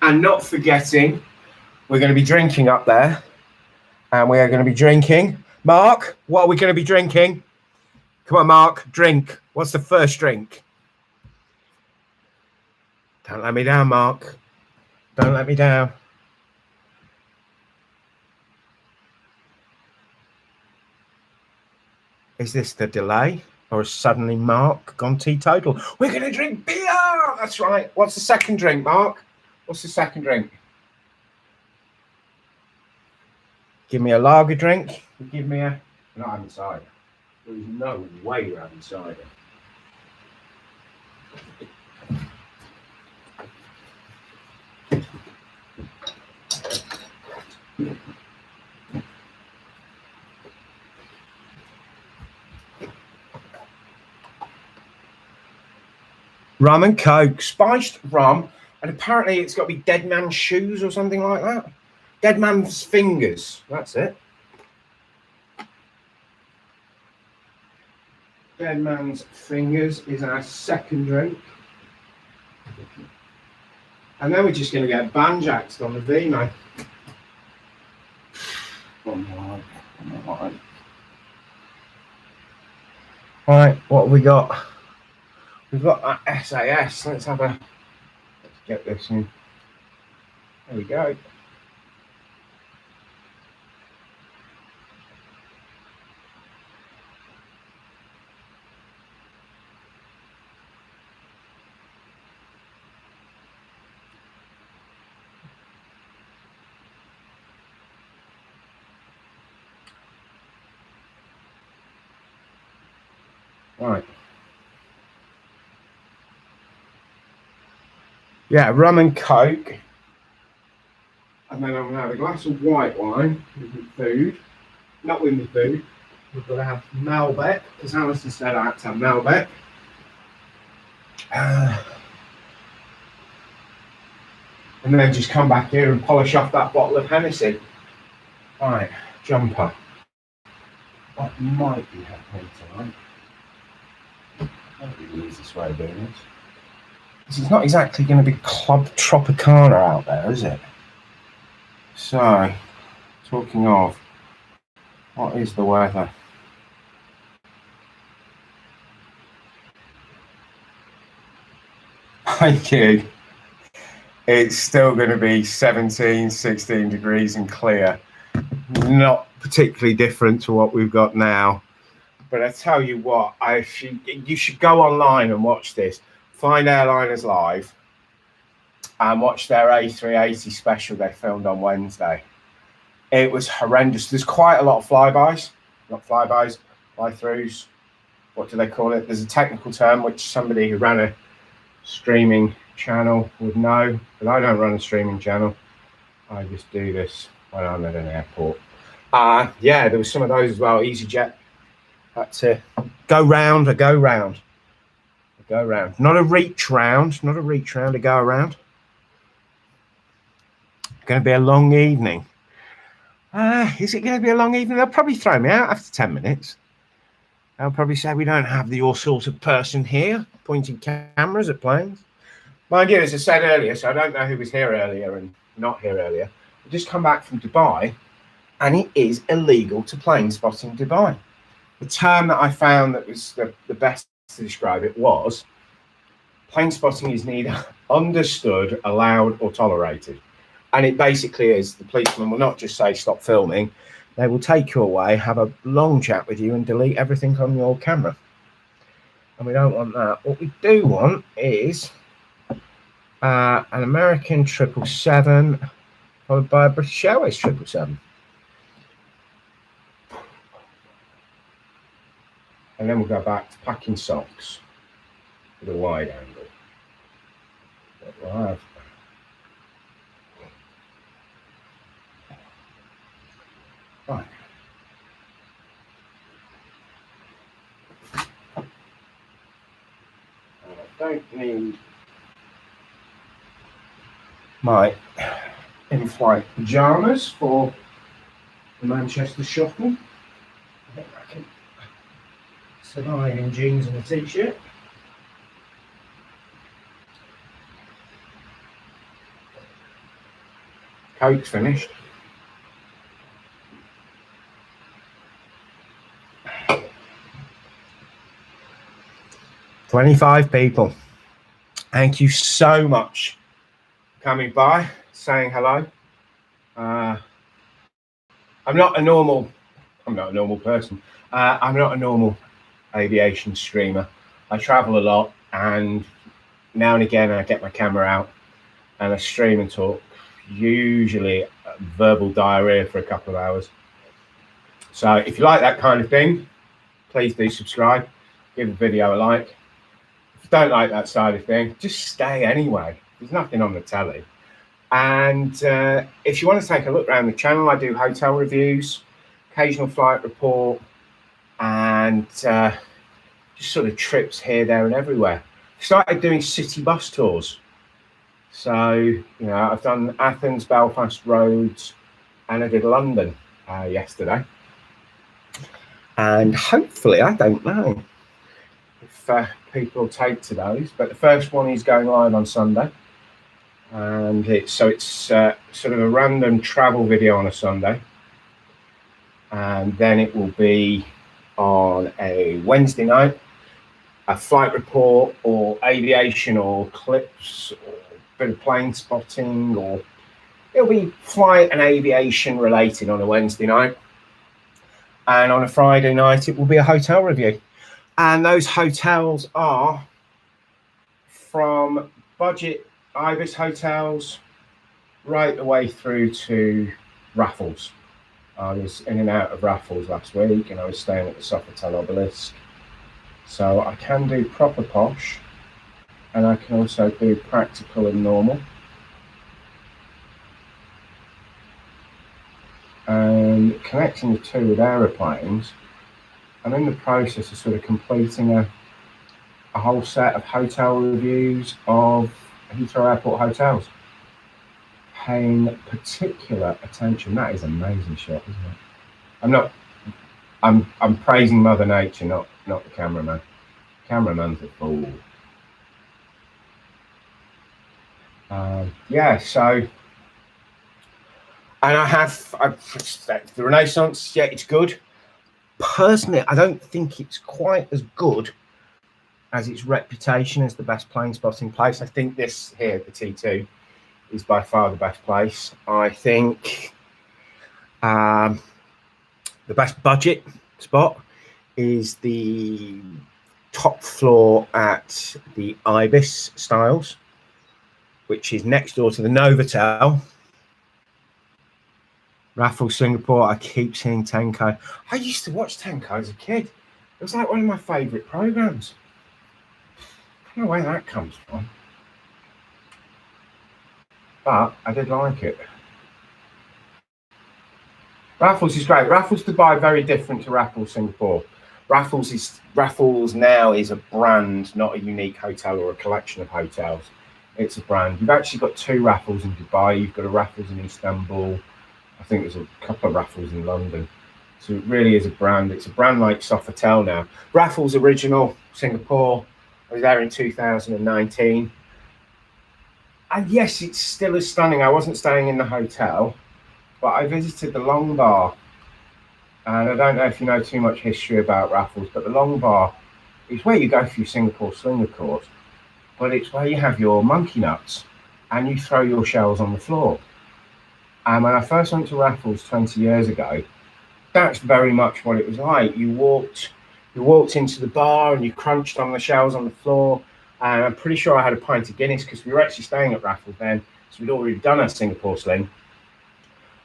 And not forgetting, we're going to be drinking up there. And we are going to be drinking. Mark, what are we going to be drinking? Come on, Mark, drink. What's the first drink? Don't let me down, Mark. Don't let me down. Is this the delay? Or has suddenly Mark gone teetotal? We're going to drink beer! That's right. What's the second drink, Mark? What's the second drink? Give me a lager drink. Give me a... We're not having cider. There's no way we're having cider. Rum and Coke. Spiced rum. And apparently it's got to be Dead Man's Shoes or something like that. Dead Man's Fingers. That's it. Dead Man's Fingers is our second drink. And then we're just going to get banjaxed on the V, mate. Right, what have we got? We've got that SAS. Let's get this in. There we go. Right. Yeah, rum and coke. And then I'm going to have a glass of white wine with my food. Not with my food. We've got to have Malbec, because Alison said I had to have Malbec. And then just come back here and polish off that bottle of Hennessy. Right, jumper. What might be happening tonight? Might be the easiest way of doing this. It's not exactly going to be Club Tropicana out there, is it? So, talking of, what is the weather? Thank you. It's still going to be 17, 16 degrees and clear. Not particularly different to what we've got now. But I tell you what, you should go online and watch this. Find Airliners Live and watch their A380 special they filmed on Wednesday. It was horrendous. There's quite a lot of flybys, not flybys, fly-throughs. What do they call it? There's a technical term which somebody who ran a streaming channel would know, but I don't run a streaming channel. I just do this when I'm at an airport. Yeah, there was some of those as well. EasyJet had to go round. Not a reach round, a go around. Going to be a long evening. Is it going to be a long evening? They'll probably throw me out after 10 minutes. They'll probably say we don't have the all sort of person here pointing cameras at planes. Mind you, as I said earlier, so I don't know who was here earlier and not here earlier. I just come back from Dubai, and it is illegal to plane spot in Dubai. The term that I found that was the best to describe it was plane spotting is neither understood, allowed, or tolerated. And it basically is the policeman will not just say stop filming. They will take you away, have a long chat with you, and delete everything on your camera. And we don't want that. What we do want is an American 777 followed by a British Airways 777. And then we'll go back to packing socks with a wide angle. What we'll have. Right. I don't need my in-flight pajamas for the Manchester shuttle. I think I can survive in jeans and a t-shirt. Coke's finished. $25 people. Thank you so much for coming by, saying hello. I'm not a normal person. I'm not a normal aviation streamer. I travel a lot, and now and again I get my camera out and I stream and talk, usually verbal diarrhea for a couple of hours. So if you like that kind of thing, please do subscribe, give the video a like. If you don't like that side of thing, just stay anyway. There's nothing on the telly. And if you want to take a look around the channel, I do hotel reviews, occasional flight report, and just sort of trips here, there, and everywhere. Started doing city bus tours. So, you know, I've done Athens, Belfast, Rhodes, and I did London yesterday. And hopefully, I don't know if people take to those, but the first one is going live on Sunday. And it's sort of a random travel video on a Sunday, and then it will be on a Wednesday night, a flight report or aviation or clips or a bit of plane spotting, or it'll be flight and aviation related on a Wednesday night. And on a Friday night, it will be a hotel review. And those hotels are from budget Ibis hotels right the way through to Raffles. I was in and out of Raffles last week, and I was staying at the Sofitel Obelisk. So I can do proper posh, and I can also do practical and normal. And connecting the two with aeroplanes, I'm in the process of sort of completing a whole set of hotel reviews of Heathrow Airport hotels, paying particular attention. That is an amazing shot, isn't it? I'm praising Mother Nature, not the cameraman. Cameraman's a fool. Yeah, so, and I've the Renaissance. Yeah, it's good. Personally, I don't think it's quite as good as its reputation as the best plane spotting place. I think this here, the T2, is by far the best place. I think the best budget spot is the top floor at the Ibis Styles, which is next door to the Novotel. Raffles Singapore, I keep seeing Tenko. I used to watch Tenko as a kid. It was like one of my favourite programmes. I don't know where that comes from, but I did like it. Raffles is great. Raffles Dubai, very different to Raffles Singapore. Raffles now is a brand, not a unique hotel or a collection of hotels. It's a brand. You've actually got two Raffles in Dubai. You've got a Raffles in Istanbul. I think there's a couple of Raffles in London. So it really is a brand. It's a brand like Sofitel now. Raffles original, Singapore. I was there in 2019. And yes, it's still as stunning. I wasn't staying in the hotel, but I visited the Long Bar. And I don't know if you know too much history about Raffles, but the Long Bar is where you go for your Singapore slinger course, but it's where you have your monkey nuts and you throw your shells on the floor. And when I first went to Raffles 20 years ago, that's very much what it was like. You walked into the bar and you crunched on the shells on the floor. And I'm pretty sure I had a pint of Guinness because we were actually staying at Raffles then, so we'd already done our Singapore sling.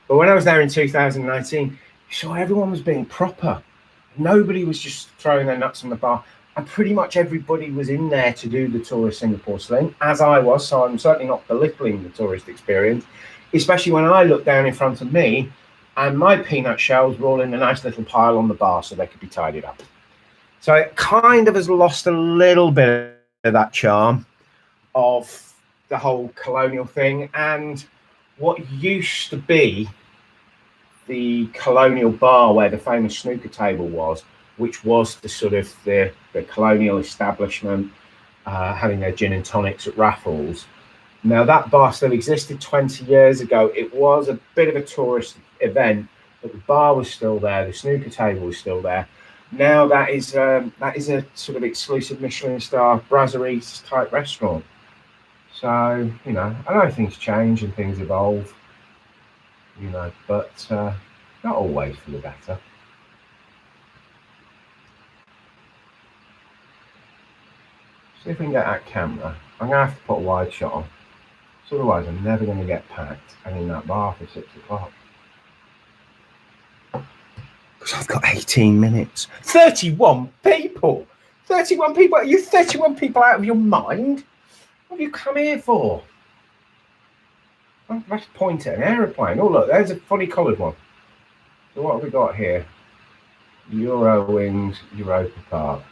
But when I was there in 2019, you saw everyone was being proper. Nobody was just throwing their nuts on the bar. And pretty much everybody was in there to do the tourist Singapore sling, as I was. So I'm certainly not belittling the tourist experience, especially when I looked down in front of me and my peanut shells were all in a nice little pile on the bar so they could be tidied up. So it kind of has lost a little bit of that charm of the whole colonial thing. And what used to be the colonial bar where the famous snooker table was, which was the sort of the colonial establishment having their gin and tonics at Raffles. Now that bar still existed 20 years ago. It was a bit of a tourist event, but the bar was still there. The snooker table was still there. Now that is a sort of exclusive Michelin star brasserie type restaurant. So, you know, I know things change and things evolve, you know, but not always for the better. See if we can get that camera. I'm going to have to put a wide shot on. So otherwise I'm never going to get packed and in that bar for 6 o'clock. Because I've got 18 minutes. 31 people! 31 people? Are you 31 people out of your mind? What have you come here for? Let's point at an aeroplane. Oh look, there's a funny coloured one. So what have we got here? Eurowings, Europa Park.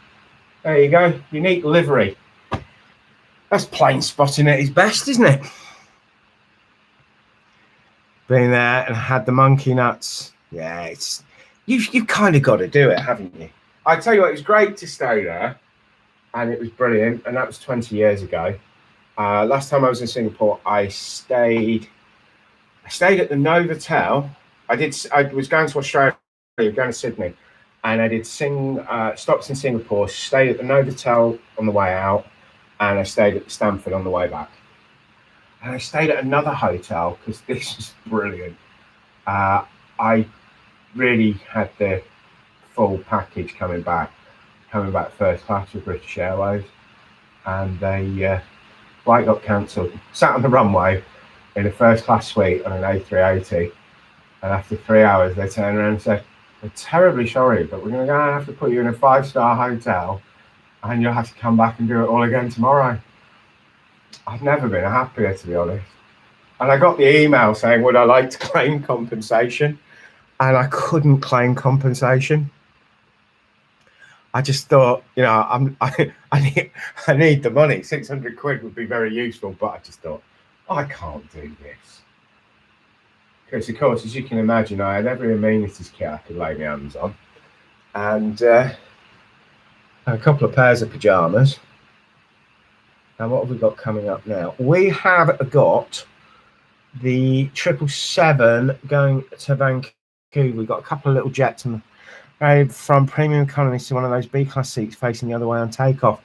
There you go, unique livery. That's plane spotting at its best, isn't it? Been there and had the monkey nuts. Yeah, it's you've kind of got to do it, haven't you? I tell you what, it was great to stay there, and it was brilliant. And that was 20 years ago. Last time I was in Singapore, I stayed at the Novotel. I was going to Australia, going to Sydney, and I did stops in Singapore, stayed at the Novotel on the way out, and I stayed at Stanford on the way back. And I stayed at another hotel because this is brilliant. I really had the full package coming back first class with British Airways, and they flight got cancelled. Sat on the runway in a first class suite on an A380, and after 3 hours they turned around and said, "We're terribly sorry, but we're going to go and have to put you in a 5-star hotel, and you'll have to come back and do it all again tomorrow." I've never been happier, to be honest. And I got the email saying, would I like to claim compensation? And I couldn't claim compensation. I just thought, you know, I need the money. 600 quid would be very useful, but I just thought, I can't do this. Because, of course, as you can imagine, I had every amenities kit I could lay my hands on, and a couple of pairs of pajamas. And what have we got coming up now? We have got the 777 going to Vancouver. We've got a couple of little jets from premium economy to one of those B-class seats facing the other way on takeoff.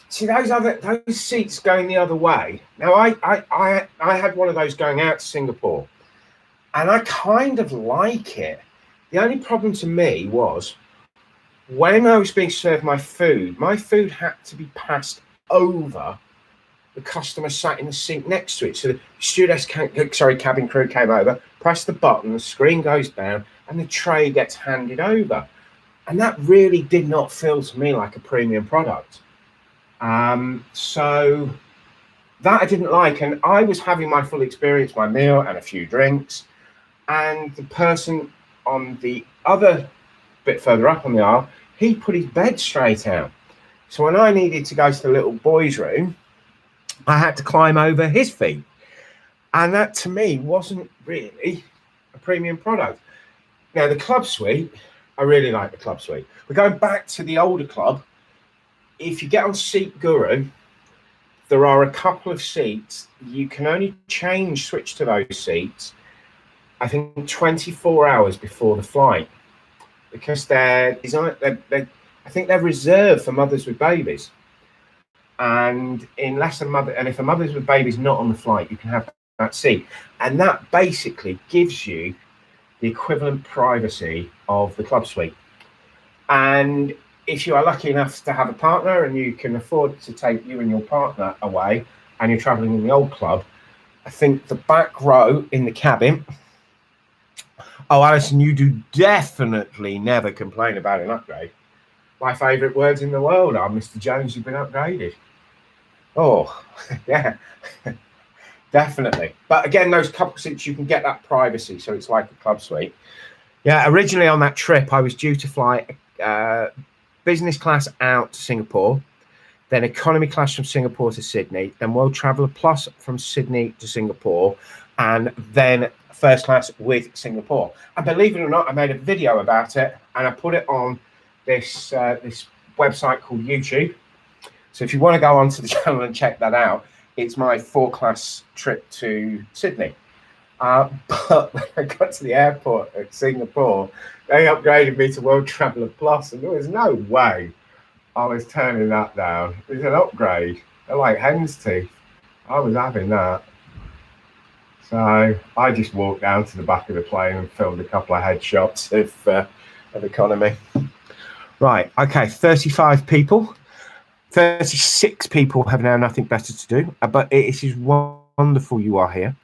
See, those seats going the other way. Now, I had one of those going out to Singapore, and I kind of like it. The only problem to me was when I was being served my food had to be passed over the customer sat in the seat next to it. So the cabin crew came over, pressed the button, the screen goes down, and the tray gets handed over. And that really did not feel to me like a premium product. So that I didn't like. And I was having my full experience, my meal and a few drinks. And the person on the other bit further up on the aisle, he put his bed straight out. So when I needed to go to the little boys' room, I had to climb over his feet. And that, to me, wasn't really a premium product. Now, the club suite, I really like the club suite. We're going back to the older club. If you get on Seat Guru, there are a couple of seats. You can only switch to those seats, I think, 24 hours before the flight, because I think they're reserved for mothers with babies. And if a mother's with babies not on the flight, you can have that seat. And that basically gives you the equivalent privacy of the club suite. And if you are lucky enough to have a partner and you can afford to take you and your partner away and you're traveling in the old club, I think the back row in the cabin. Oh, Alison, you do definitely never complain about an upgrade. My favourite words in the world are, Mr. Jones, you've been upgraded. Oh, yeah, definitely. But again, those couple seats, you can get that privacy. So it's like a club suite. Yeah, originally on that trip, I was due to fly business class out to Singapore, then economy class from Singapore to Sydney, then World Traveller Plus from Sydney to Singapore, and then first class with Singapore. And believe it or not, I made a video about it, and I put it on this website called YouTube. So if you want to go onto the channel and check that out, it's my 4-class trip to Sydney. But when I got to the airport at Singapore, they upgraded me to World Traveller Plus, and there was no way I was turning that down. It was an upgrade. They're like hen's teeth. I was having that. So I just walked down to the back of the plane and filmed a couple of headshots of economy. Right, okay, 35 people. 36 people have now nothing better to do, but it is wonderful you are here.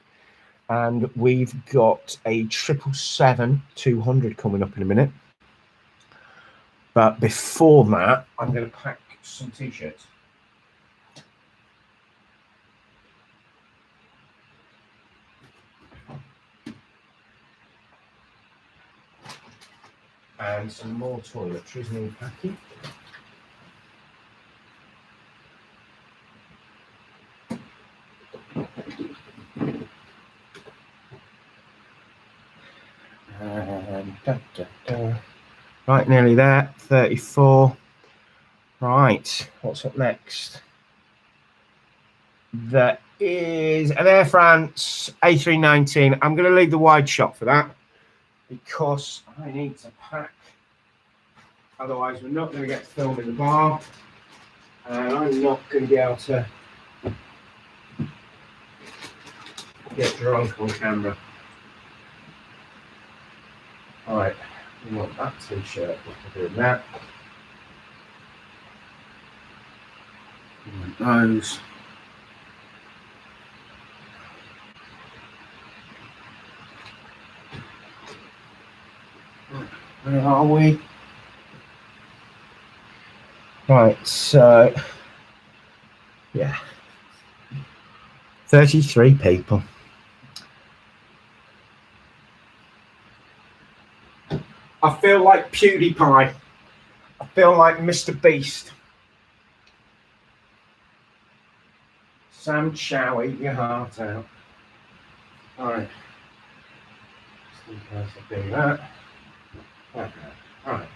And we've got a 777-200 coming up in a minute. But before that, I'm going to pack some t-shirts. And some more toiletries in packing. Right, nearly there. 34. Right, what's up next? There is an Air France A319. I'm going to leave the wide shot for that because I need to pack. Otherwise, we're not going to get to film in the bar, and I'm not going to be able to get drunk on camera. All right, we want that t-shirt. We're doing that. We want those. Where are we? Right, so yeah, 33 people. I feel like PewDiePie. I feel like Mr. Beast. Sam Chow, eat your heart out. All right. Just in case I do that. Okay. All right.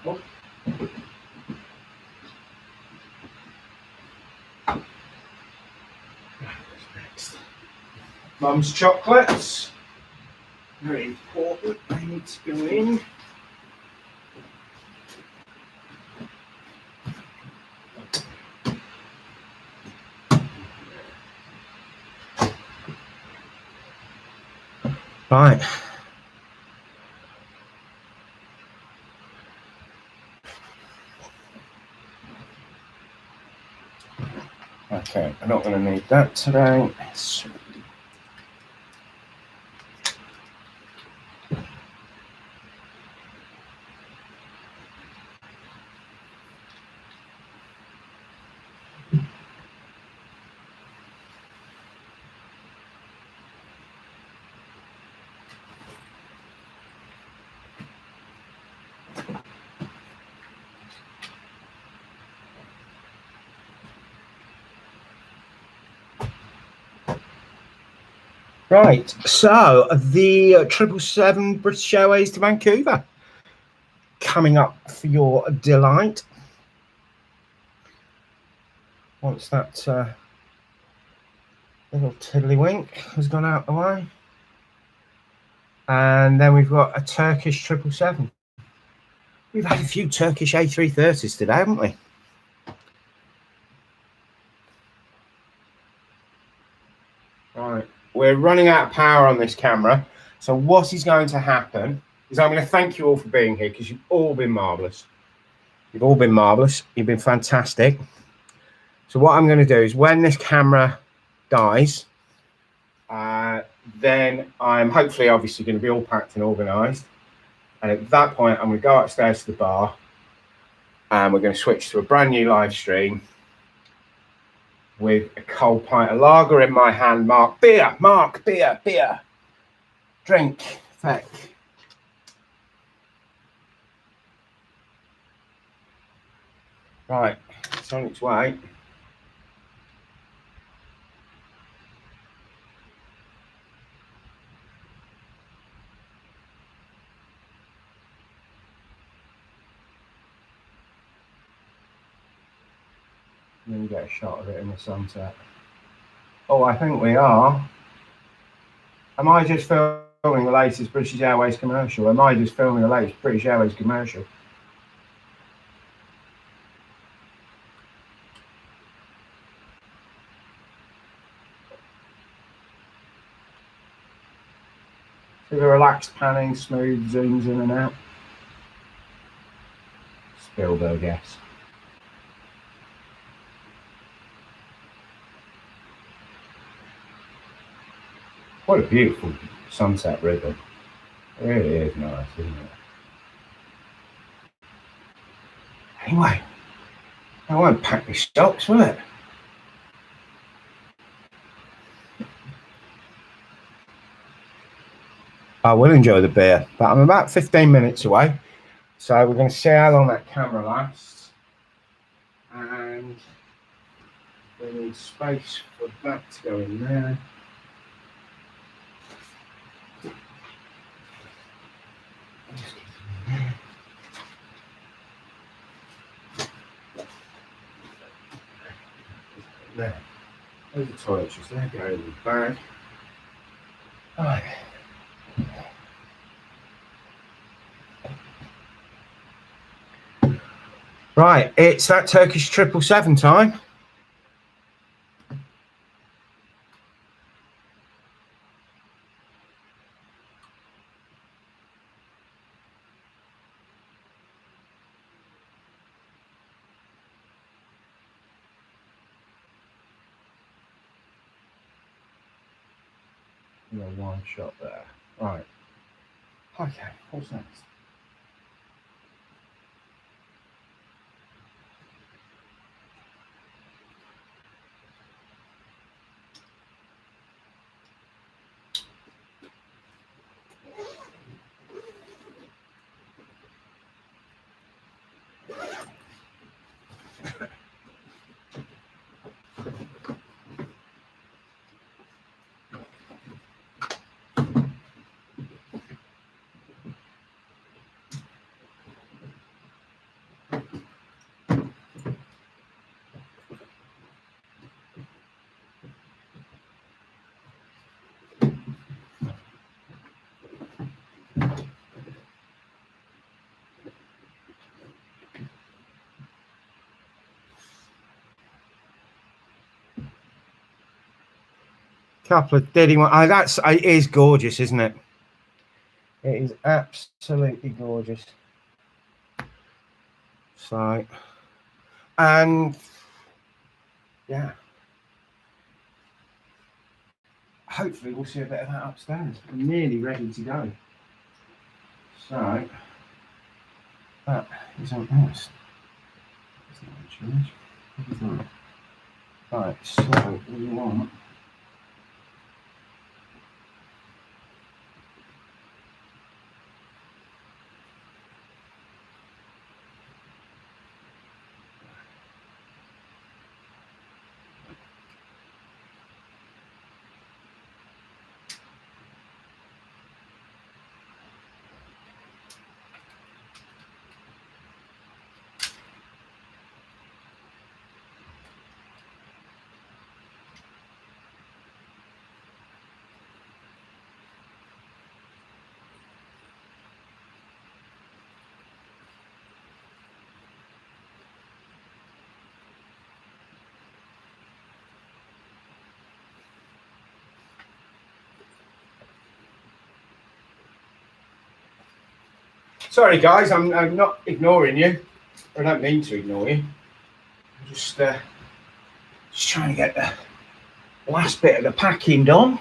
Oh. Next. Mum's chocolates. Very important. They need to go in. Right. Okay, I'm not going to need that today. Right, so the 777 British Airways to Vancouver coming up for your delight. Once that little tiddlywink has gone out the way. And then we've got a Turkish 777. We've had a few Turkish A330s today, haven't we? Right, we're running out of power on this camera. So what is going to happen is I'm going to thank you all for being here because you've all been marvellous. You've all been marvellous. You've been fantastic. So what I'm going to do is when this camera dies, then I'm hopefully obviously going to be all packed and organised. And at that point, I'm going to go upstairs to the bar and we're going to switch to a brand new live stream with a cold pint of lager in my hand. Mark, beer, beer. Drink, feck. Right, it's on its way. And then you get a shot of it in the sunset. Oh, I think we are. Am I just filming the latest British Airways commercial? Am I just filming the latest British Airways commercial? So the relaxed panning, smooth zooms in and out. Spielberg-esque. What a beautiful sunset ribbon. It really is nice, isn't it? Anyway, I won't pack my stocks, will it? I will enjoy the beer, but I'm about 15 minutes away. So we're going to see how long that camera lasts. And we need space for that to go in there. There. There's the toiletries. There go in the bag. Right. Right, it's that Turkish 777 time. One shot there. Right. Okay, what's next? Couple of deady ones. It is gorgeous, isn't it? It is absolutely gorgeous. So, and yeah, hopefully we'll see a bit of that upstairs. I'm nearly ready to go. So that is on this. Right, so we want sorry guys, I'm not ignoring you. I don't mean to ignore you. I'm just trying to get the last bit of the packing done.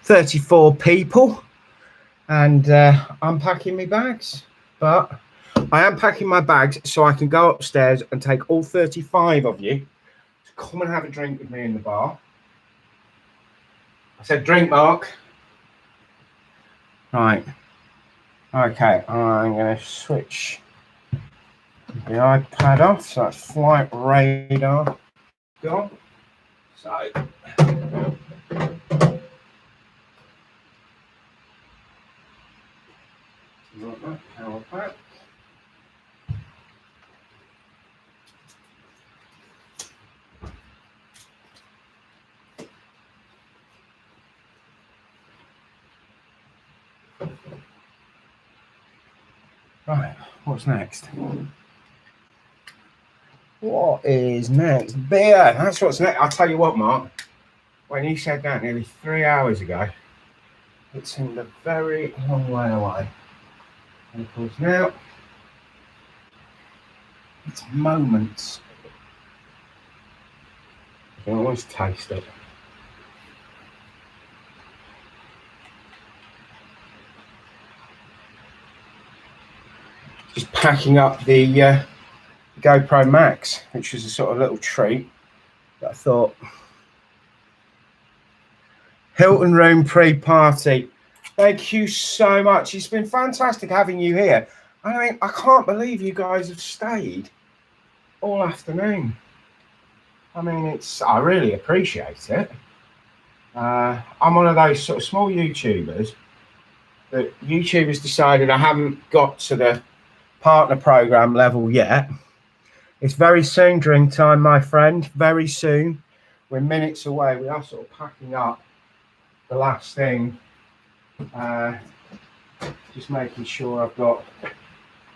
34 people, and I'm packing my bags. But I am packing my bags so I can go upstairs and take all 35 of you to come and have a drink with me in the bar. I said drink, Mark. Right. Okay, I'm going to switch the iPad off, so that's flight radar gone. So, power back. Right, what's next? What is next? Beer. That's what's next. I'll tell you what, Mark. When you said that nearly 3 hours ago, it seemed a very long way away. And of course now, it's moments. You can always taste it. Just packing up the GoPro Max, which was a sort of little treat that I thought. Hilton Room pre-party. Thank you so much. It's been fantastic having you here. I mean, I can't believe you guys have stayed all afternoon. I mean, I really appreciate it. I'm one of those sort of small YouTubers that YouTubers decided I haven't got to the partner program level yet, It's very soon drink time, my friend. Very soon. We're minutes away. We are sort of packing up the last thing. Just making sure I've got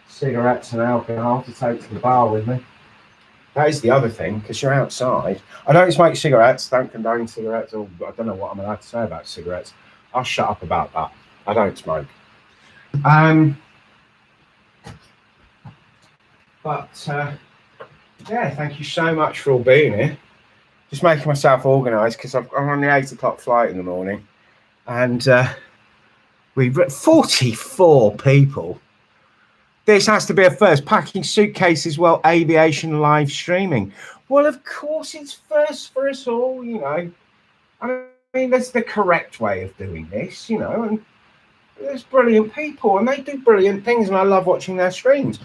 cigarettes and alcohol to take to the bar with me. That is the other thing, because you're outside. I don't smoke cigarettes, don't condone cigarettes, or I don't know what I'm allowed to say about cigarettes. I'll shut up about that. I don't smoke. Yeah, thank you so much for all being here. Just making myself organised because I'm on the 8 o'clock flight in the morning. And we've 44 people. This has to be a first. Packing suitcases while aviation live streaming. Well, of course, it's first for us all, you know. I mean, that's the correct way of doing this, you know. And there's brilliant people, and they do brilliant things, and I love watching their streams.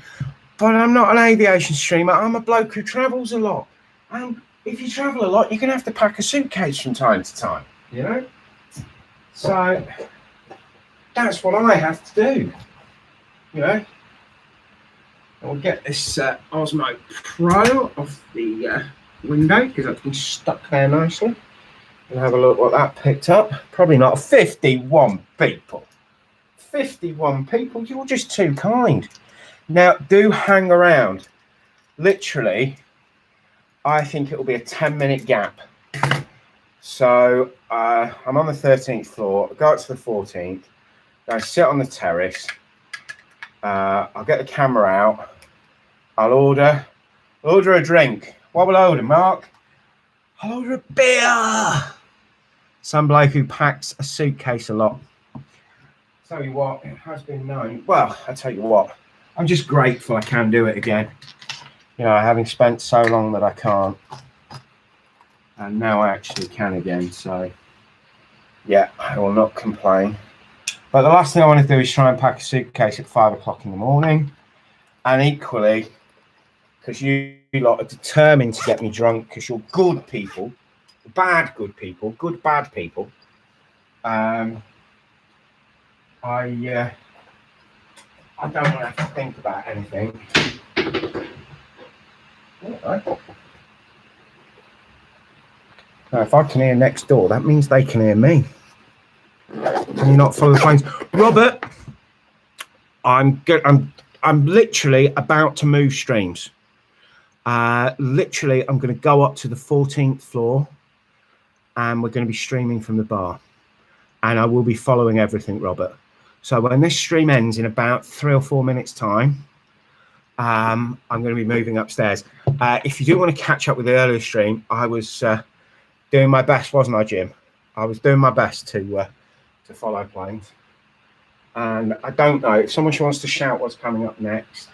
But I'm not an aviation streamer. I'm a bloke who travels a lot. And if you travel a lot, you're going to have to pack a suitcase from time to time, you know. So that's what I have to do, you know. I'll get this Osmo Pro off the window because that's been stuck there nicely. And have a look what that picked up. Probably not 51 people. 51 people, you're just too kind. Now, do hang around. Literally, I think it will be a 10-minute gap. So I'm on the 13th floor. I'll go up to the 14th. Go sit on the terrace. I'll get the camera out. I'll order a drink. What will I order, Mark? I'll order a beer. Some bloke who packs a suitcase a lot. Tell you what, it has been known. Well, I tell you what, I'm just grateful I can do it again. You know, having spent so long that I can't, and now I actually can again. So, yeah, I will not complain. But the last thing I want to do is try and pack a suitcase at 5 o'clock in the morning. And equally, because you lot are determined to get me drunk because you're good people, bad good people, good bad people. I don't want to have to think about anything. Right. Now, if I can hear next door, that means they can hear me. Can you not follow the planes? Robert, I'm good. I'm literally about to move streams. Literally, I'm going to go up to the 14th floor and we're going to be streaming from the bar. And I will be following everything, Robert. So when this stream ends in about 3 or 4 minutes' time, I'm going to be moving upstairs. If you do want to catch up with the earlier stream, I was doing my best, wasn't I, Jim? I was doing my best to follow planes. And I don't know, if someone wants to shout what's coming up next,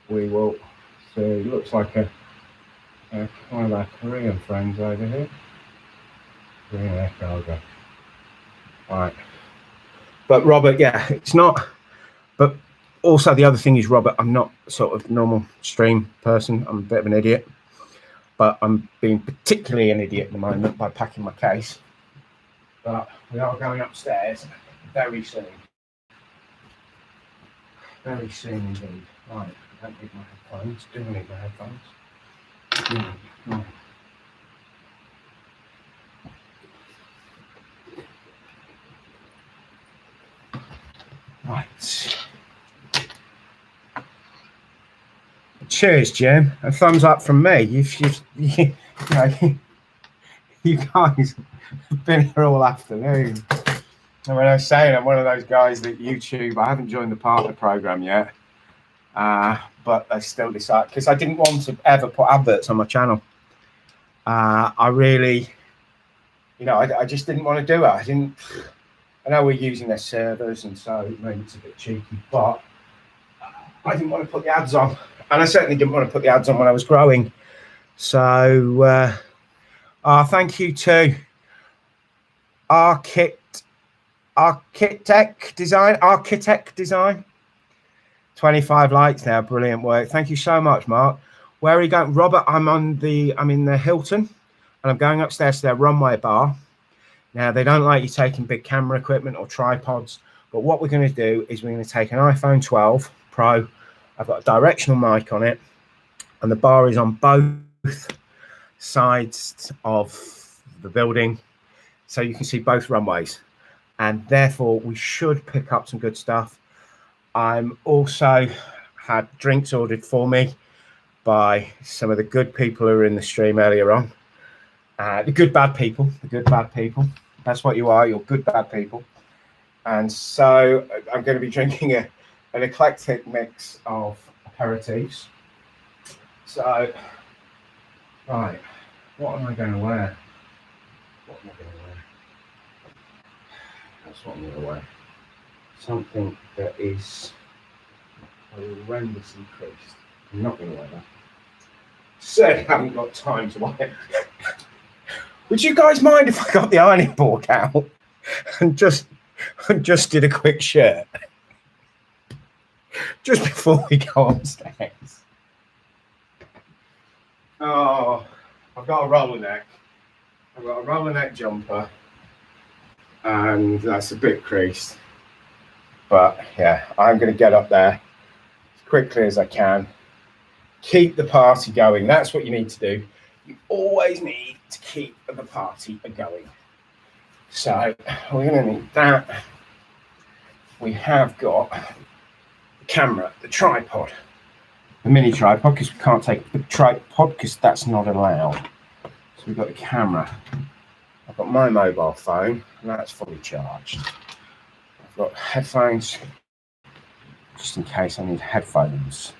we will. So it looks like one of our Korean friends over here. Korean air cargo. All right. But Robert, yeah, it's not. But also the other thing is, Robert, I'm not sort of normal stream person. I'm a bit of an idiot. But I'm being particularly an idiot at the moment by packing my case. But we are going upstairs very soon. Very soon indeed. Right, I don't need my headphones. Do I need my headphones? No. Right. Cheers, Jim. A thumbs up from me. You guys have been here all afternoon. And when I was saying I'm one of those guys that YouTube, I haven't joined the partner program yet, but I still decided, because I didn't want to ever put adverts on my channel. I really, I just didn't want to do it. I know we're using their servers, and so maybe it's a bit cheeky, but I didn't want to put the ads on. And I certainly didn't want to put the ads on when I was growing. So, thank you to Architect Design. 25 likes now. Brilliant work. Thank you so much, Mark. Where are you going? Robert, I'm in the Hilton, and I'm going upstairs to their runway bar. Now, they don't like you taking big camera equipment or tripods, but what we're going to do is we're going to take an iPhone 12 Pro. I've got a directional mic on it. and the bar is on both sides of the building, so you can see both runways, and therefore we should pick up some good stuff. I'm also had drinks ordered for me by some of the good people who were in the stream earlier on. The good bad people. That's what you are. You're good bad people. And so I'm going to be drinking an eclectic mix of aperitifs. So, right, what am I going to wear? That's what I'm going to wear. Something that is horrendously creased. I'm not going to wear that. Certainly haven't got time to wear. Would you guys mind if I got the ironing board out and just did a quick shirt just before we go upstairs? Oh, I've got a roller neck. I've got a roller neck jumper, and that's a bit creased. But yeah, I'm going to get up there as quickly as I can. Keep the party going. That's what you need to do. You always need to keep the party going. So we're going to need that. We have got the camera, the tripod, the mini tripod, because we can't take the tripod because that's not allowed. So we've got the camera. I've got my mobile phone, and that's fully charged. I've got headphones, just in case I need headphones.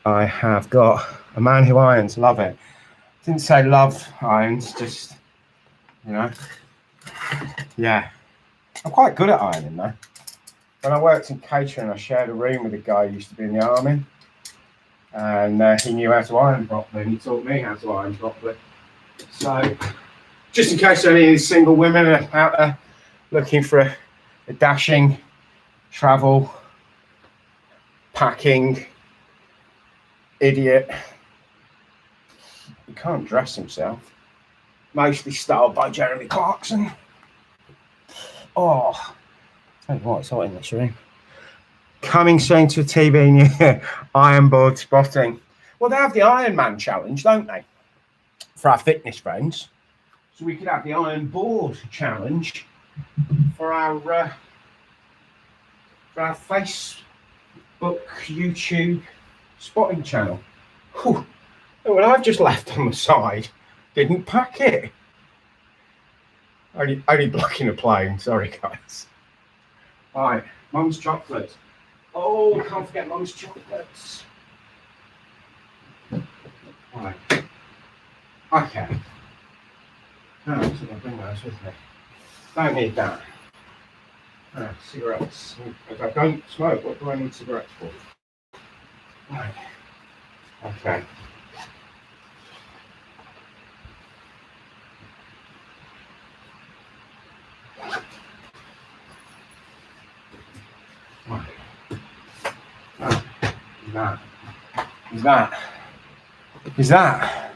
I have got a man who irons, love it. Didn't say love irons, just, you know. Yeah, I'm quite good at ironing though. When I worked in catering, I shared a room with a guy who used to be in the army, and he knew how to iron properly, and he taught me how to iron properly. So, just in case any of these single women are out there looking for a dashing, travel, packing idiot who can't dress himself, mostly styled by Jeremy Clarkson. Oh, tell you what, it's hot in this room. Coming soon to a TV near iron board spotting. Well, they have the Iron Man challenge, don't they, for our fitness friends? So we could have the iron board challenge for our Facebook, YouTube spotting channel. Whew. Well, I've just left on the side, didn't pack it. Only blocking a plane, sorry guys. Right, Mum's chocolate. Oh, can't forget Mum's chocolates. Right. Okay. No, I'm just going to bring those with me. Don't need that. Cigarettes. If I don't smoke, what do I need cigarettes for? Right. Okay. Right. Is that?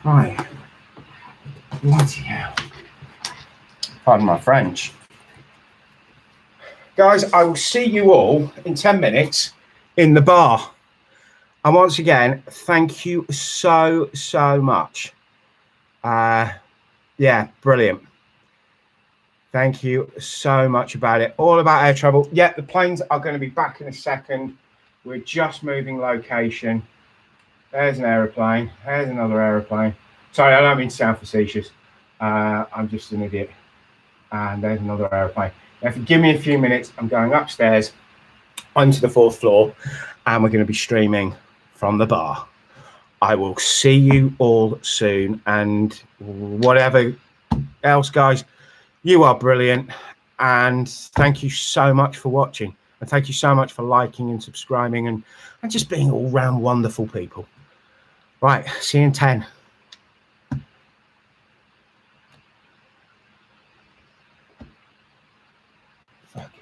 Right. Bloody hell. Pardon my French. Guys, I will see you all in 10 minutes in the bar. And once again, thank you so much. Yeah, brilliant. Thank you so much about it. All about air travel. Yeah, the planes are going to be back in a second. We're just moving location. There's an aeroplane. There's another aeroplane. Sorry, I don't mean to sound facetious. I'm just an idiot. And there's another aeroplane. Now, if you give me a few minutes, I'm going upstairs onto the 4th floor, and we're going to be streaming from the bar. I will see you all soon, and whatever else, guys, you are brilliant, and thank you so much for watching, and thank you so much for liking and subscribing and just being all round wonderful people. Right, see you in 10.